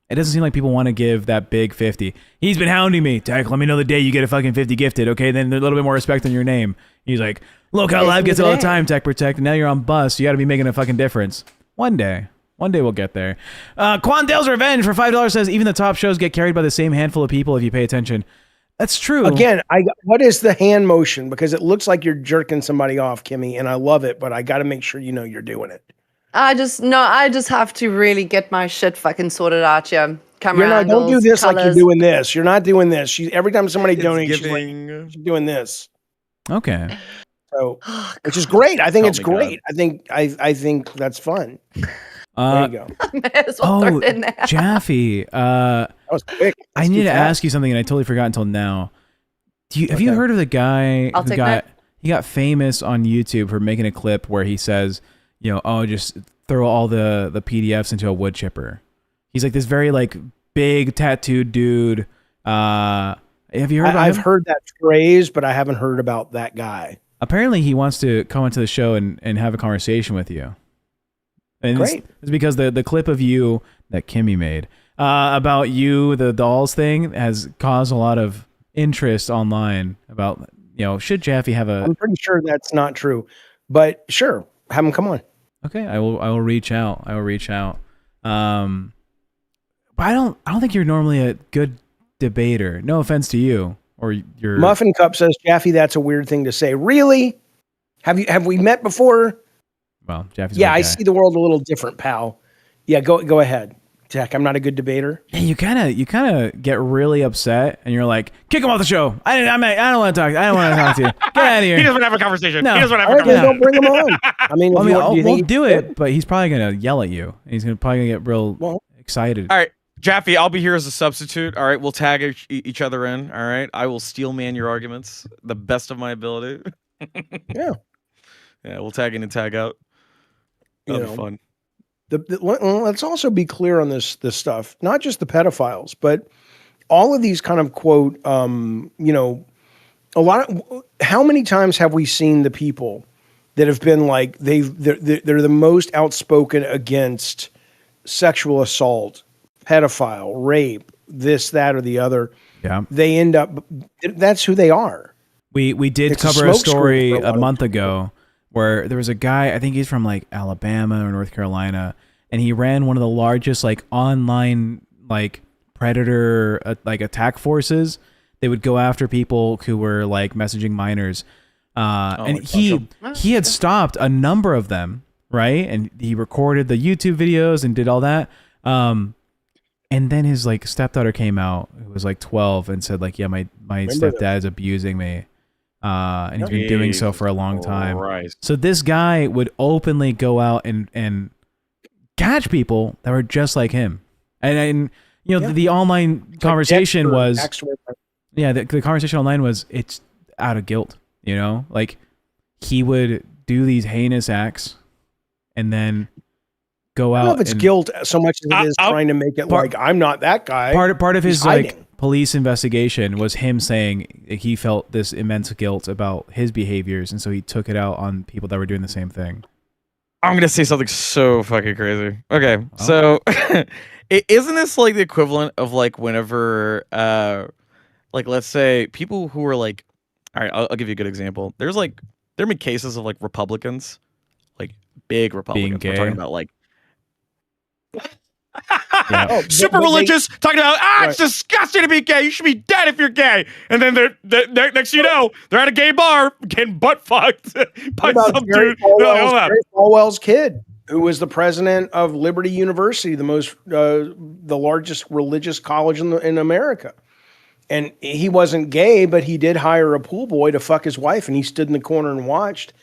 It doesn't seem like people want to give that big 50. He's been hounding me. Tech, let me know the day you get a fucking 50 gifted, okay? Then a little bit more respect on your name. He's like, LolCow Live gets it all the time, TechProtect. And now you're on Bus. You got to be making a fucking difference. One day we'll get there. Quandale's Revenge for $5 says, even the top shows get carried by the same handful of people if you pay attention. That's true. Again, what is the hand motion? Because it looks like you're jerking somebody off, Kimmy, and I love it, but I got to make sure you know you're doing it. I just have to really get my shit fucking sorted out here. Camera Don't do angles, this like you're colours. doing this. You're not doing this. Every time somebody donates, giving... she's doing this. Okay. So, which is great. I think Help it's me, great. I think that's fun. There you go. May as well throw it in there. Jaffe. That was quick. I need to ask you something, and I totally forgot until now. Have you heard of the guy who got famous on YouTube for making a clip where he says, just throw all the PDFs into a wood chipper? He's like this very like big tattooed dude. Have you heard about him? I've heard that phrase, but I haven't heard about that guy. Apparently, he wants to come into the show and have a conversation with you. And Great. It's because the clip of you that Kimmy made about you, the dolls thing, has caused a lot of interest online about, should Jaffe have a... I'm pretty sure that's not true, but sure, have him come on. Okay, I will reach out. But I don't think you're normally a good debater. No offense to you or your... Muffin Cup says, Jaffe, that's a weird thing to say. Really? Have we met before? Well, Jaffe's I see the world a little different, pal. Yeah, go ahead. Jack, I'm not a good debater. Yeah, you kind of get really upset, and you're like, kick him off the show. I don't want to talk. I don't want to talk to you. Get out of here. He doesn't want to have a conversation. No. He doesn't want to have a conversation. Don't bring him on. I mean, we'll do it, but he's probably gonna yell at you. He's probably gonna get real excited. All right, Jaffe, I'll be here as a substitute. All right, we'll tag each other in. All right, I will steel man your arguments the best of my ability. Yeah, we'll tag in and tag out. That'll be fun. Let's also be clear on this stuff. Not just the pedophiles, but all of these kind of quote. A lot of, how many times have we seen the people that have been like they're the most outspoken against sexual assault, pedophile, rape, this, that, or the other? Yeah, they end up. That's who they are. We did cover a story a month ago where there was a guy, I think he's from like Alabama or North Carolina, and he ran one of the largest like online like predator like attack forces. They would go after people who were like messaging minors, and he had stopped a number of them, right? And he recorded the YouTube videos and did all that. And then his like stepdaughter came out, who was like 12, and said like, yeah, my stepdad is abusing me. And he's been doing so for a long time. Christ. So this guy would openly go out and catch people that were just like him. And the online conversation was, the conversation online was, it's out of guilt, like he would do these heinous acts and then go out. I don't know if it's guilt so much as it is trying to make it like I'm not that guy. Part of his hiding. like police investigation was him saying he felt this immense guilt about his behaviors, and so he took it out on people that were doing the same thing. I'm gonna say something so fucking crazy. Okay, so isn't this like the equivalent of like whenever, like let's say people who are like, all right, I'll give you a good example. There have been cases of like Republicans, like big Republicans. Being gay. We're talking about like. Yeah. Super religious, talking about it's disgusting to be gay. You should be dead if you're gay. And then they're next thing you know, they're at a gay bar getting butt fucked by some dude. Jerry Falwell's kid, who was the president of Liberty University, the largest religious college in America. And he wasn't gay, but he did hire a pool boy to fuck his wife, and he stood in the corner and watched.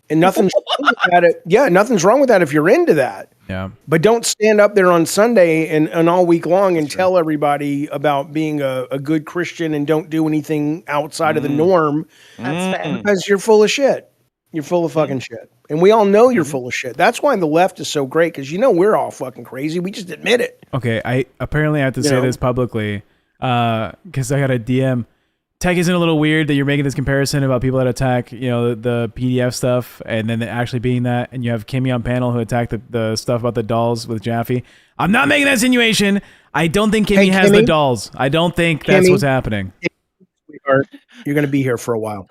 And nothing's wrong with that. Yeah, nothing's wrong with that if you're into that. Yeah. But don't stand up there on Sunday and all week long and tell everybody about being a good Christian and don't do anything outside of the norm. That's fair. Because you're full of shit. You're full of fucking shit. And we all know you're full of shit. That's why the left is so great, because we're all fucking crazy. We just admit it. Okay, I apparently have to say this publicly because I got a DM. Tech, isn't it a little weird that you're making this comparison about people that attack, the PDF stuff, and then actually being that, and you have Kimmy on panel who attacked the stuff about the dolls with Jaffe? I'm not making that insinuation. I don't think Kimmy has the dolls. I don't think that's what's happening. You're going to be here for a while.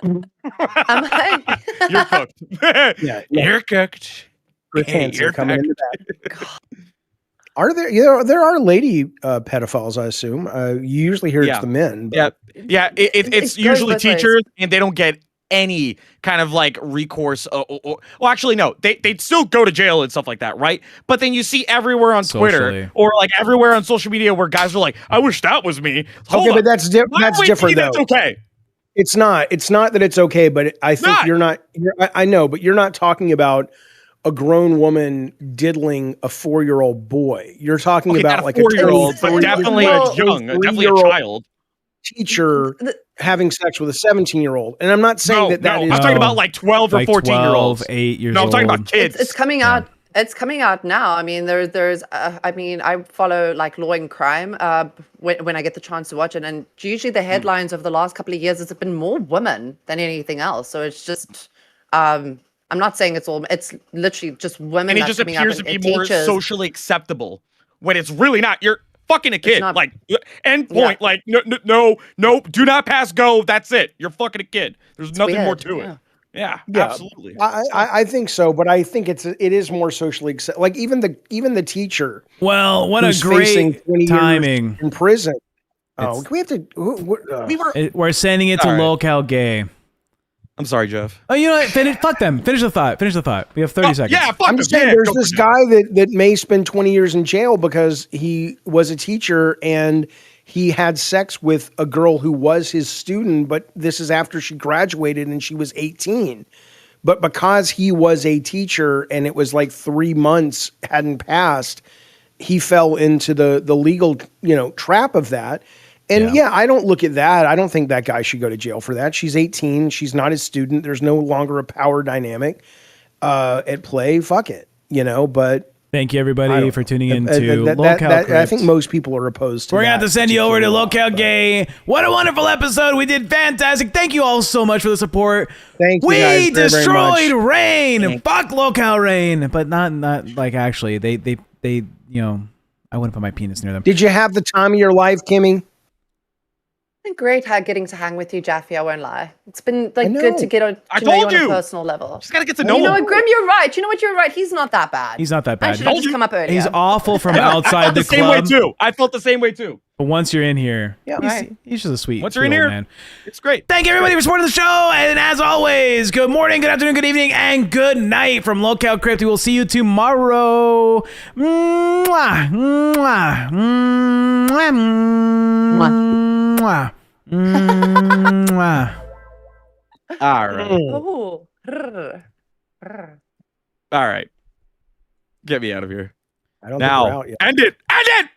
Am I? You're cooked. Yeah. You're cooked. Chris Hansen you're coming back. into that. Are there? There are lady pedophiles. I assume. You usually hear it's the men. But. It's usually teachers, and they don't get any kind of like recourse. Well, actually, no, they'd still go to jail and stuff like that, right? But then you see everywhere on Twitter or like everywhere on social media where guys are like, "I wish that was me." But that's different. Though. That's okay. It's not. It's not that it's okay, but I think you're not. I know, but you're not talking about a grown woman diddling a 4-year-old boy. You're talking about like a 4-year-old, but definitely definitely a child teacher having sex with a 17-year-old. And I'm not saying that is. I'm talking about like 12 or 14-year-olds. 8 years old. No, I'm talking about kids. It's coming out. It's coming out now. I mean, there's. I mean, I follow like Law and Crime when I get the chance to watch it, and usually the headlines over the last couple of years has been more women than anything else. So it's just. I'm not saying it's all. It's literally just women. And it just appears to be more socially acceptable when it's really not. You're fucking a kid. Like end point. Like no. Do not pass go. That's it. You're fucking a kid. There's nothing more to it. Yeah, absolutely. I think so, but I think it is more socially acceptable. Like even the teacher. Well, what a great timing in prison. We have to. We're sending it to LolCow Gay. I'm sorry, Jeff. Oh, you know what? Fuck them. Finish the thought. We have 30 seconds. Yeah, fuck I'm just saying there's this guy that may spend 20 years in jail because he was a teacher and he had sex with a girl who was his student, but this is after she graduated and she was 18. But because he was a teacher and it was like 3 months hadn't passed, he fell into the legal, trap of that. And I don't look at that. I don't think that guy should go to jail for that. She's 18. She's not his student. There's no longer a power dynamic at play. Fuck it, but thank you everybody for tuning in to LolCow. I think most people are opposed to We're going to have to send you over to LolCow Gay. What a wonderful episode. We did fantastic. Thank you all so much for the support. Thank you we guys very, destroyed very much. Rain. Fuck LolCow Rain. But not like actually. They I wouldn't put my penis near them. Did you have the time of your life, Kimmy? It's been great getting to hang with you, Jaffe. I won't lie. It's been good to get to know you on a personal level. Just gotta get to know him. You know what, Grim? You're right. You know what? You're right. He's not that bad. He's not that bad. I should have just come up earlier. He's awful from outside the club. Same way too. I felt the same way too. But once you're in here, right. he's just a sweet. Once you're in here, man. It's great. Thank you everybody for supporting the show, and as always, good morning, good afternoon, good evening, and good night from LolCow Crypt. We will see you tomorrow. Mwah, mwah, mwah, mwah. All right. Oh. All right. Get me out of here. I don't now. think we're out yet. End it. End it.